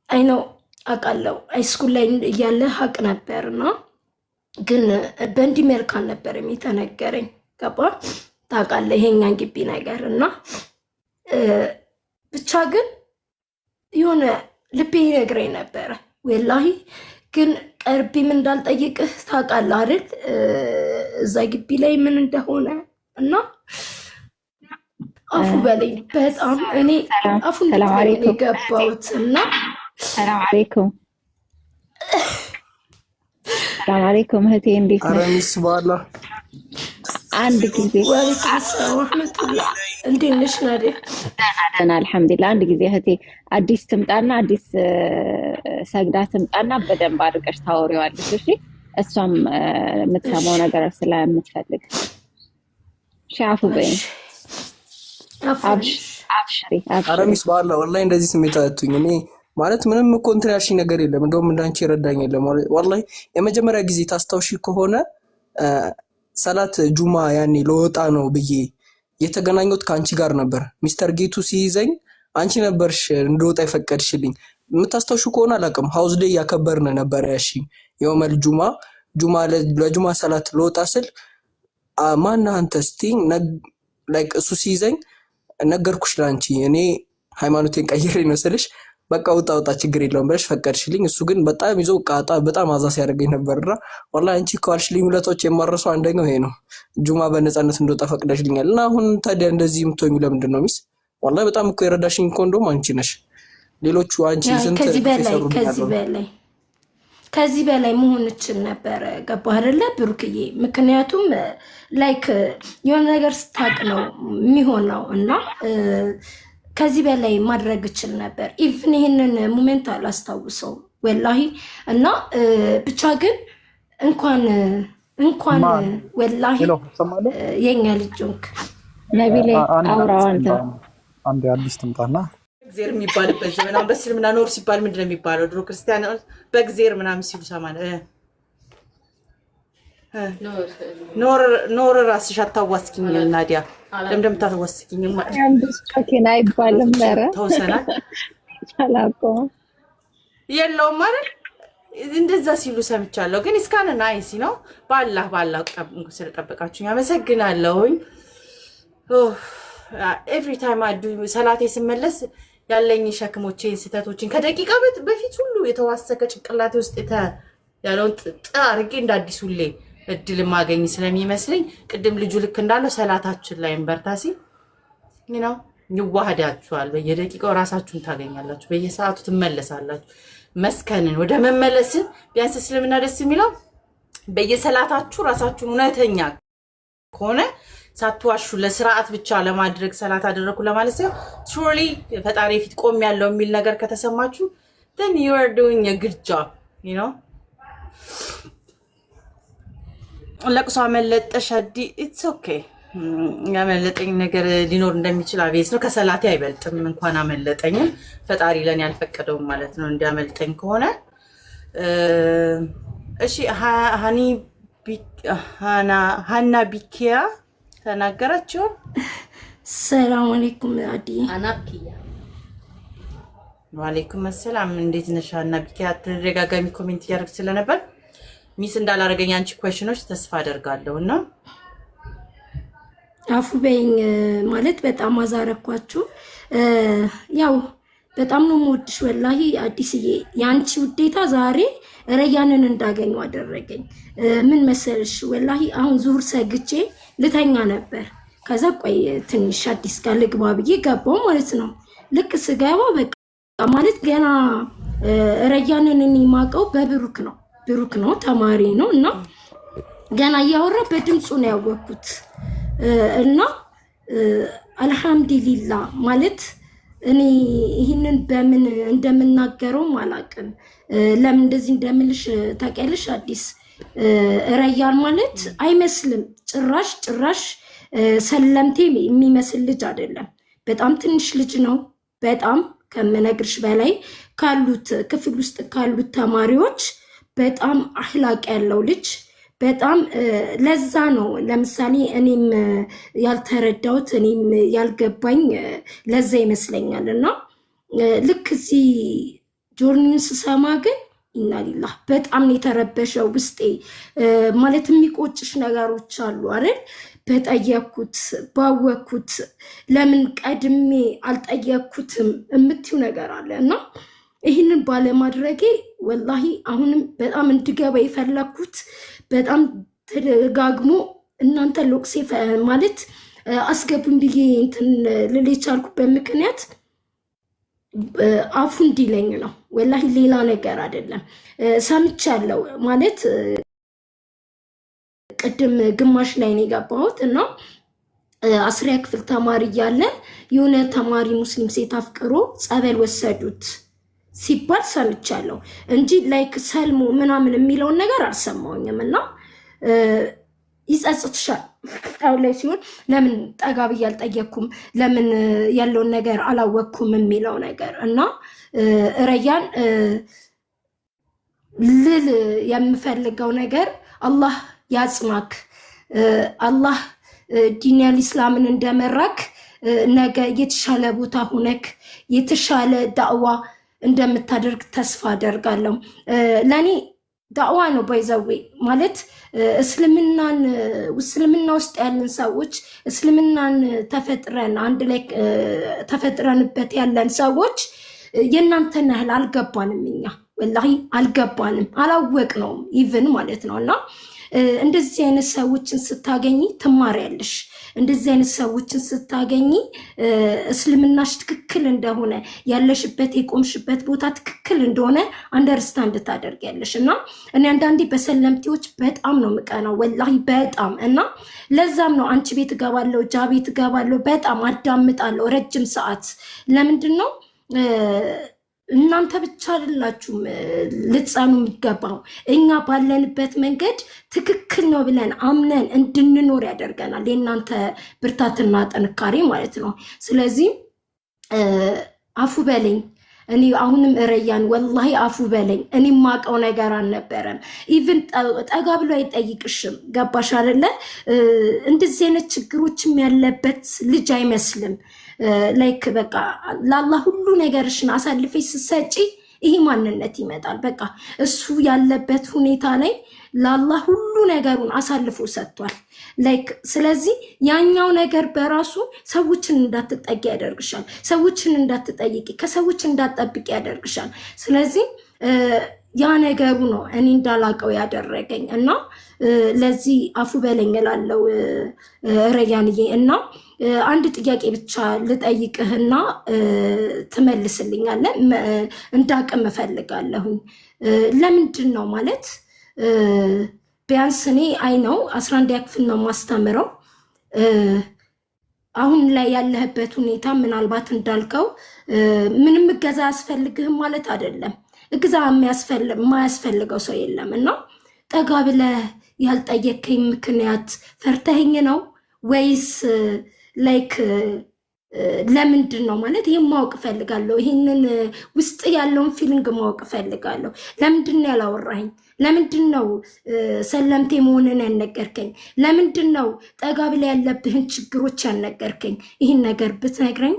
አይ ነው አውቃለሁ ሃይስኩል ላይ እያለ ሀቅ ነበርና ግን በእንዲህ መልክ አልነበረም የተነገረኝ። ገባ ታውቃለህ ይሄኛን ግቢ ነገር እና ብቻ ግን የሆነ ልቤ ይነግረኝ ነበረ ወላሂ። ግን ቀርቤም እንዳልጠይቅህ ታውቃለህ አይደል እዛ ግቢ ላይ ምን እንደሆነ እና አፉ በለኝ በጣም እኔ አፉ እንደተለኝ የገባሁት እና
ሰላም አለይኩም እህቴ እንዴት ነሽ?
አረ ሚስ በኋላ
አንድ ጊዜ
ወአለይኩም ሰላም ወራህመቱላህ። እንዴት ነሽ ናዲያ?
ደህና አልሐምዱሊላህ። አንድ ጊዜ እህቴ አዲስ ትምጣና አዲስ ሰግዳ ትምጣና በደንብ አድርገሽ ታወሪዋለሽ። እሺ እሷም የምትሰማው ነገር ስለምትፈልግ ሻፉ በይ አብሽሪ።
አረሚስ ባላ ወላሂ እንደዚህ ስሜት አያቱኝ። እኔ ማለት ምንም እኮ እንትን ያልሽኝ ነገር የለም። እንደውም እንዳንቺ ይረዳኝ የለም ወላሂ። የመጀመሪያ ጊዜ ታስታውሺ ከሆነ ሰላት ጁማ ያኔ ለወጣ ነው ብዬ የተገናኘሁት ከአንቺ ጋር ነበር። ሚስተር ጌቱ ሲይዘኝ አንቺ ነበርሽ እንደወጣ የፈቀድሽልኝ። የምታስታውሹ ከሆነ አላውቅም። ሃውስ ዴይ ያከበርን ነበር። ያሺ የውመል ጁማ ለጁማ ሰላት ለወጣ ስል ማን አንተ ስቲኝ ላይክ እሱ ሲይዘኝ ነገርኩሽ ላንቺ እኔ ሃይማኖቴን ቀይሬ ነው ስልሽ በቃ ወጣ ችግር የለውም ብለሽ ፈቀድሽልኝ። እሱ ግን በጣም ይዞ ቃጣ በጣም አዛ ሲያደርገኝ ነበርና ወላሂ አንቺ ካልሽልኝ ሁለቶች የማረሰው አንደኛው ይሄ ነው። ጁማ በነፃነት እንደወጣ ፈቅደሽልኛል። እና አሁን ታዲያ እንደዚህ የምትሆኚው ለምንድን ነው ሚስ? ወላሂ በጣም እኮ የረዳሽኝ እኮ እንደውም አንቺ ነሽ። ሌሎቹ አንቺ ስንት
ከዚህ በላይ መሆን እችል ነበረ። ገባህ አይደለ ብሩክዬ? ምክንያቱም ላይክ የሆነ ነገር ስታቅ ነው የሚሆነው እና ከዚህ በላይ ማድረግ እችል ነበር። ኢቭን ይህንን ሞመንት አላስታውሰው ወላሂ። እና ብቻ ግን እንኳን ወላሂ የኛ ልጅ
ነቢሌ አውራው
አንዴ አዲስ ትምጣና
በእግዜር የሚባልበት ዘመን አሁን በእስልምና ኖር ሲባል ምንድን ነው የሚባለው? ድሮ ክርስቲያን በእግዜር ምናምን ሲሉ ሰማን። ኖር ራስሽ አታዋስኪኝ ናዲያ። ለምንድን የምታዋስኪኝ?
ኬና አይባልም። ኧረ
ተውሰናል የለውም ማለት እንደዛ ሲሉ ሰምቻለሁ። ግን እስካነ ናይሲ ነው። ባላህ ስለጠበቃችሁኝ አመሰግናለሁኝ። ኤቭሪ ታይም አዱ ሰላቴ ስመለስ ያለኝ ሸክሞቼን ስህተቶችን ከደቂቃ በፊት ሁሉ የተዋሰከ ጭንቅላቴ ውስጥ ያለውን አድርጌ እንደ አዲስ ሁሌ እድል ማገኝ ስለሚመስለኝ ቅድም ልጁ ልክ እንዳለው ሰላታችን ላይ እንበርታሲ ነው። ይዋሃዳችኋል። በየደቂቃው ራሳችሁን ታገኛላችሁ። በየሰዓቱ ትመለሳላችሁ። መስከንን ወደ መመለስን ቢያንስ እስልምና ደስ የሚለው በየሰላታችሁ ራሳችሁን እውነተኛ ከሆነ ሳትዋሹ ለስርዓት ብቻ ለማድረግ ሰላት አደረኩ ለማለት ሳይሆን ሹርሊ ፈጣሪ ፊት ቆም ያለው የሚል ነገር ከተሰማችሁ then you are doing a good job, you know። ለቅሶ አመለጠሽ አዲ it's okay። ያመለጠኝ ነገር ሊኖር እንደሚችል አቤት ነው። ከሰላቴ አይበልጥም። እንኳን አመለጠኝም ፈጣሪ ለኔ ያልፈቀደው ማለት ነው እንዲያመልጠኝ ከሆነ። እሺ ሃና ቢኪያ ተናገራችሁ።
ሰላም አለይኩም አዲ
አናብኪያ። ወአለይኩም ሰላም። እንዴት ነሽ ሃና ቢኪያ? ተደጋጋሚ ኮሜንት ያደርግ ስለነበር ሚስ እንዳላረገኝ አንቺ ኩዌሽኖች ተስፋ አደርጋለሁና
አፉ በይኝ ማለት በጣም አዛረኳችሁ። ያው በጣም ነው የምወድሽ ወላሂ አዲስዬ። ያንቺ ውዴታ ዛሬ ረያንን እንዳገኘው አደረገኝ። ምን መሰልሽ ወላሂ አሁን ዙሁር ሰግቼ ልተኛ ነበር። ከዛ ቆይ ትንሽ አዲስ ጋር ልግባ ብዬ ገባው ማለት ነው። ልክ ስገባ በቃ ማለት ገና ረያንን እኔ የማውቀው በብሩክ ነው ተማሪ ነው እና ገና እያወራ በድምፁ ነው ያወቅኩት። እና አልሐምዱሊላህ ማለት እኔ ይህንን በምን እንደምናገረው አላውቅም። ለምን እንደዚህ እንደምልሽ ታውቂያለሽ አዲስ? ረያን ማለት አይመስልም ጭራሽ ሰለምቴ የሚመስል ልጅ አይደለም። በጣም ትንሽ ልጅ ነው። በጣም ከምነግርሽ በላይ ካሉት ክፍል ውስጥ ካሉት ተማሪዎች በጣም አህላቅ ያለው ልጅ በጣም ለዛ ነው ለምሳሌ እኔም ያልተረዳሁት እኔም ያልገባኝ ለዛ ይመስለኛል። እና ልክ እዚህ ጆርኒን ስሰማ ግን ኢናሊላህ በጣም የተረበሸው ውስጤ። ማለት የሚቆጭሽ ነገሮች አሉ አይደል? በጠየኩት ባወኩት ለምን ቀድሜ አልጠየኩትም የምትዩ ነገር አለ እና ይህንን ባለማድረጌ ወላሂ አሁንም በጣም እንድገባ የፈለኩት በጣም ተደጋግሞ እናንተ ሎክሴ ማለት አስገቡን ብዬ እንትን ልል የቻልኩበት ምክንያት አፉ እንዲለኝ ነው ወላሂ ሌላ ነገር አይደለም። ሰምቻለሁ ማለት ቅድም ግማሽ ላይ ነው የገባሁት እና 10ኛ ክፍል ተማሪ እያለ የሆነ ተማሪ ሙስሊም ሴት አፍቅሮ ጸበል ወሰዱት ሲባል ሰምቻለሁ እንጂ ላይክ ሰልሙ ምናምን የሚለውን ነገር አልሰማሁኝም። እና ይጸጽትሻል አሁን ላይ ሲሆን ለምን ጠጋ ብዬ አልጠየኩም፣ ለምን ያለውን ነገር አላወቅኩም የሚለው ነገር እና ረያን ልል የምፈልገው ነገር አላህ ያጽናክ፣ አላህ ዲንያል ኢስላምን እንደመራክ ነገ የተሻለ ቦታ ሆነክ የተሻለ ዳዕዋ እንደምታደርግ ተስፋ አደርጋለሁ። ለኔ ዳዕዋ ነው ባይዘዌ ማለት እስልምና ውስጥ ያለን ሰዎች እስልምናን ተፈጥረን አንድ ላይ ተፈጥረንበት ያለን ሰዎች የእናንተን ያህል አልገባንም። እኛ ወላሂ አልገባንም፣ አላወቅነውም ኢቭን ማለት ነው። እና እንደዚህ አይነት ሰዎችን ስታገኝ ትማሪያለሽ። እንደዚህ አይነት ሰዎችን ስታገኝ እስልምናሽ ትክክል እንደሆነ ያለሽበት የቆምሽበት ቦታ ትክክል እንደሆነ አንደርስታንድ ታደርጊያለሽ። እና እኔ አንዳንዴ በሰለምቴዎች በጣም ነው የምቀናው ወላሂ በጣም። እና ለዛም ነው አንቺ ቤት እገባለሁ ጃ ቤት እገባለሁ በጣም አዳምጣለሁ ረጅም ሰዓት። ለምንድን ነው እናንተ ብቻ አይደላችሁም ልትጸኑ የሚገባው፣ እኛ ባለንበት መንገድ ትክክል ነው ብለን አምነን እንድንኖር ያደርገናል የእናንተ ብርታትና ጥንካሬ ማለት ነው። ስለዚህ አፉ በለኝ። እኔ አሁንም ረያን ወላሂ አፉ በለኝ። እኔ የማውቀው ነገር አልነበረም። ኢቭን ጠጋ ብሎ አይጠይቅሽም። ገባሽ አይደለ? እንደዚህ አይነት ችግሮችም ያለበት ልጅ አይመስልም። ላይክ በቃ ለአላህ ሁሉ ነገርሽን አሳልፈሽ ስትሰጪ ይሄ ማንነት ይመጣል። በቃ እሱ ያለበት ሁኔታ ላይ ለአላህ ሁሉ ነገሩን አሳልፎ ሰጥቷል። ላይክ ስለዚህ ያኛው ነገር በራሱ ሰዎችን እንዳትጠጊ ያደርግሻል። ሰዎችን እንዳትጠይቂ፣ ከሰዎች እንዳትጠብቂ ያደርግሻል። ስለዚህ ያ ነገሩ ነው እኔ እንዳላቀው ያደረገኝ እና ለዚህ አፉ በለኝ እላለሁ ረያንዬ። እና አንድ ጥያቄ ብቻ ልጠይቅህና ትመልስልኛለህ፣ እንዳቅም እፈልጋለሁኝ። ለምንድን ነው ማለት ቢያንስ እኔ ነው 11ኛ ክፍል ነው ማስተምረው። አሁን ላይ ያለህበት ሁኔታ ምናልባት እንዳልከው ምንም እገዛ አያስፈልግህም ማለት አይደለም። እገዛ የማያስፈልገው ሰው የለም። እና ጠጋ ብለህ ያልጠየከኝ ምክንያት ፈርተኸኝ ነው ወይስ ላይክ ለምንድን ነው ማለት ይሄን ማወቅ እፈልጋለሁ። ይሄንን ውስጥ ያለውን ፊሊንግ ማወቅ እፈልጋለሁ። ለምንድን ነው ያላወራኸኝ? ለምንድን ነው ሰለምቴ መሆንን ያልነገርከኝ? ለምንድን ነው ጠጋ ብለህ ያለብህን ችግሮች ያልነገርከኝ? ይህን ነገር ብትነግረኝ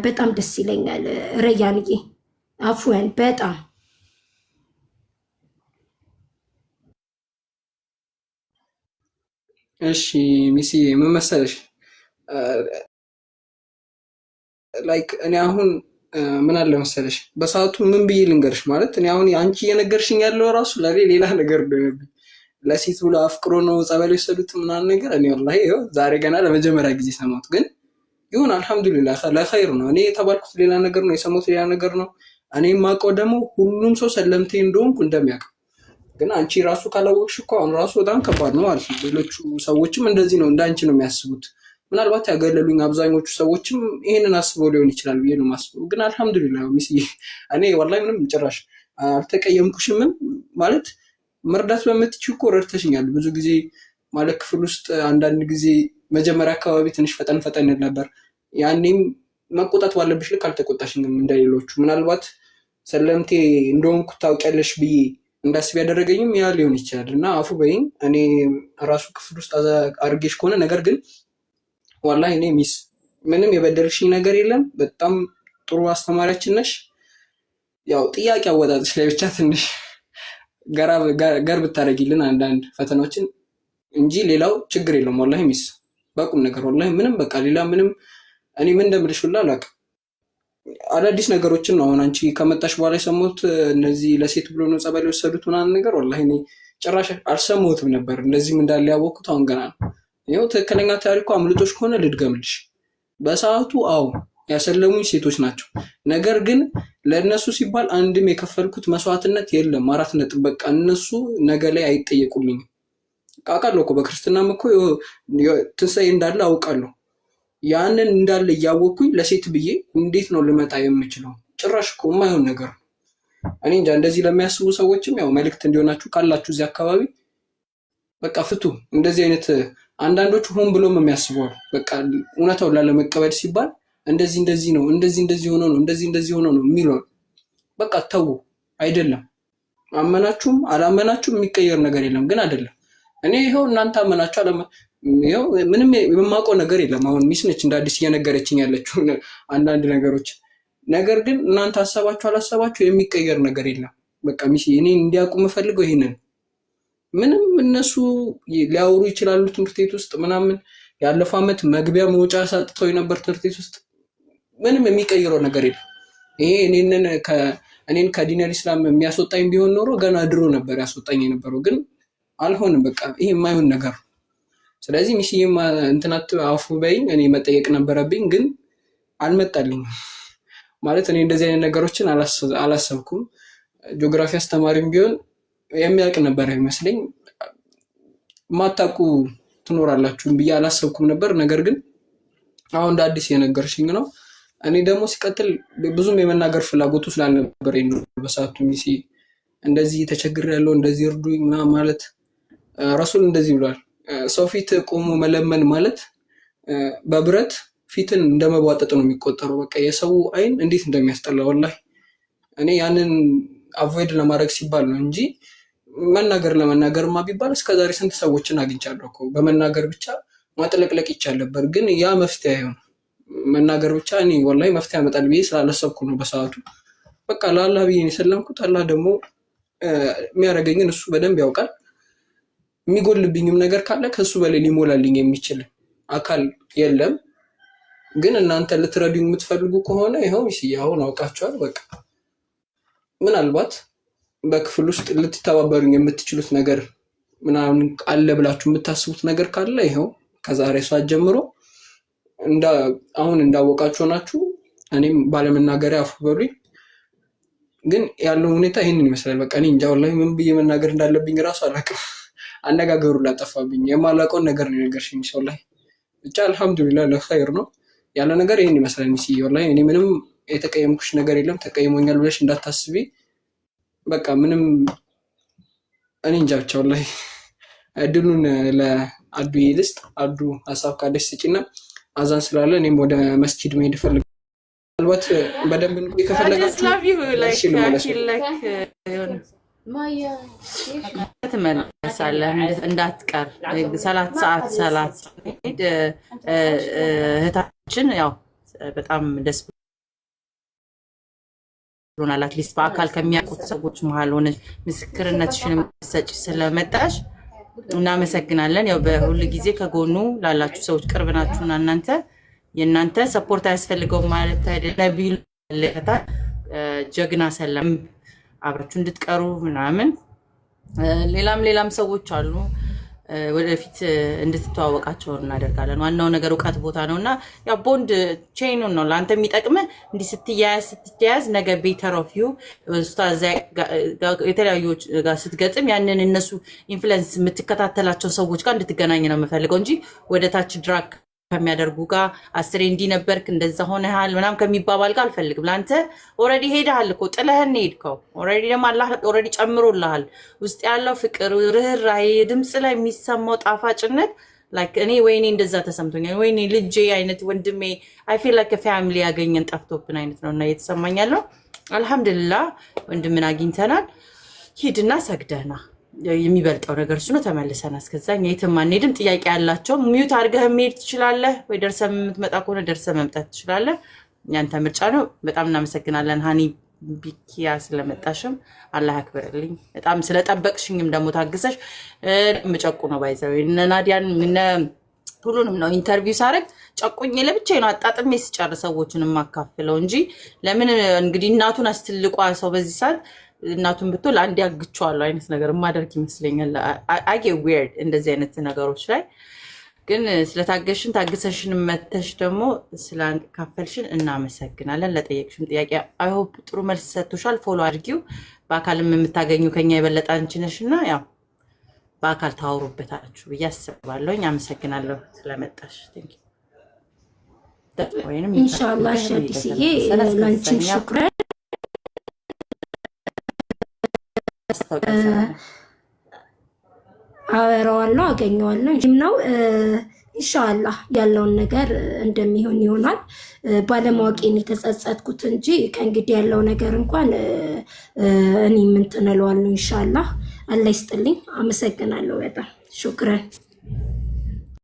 በጣም ደስ ይለኛል ረያንዬ። አፍወን በጣም
እሺ ሚስዬ ምን መሰለሽ ላይክ እኔ አሁን ምን አለ መሰለሽ በሰዓቱ ምን ብዬ ልንገርሽ ማለት እኔ አሁን አንቺ እየነገርሽኝ ያለው ራሱ ሌላ ነገር እንደሆነብኝ ለሴት ብሎ አፍቅሮ ነው ጸበል የወሰዱት ምናምን ነገር እኔ ወላሂ ይኸው ዛሬ ገና ለመጀመሪያ ጊዜ ሰማሁት። ግን ይሁን አልሐምዱሊላህ ለኸይር ነው። እኔ የተባልኩት ሌላ ነገር ነው፣ የሰማሁት ሌላ ነገር ነው። እኔ የማውቀው ደግሞ ሁሉም ሰው ሰለምቴ እንደሆንኩ እንደሚያውቅ። ግን አንቺ ራሱ ካላወቅሽ እኮ አሁን ራሱ በጣም ከባድ ነው ማለት ነው። ሌሎቹ ሰዎችም እንደዚህ ነው እንዳንቺ ነው የሚያስቡት። ምናልባት ያገለሉኝ አብዛኞቹ ሰዎችም ይሄንን አስበው ሊሆን ይችላል ብዬ ነው የማስበው። ግን አልሐምዱሊላህ ሚስዬ እኔ ወላሂ ምንም ጭራሽ አልተቀየምኩሽምም። ማለት መርዳት በምትችይው እኮ ረድተሽኛል ብዙ ጊዜ ማለት ክፍል ውስጥ አንዳንድ ጊዜ መጀመሪያ አካባቢ ትንሽ ፈጠን ፈጠን ነበር። ያኔም መቆጣት ባለብሽ ልክ አልተቆጣሽኝም እንደሌሎቹ። ምናልባት ሰለምቴ እንደሆንኩ ታውቂያለሽ ብዬ እንዳስብ ያደረገኝም ያ ሊሆን ይችላል። እና አፉ በይኝ እኔ ራሱ ክፍል ውስጥ አድርጌሽ ከሆነ። ነገር ግን ዋላሂ እኔ ሚስ ምንም የበደልሽኝ ነገር የለም። በጣም ጥሩ አስተማሪያችን ነሽ። ያው ጥያቄ አወጣጥሽ ላይ ብቻ ትንሽ ገር ብታደርጊልን አንዳንድ ፈተናዎችን እንጂ ሌላው ችግር የለውም። ዋላሂ ሚስ በቁም ነገር ዋላሂ ምንም በቃ ሌላ ምንም እኔ ምን እንደምልሽ ሁላ አላውቅም። አዳዲስ ነገሮችን ነው አሁን አንቺ ከመጣሽ በኋላ የሰማሁት። እነዚህ ለሴት ብሎ ነው ጸበል የወሰዱት ምናምን ነገር ወላሂ እኔ ጭራሽ አልሰማሁትም ነበር። እንደዚህም እንዳለ ያወቅሁት አሁን ገና ነው። ይኸው ትክክለኛ ታሪኩ አምልጦሽ ከሆነ ልድገምልሽ። በሰዓቱ አዎ ያሰለሙኝ ሴቶች ናቸው። ነገር ግን ለእነሱ ሲባል አንድም የከፈልኩት መስዋዕትነት የለም። 4 ነጥብ በቃ እነሱ ነገ ላይ አይጠየቁልኝም። አውቃለሁ እኮ በክርስትናም እኮ ትንሣኤ እንዳለ አውቃለሁ። ያንን እንዳለ እያወቅኩኝ ለሴት ብዬ እንዴት ነው ልመጣ የምችለው? ጭራሽ እኮ የማይሆን ነገር ነው። እኔ እንጃ። እንደዚህ ለሚያስቡ ሰዎችም ያው መልእክት እንዲሆናችሁ ካላችሁ እዚህ አካባቢ በቃ ፍቱ። እንደዚህ አይነት አንዳንዶቹ ሆን ብሎም የሚያስበዋል። በቃ እውነታውን ላለመቀበል ሲባል እንደዚህ ነው እንደዚህ ሆኖ ነው እንደዚህ ሆኖ ነው የሚለው። በቃ ተው። አይደለም አመናችሁም አላመናችሁም የሚቀየር ነገር የለም። ግን አይደለም እኔ ይኸው እናንተ አመናችሁ ይኸው ምንም የማውቀው ነገር የለም። አሁን ሚስ ነች እንደ አዲስ እየነገረችኝ ያለችው አንዳንድ ነገሮች። ነገር ግን እናንተ አሰባችሁ አላሰባችሁ የሚቀየር ነገር የለም። በቃ ሚስ እኔ እንዲያውቁ የምፈልገው ይሄንን ምንም እነሱ ሊያወሩ ይችላሉ ትምህርት ቤት ውስጥ ምናምን። ያለፈው ዓመት መግቢያ መውጫ ሰጥተው ነበር ትምህርት ቤት ውስጥ። ምንም የሚቀይረው ነገር የለም። ይሄ እኔን ከዲነር ኢስላም የሚያስወጣኝ ቢሆን ኖሮ ገና ድሮ ነበር ያስወጣኝ የነበረው። ግን አልሆንም። በቃ ይሄ የማይሆን ነገር። ስለዚህ ሚስዬም እንትናት አፉ በይኝ። እኔ መጠየቅ ነበረብኝ ግን አልመጣልኝም። ማለት እኔ እንደዚህ አይነት ነገሮችን አላሰብኩም። ጂኦግራፊ አስተማሪም ቢሆን የሚያውቅ ነበር ይመስለኝ። ማታውቁ ትኖራላችሁ ብዬ አላሰብኩም ነበር። ነገር ግን አሁን እንደ አዲስ የነገርሽኝ ነው። እኔ ደግሞ ሲቀጥል ብዙም የመናገር ፍላጎቱ ስላልነበረኝ ነው በሰዓቱ ሚሲ እንደዚህ ተቸግሬያለሁ እንደዚህ እርዱኝ ምናምን ማለት። ረሱል እንደዚህ ብሏል፣ ሰው ፊት ቆሞ መለመን ማለት በብረት ፊትን እንደመቧጠጥ ነው የሚቆጠረው። በቃ የሰው አይን እንዴት እንደሚያስጠላ ወላሂ። እኔ ያንን አቮይድ ለማድረግ ሲባል ነው እንጂ ለመናገርማ ቢባል እስከዛሬ ስንት ሰዎችን አግኝቻለሁ እኮ። በመናገር ብቻ ማጥለቅለቅ ይቻል ነበር፣ ግን ያ መፍትሄ አይሆንም። መናገር ብቻ እኔ ወላሂ መፍትሄ ያመጣል ብዬ ስላላሰብኩ ነው በሰዓቱ። በቃ ለአላህ ብዬ የሰለምኩት። አላህ ደግሞ የሚያደርገኝን እሱ በደንብ ያውቃል። የሚጎልብኝም ነገር ካለ ከሱ በላይ ሊሞላልኝ የሚችል አካል የለም። ግን እናንተ ልትረዱኝ የምትፈልጉ ከሆነ ይኸው አሁን አውቃችኋል። በቃ ምናልባት በክፍል ውስጥ ልትተባበሩኝ የምትችሉት ነገር ምናምን አለ ብላችሁ የምታስቡት ነገር ካለ ይኸው ከዛሬ ሰዓት ጀምሮ አሁን እንዳወቃችሁ ናችሁ። እኔም ባለመናገሪያ አፉ በሉኝ። ግን ያለው ሁኔታ ይህንን ይመስላል። በቃ እኔ እንጃ ወላሂ ምን ብዬ መናገር እንዳለብኝ እራሱ አላውቅም። አነጋገሩ ላጠፋብኝ። የማላውቀውን ነገር ነው የነገርሽኝ ወላሂ። ብቻ አልሐምዱሊላህ ለኸይር ነው ያለ ነገር ይህን ይመስላል። ሚስዬ ወላሂ እኔ ምንም የተቀየምኩሽ ነገር የለም። ተቀይሞኛል ብለሽ እንዳታስቢ። በቃ ምንም እኔ እንጃ ብቻ ወላሂ። እድሉን ለአዱዬ ልስጥ። አዱ ሀሳብ ካለሽ ስጪና አዛን ስላለ እኔም ወደ መስጂድ መሄድ እፈልጋለሁ። ምናልባት በደንብ ከፈለጋችሁ
ትመለሳለህ እንዳትቀር። ሰላት እህታችን ያው በጣም ደስ ብሎናል። አትሊስት በአካል ከሚያውቁት ሰዎች መሀል ሆነሽ ምስክርነትሽን ሰጪ ስለመጣሽ እናመሰግናለን። ያው በሁሉ ጊዜ ከጎኑ ላላችሁ ሰዎች ቅርብ ናችሁና የእናንተ ሰፖርት አያስፈልገውም ማለት አይደለም። ነቢሉ ለታ ጀግና ሰላም አብራችሁ እንድትቀሩ ምናምን ሌላም ሰዎች አሉ። ወደፊት እንድትተዋወቃቸው እናደርጋለን። ዋናው ነገር እውቀት ቦታ ነውና ያው ቦንድ ቼይኑን ነው ለአንተ የሚጠቅምህ። እንዲህ ስትያያዝ ነገ ቤተር ኦፍ ዩ የተለያዩ ጋር ስትገጥም ያንን እነሱ ኢንፍሉዌንስ የምትከታተላቸው ሰዎች ጋር እንድትገናኝ ነው የምፈልገው እንጂ ወደ ታች ድራግ ከሚያደርጉ ጋር አስሬ እንዲህ ነበርክ እንደዛ ሆነሃል ምናምን ከሚባባል ጋር አልፈልግም። ለአንተ ኦልሬዲ ሄደሃል እኮ ጥለህን ሄድከው። ኦልሬዲ ደግሞ አላህ ኦልሬዲ ጨምሮልሃል። ውስጥ ያለው ፍቅር፣ ርህራሄ፣ ድምፅ ላይ የሚሰማው ጣፋጭነት ላይክ እኔ ወይኔ እንደዛ ተሰምቶኛል፣ ወይኔ ልጄ አይነት ወንድሜ አይ ፊል ላይክ ፋሚሊ ያገኘን ጠፍቶብን አይነት ነውና እየተሰማኝ ያለው። አልሐምዱሊላህ ወንድምን አግኝተናል። ሂድና ሰግደህና የሚበልጠው ነገር እሱ ነው። ተመልሰና እስከዛኛ የትም አንሄድም። ጥያቄ ያላቸው ሚዩት አድርገህ መሄድ ትችላለህ፣ ወይ ደርሰህ የምትመጣ ከሆነ ደርሰህ መምጣት ትችላለህ። ያንተ ምርጫ ነው። በጣም እናመሰግናለን ሀኒ ቢኪያ ስለመጣሽም አላህ ያክብርልኝ። በጣም ስለጠበቅሽኝም ደግሞ ታግሰሽ ምጨቁ ነው ባይዘው እነ ናዲያን ሁሉንም ነው ኢንተርቪው ሳረግ ጨቁኝ ለብቻዬ ነው አጣጥሜ ስጨርስ ሰዎችን የማካፍለው እንጂ ለምን እንግዲህ እናቱን አስትልቋ ሰው በዚህ ሰዓት እናቱን ብትል አንድ ያግቸዋለሁ አይነት ነገር ማደርግ ይመስለኛል። አይ ጌት ዊርድ እንደዚህ አይነት ነገሮች ላይ ግን ስለታገሽን ታግሰሽን መተሽ ደግሞ ስላካፈልሽን እናመሰግናለን። ለጠየቅሽን ጥያቄ አይ ሆፕ ጥሩ መልስ ሰጥቶሻል። ፎሎ አድርጊው። በአካልም የምታገኙ ከኛ የበለጠ አንቺ ነሽና ያው በአካል ታወሩበታችሁ ብዬ አስባለሁኝ። አመሰግናለሁ ስለመጣሽ። ወይንም
ኢንሻአላህ ሸዲስዬ ላንቺም ሹክራን አወራዋለሁ አገኘዋለሁ ነው ኢንሻአላህ ያለውን ነገር እንደሚሆን ይሆናል። ባለማወቄን የተጸጸትኩት እንጂ ከእንግዲህ ያለው ነገር እንኳን እኔ ምን ተነለዋለሁ ኢንሻአላህ። አላህ ይስጥልኝ። አመሰግናለሁ በጣም ሹክራን።